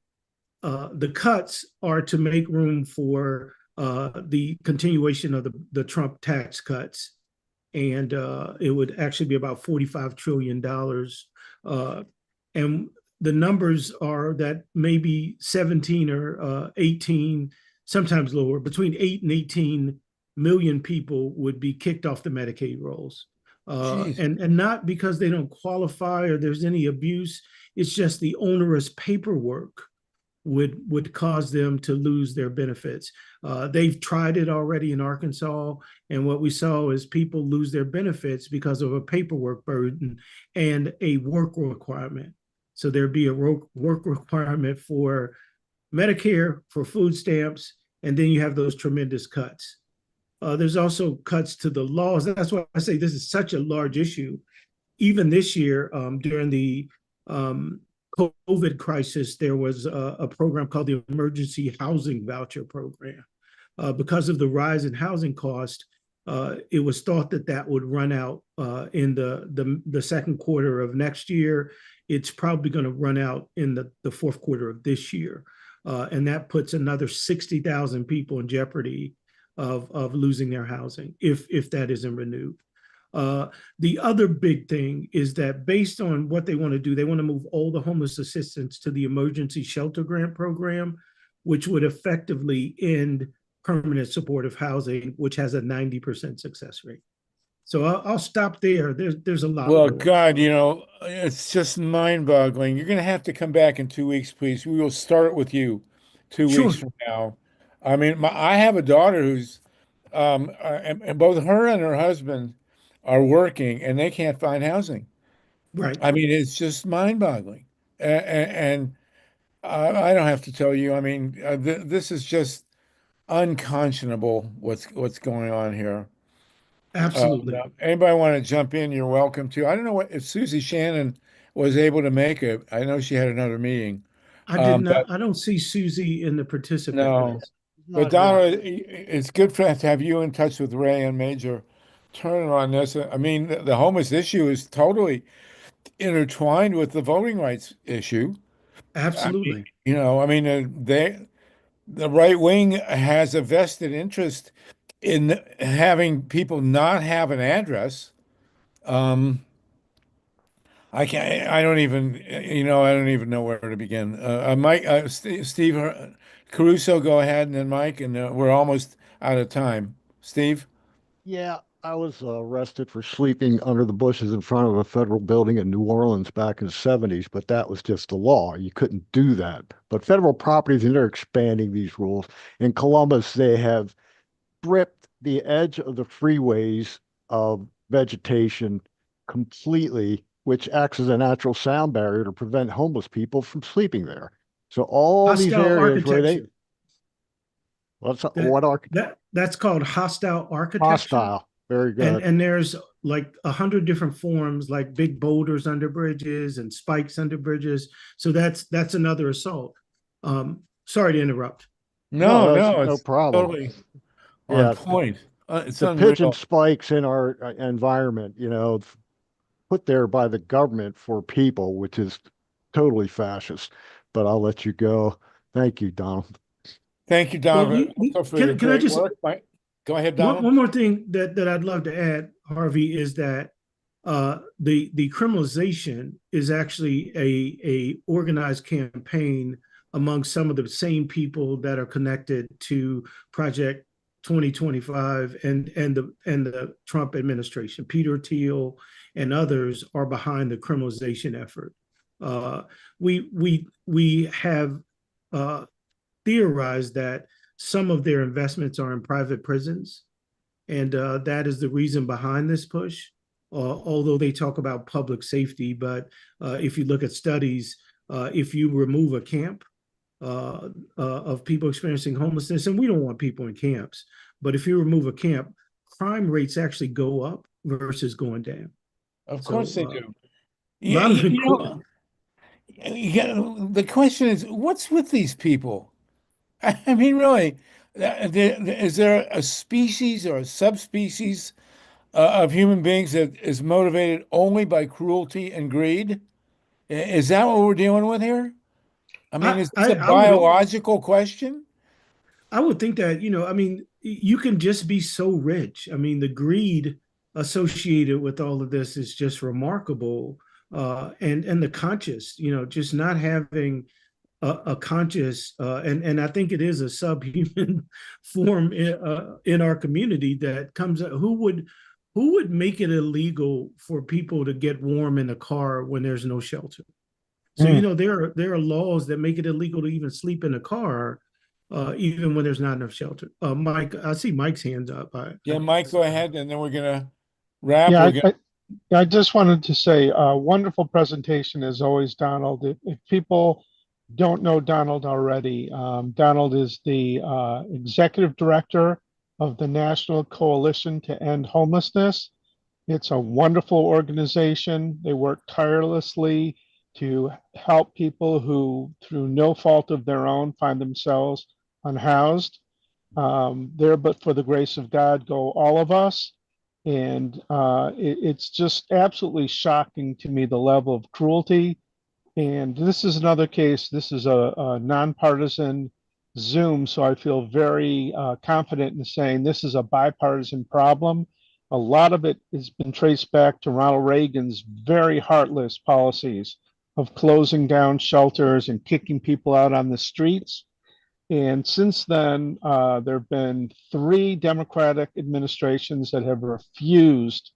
cuts are to make room for the continuation of the Trump tax cuts. And it would actually be about $45 trillion. And the numbers are that maybe 17 or 18, sometimes lower, between 8 and 18 million people would be kicked off the Medicaid rolls. And not because they don't qualify or there's any abuse, it's just the onerous paperwork would cause them to lose their benefits. They've tried it already in Arkansas, and what we saw is people lose their benefits because of a paperwork burden and a work requirement. So there'd be a work requirement for Medicare, for food stamps, and then you have those tremendous cuts. There's also cuts to the laws. That's why I say this is such a large issue. Even this year, during the COVID crisis, there was a program called the Emergency Housing Voucher Program. Because of the rise in housing cost, it was thought that would run out in the second quarter of next year. It's probably going to run out in the fourth quarter of this year. And that puts another 60,000 people in jeopardy of losing their housing if that isn't renewed. The other big thing is that based on what they want to do, they want to move all the homeless assistance to the Emergency Shelter Grant Program, which would effectively end permanent supportive housing, which has a 90% success rate. So I'll stop there. There's a lot. Well, God, it's just mind-boggling. You're going to have to come back in 2 weeks, please. We will start with you 2 weeks from now. I mean, I have a daughter who's, and both her and her husband are working, and they can't find housing. Right. I mean, it's just mind-boggling. And I don't have to tell you. I mean, this is just unconscionable what's going on here. Absolutely. Anybody want to jump in? You're welcome to. I don't know if Susie Shannon was able to make it. I know she had another meeting. I did not. I don't see Susie in the participant list. But Donna, it's good to have you in touch with Ray and Major Turner on this. I mean, the homeless issue is totally intertwined with the voting rights issue. Absolutely. The right wing has a vested interest in having people not have an address. I don't even know where to begin. Mike, Steve Caruso, go ahead, and then Mike, and we're almost out of time. Steve? Yeah, I was arrested for sleeping under the bushes in front of a federal building in New Orleans back in the 70s, but that was just the law. You couldn't do that. But federal properties, and they're expanding these rules. In Columbus, they have stripped the edge of the freeways of vegetation completely, which acts as a natural sound barrier to prevent homeless people from sleeping there. So all these areas where they... That's called hostile architecture. Hostile. Very good. And there's like 100 different forms, like big boulders under bridges and spikes under bridges. So that's another assault. Sorry to interrupt. No, that's no, no it's problem. totally on Yeah, point. It's the pigeon unreal. spikes in our environment, put there by the government for people, which is totally fascist. But I'll let you go. Thank you, Donald. Thank you, Well, Donovan, also for your can I great just work. Go ahead, Donald. one more thing that I'd love to add, Harvey, is that the criminalization is actually a organized campaign among some of the same people that are connected to Project 2025 and the Trump administration. Peter Thiel and others are behind the criminalization effort. We have theorized that some of their investments are in private prisons, and that is the reason behind this push. Although they talk about public safety, but if you look at studies, if you remove a camp of people experiencing homelessness, and we don't want people in camps, but if you remove a camp, crime rates actually go up versus going down. Of course they do. A lot of the question is, what's with these people? I mean, really, is there a species or a subspecies of human beings that is motivated only by cruelty and greed? Is that what we're dealing with here? I mean, is this a biological question? I would think that, I mean, you can just be so rich. I mean, the greed associated with all of this is just remarkable. And the conscious, just not having a conscious, and I think it is a subhuman form in our community that comes. Who would make it illegal for people to get warm in a car when there's no shelter? So there are laws that make it illegal to even sleep in a car, even when there's not enough shelter. Mike, I see Mike's hands up. Yeah, Mike, go ahead, and then we're gonna wrap. Yeah, I just wanted to say a wonderful presentation as always, Donald. If people don't know Donald already, Donald is the executive director of the National Coalition to End Homelessness. It's a wonderful organization. They work tirelessly to help people who, through no fault of their own, find themselves unhoused. There, but for the grace of God, go all of us. And it's just absolutely shocking to me, the level of cruelty. And this is another case. This is a nonpartisan Zoom, so I feel very confident in saying this is a bipartisan problem. A lot of it has been traced back to Ronald Reagan's very heartless policies of closing down shelters and kicking people out on the streets. And since then, there have been 3 Democratic administrations that have refused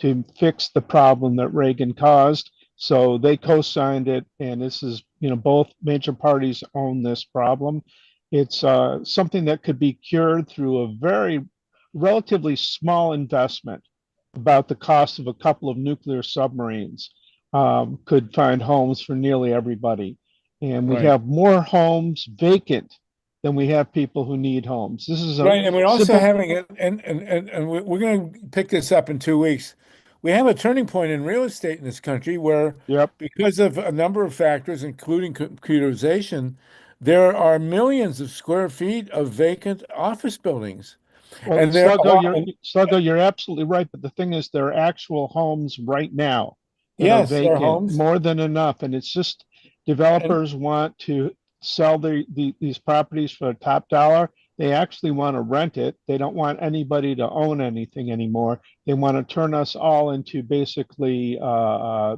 to fix the problem that Reagan caused. So they co-signed it, and this is, both major parties own this problem. It's something that could be cured through a very relatively small investment. About the cost of a couple of nuclear submarines could find homes for nearly everybody. And we have more homes vacant than we have people who need homes. This is right, and we're also having it, and we're going to pick this up in 2 weeks. We have a turning point in real estate in this country where, because of a number of factors, including computerization, there are millions of square feet of vacant office buildings. Well, and Sluggo, you're absolutely right. But the thing is, there are actual homes right now that are vacant, homes. More than enough. And it's just developers want to sell these properties for a top dollar. They actually want to rent it. They don't want anybody to own anything anymore. They want to turn us all into basically,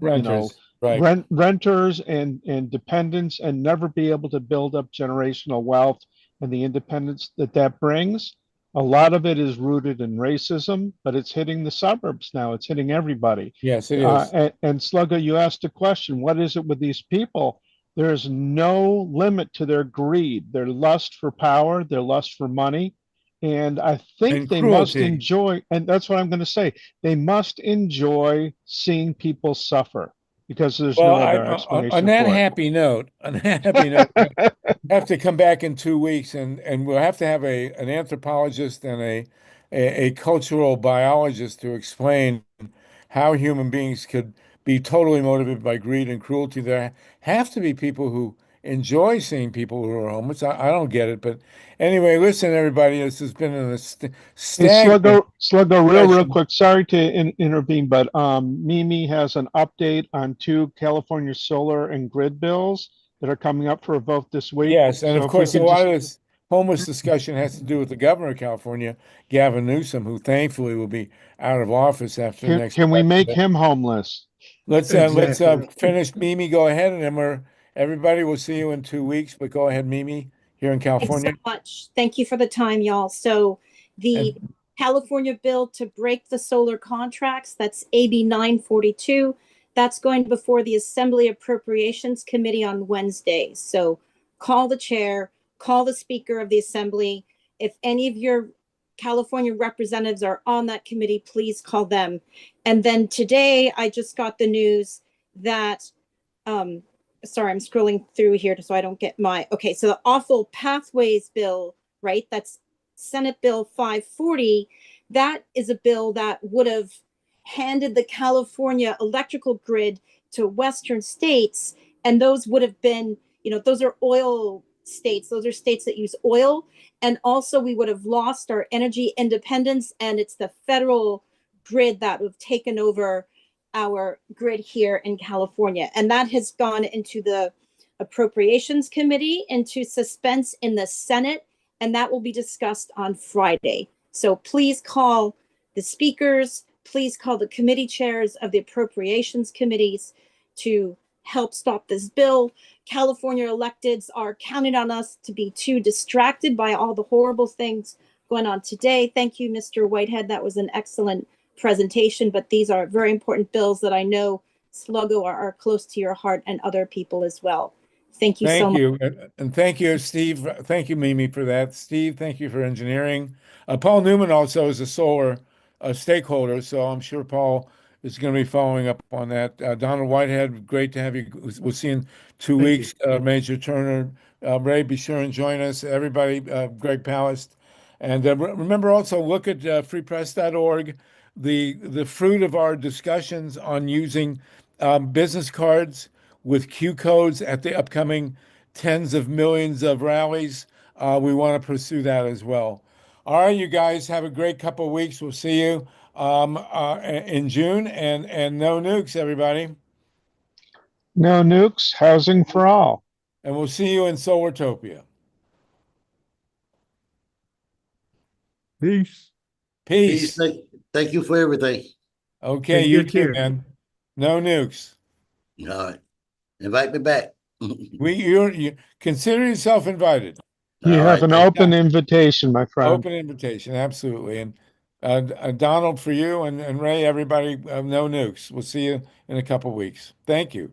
renters, renters and dependents, and never be able to build up generational wealth and the independence that brings. A lot of it is rooted in racism, but it's hitting the suburbs now. It's hitting everybody. Yes, it is. And Sluggo, you asked a question. What is it with these people? There is no limit to their greed, their lust for power, their lust for money. And I think they must enjoy, and that's what I'm going to say, they must enjoy seeing people suffer, because there's no other explanation. On that happy note, we have to come back in 2 weeks, and we'll have to have an anthropologist and a cultural biologist to explain how human beings could be totally motivated by greed and cruelty. There have to be people who enjoy seeing people who are homeless. I don't get it, but anyway, listen, everybody, this has been Hey, staggering Sluggo, real session. quick. Sorry to intervene, but Mimi has an update on 2 California solar and grid bills that are coming up for a vote this week. Yes, and So of if we course, a could lot just, of this homeless discussion has to do with the governor of California, Gavin Newsom, who thankfully will be out of office after the next can we election. make But him homeless? let's Exactly. finish. Mimi, go ahead, and then everybody will see you in 2 weeks. But go ahead, Mimi, here in Thanks so California. much. Thank you for the time, y'all. So the And California bill to break the solar contracts, that's AB 942. That's going before the Assembly Appropriations Committee on Wednesday. So call the chair, call the Speaker of the Assembly. If any of your California representatives are on that committee, please call them. And then today, I just got the news that sorry, I'm scrolling through here so I don't get okay, so the Awful Pathways bill, right? That's Senate Bill 540. That is a bill that would have handed the California electrical grid to Western states. And those would have been, those are oil states. Those are states that use oil. And also we would have lost our energy independence. And it's the federal grid that would have taken over our grid here in California. And that has gone into the Appropriations Committee, into suspense in the Senate, and that will be discussed on Friday. So please call the speakers, please call the committee chairs of the Appropriations Committees to help stop this bill. California electeds are counting on us to be too distracted by all the horrible things going on today. Thank you, Mr. Whitehead. That was an excellent presentation, but these are very important bills that I know, Sluggo, are close to your heart and other people as well. Thank you so much. thank you. And thank you, Steve. Thank you, Mimi, for that. Steve, thank you for engineering. Paul Newman also is a solar stakeholder, so I'm sure Paul is going to be following up on that. Donald Whitehead, great to have you. We'll see you in 2 weeks. Major Turner, Ray, be sure and join us. Everybody, Greg Palast. And remember also, look at freepress.org. The fruit of our discussions on using business cards with Q codes at the upcoming tens of millions of rallies. We want to pursue that as well. All right, you guys have a great couple of weeks. We'll see you in June, and no nukes, everybody. No nukes, housing for all. And we'll see you in Solartopia. Peace. Peace. Thank you for everything. Okay, Take you good too, care. man. No nukes. All right. Invite me back. You consider yourself invited. You All have right, an thank open invitation, my friend. Open invitation, absolutely. And Donald, for you, and Ray, everybody, no nukes. We'll see you in a couple weeks. Thank you.